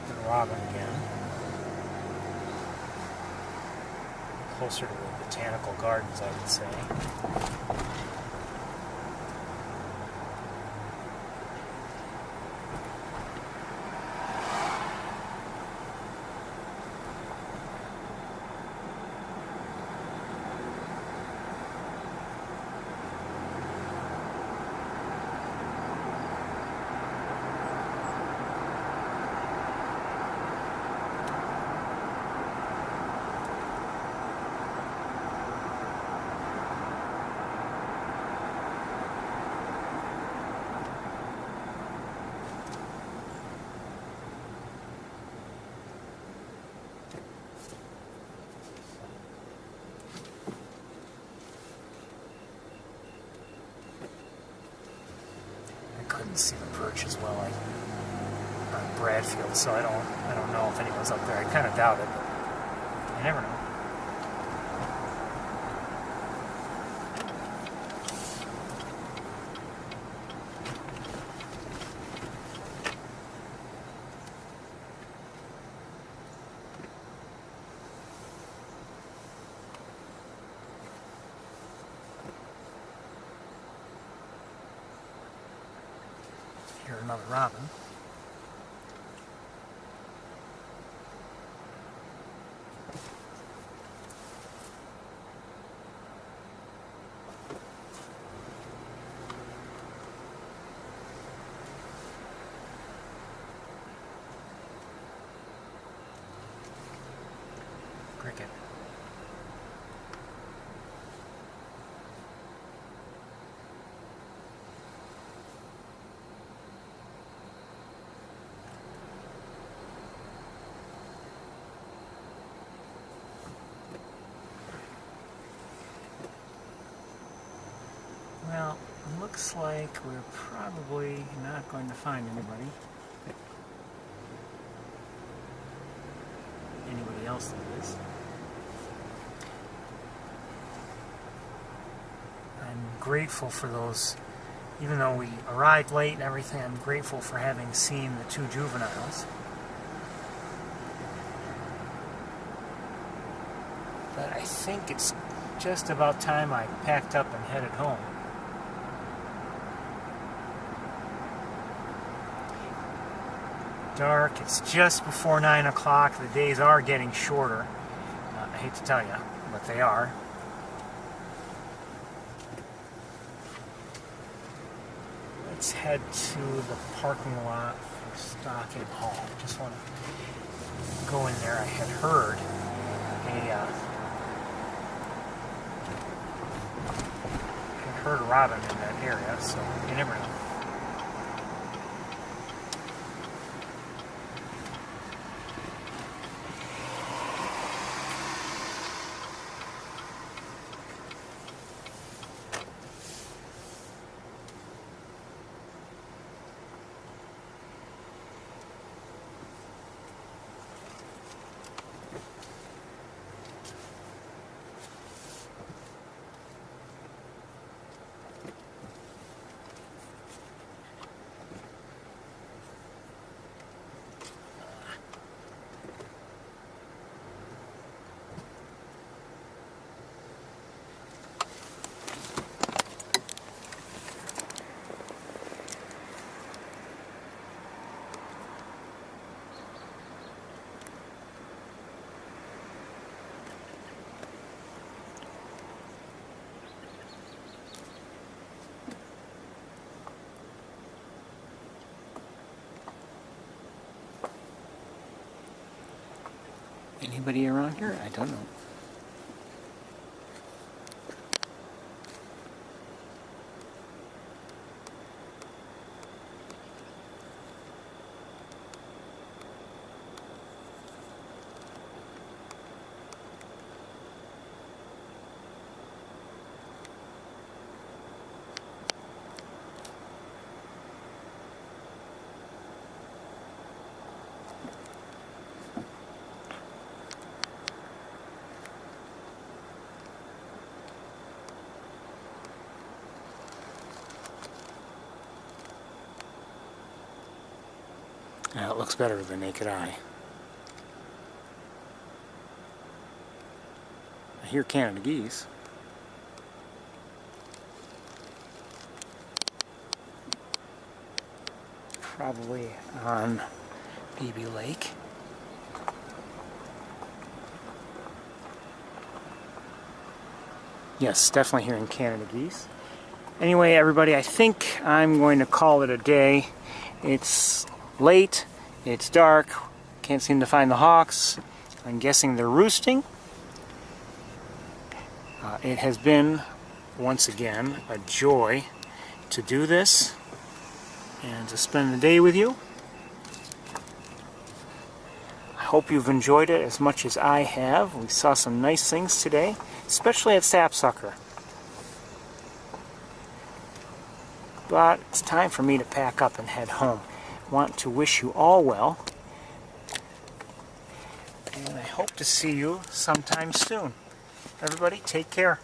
And Robin again. Closer to the botanical gardens, I would say. couldn't see the perch as well on Bradfield, so I don't know if anyone's up there. I kind of doubt it, but you never know. Here's another robin. Cricket. Well, it looks like we're probably not going to find anybody. Anybody else that is. I'm grateful for those, even though we arrived late and everything, I'm grateful for having seen the two juveniles. But I think it's just about time I packed up and headed home. Dark, it's just before 9 o'clock. The days are getting shorter. I hate to tell you, but they are. Let's head to the parking lot for Stocking Hall. Just want to go in there. I had heard a robin in that area, so you never know. Anybody around here? I don't know. Now it looks better with the naked eye. I hear Canada geese. Probably on Baby Lake. Yes, definitely hearing Canada geese. Anyway, everybody, I think I'm going to call it a day. It's late, it's dark, can't seem to find the hawks. I'm guessing they're roosting. It has been, once again, a joy to do this and to spend the day with you. I hope you've enjoyed it as much as I have. We saw some nice things today, especially at Sapsucker. But it's time for me to pack up and head home. Want to wish you all well. And I hope to see you sometime soon. Everybody, take care.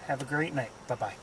Have a great night. Bye-bye.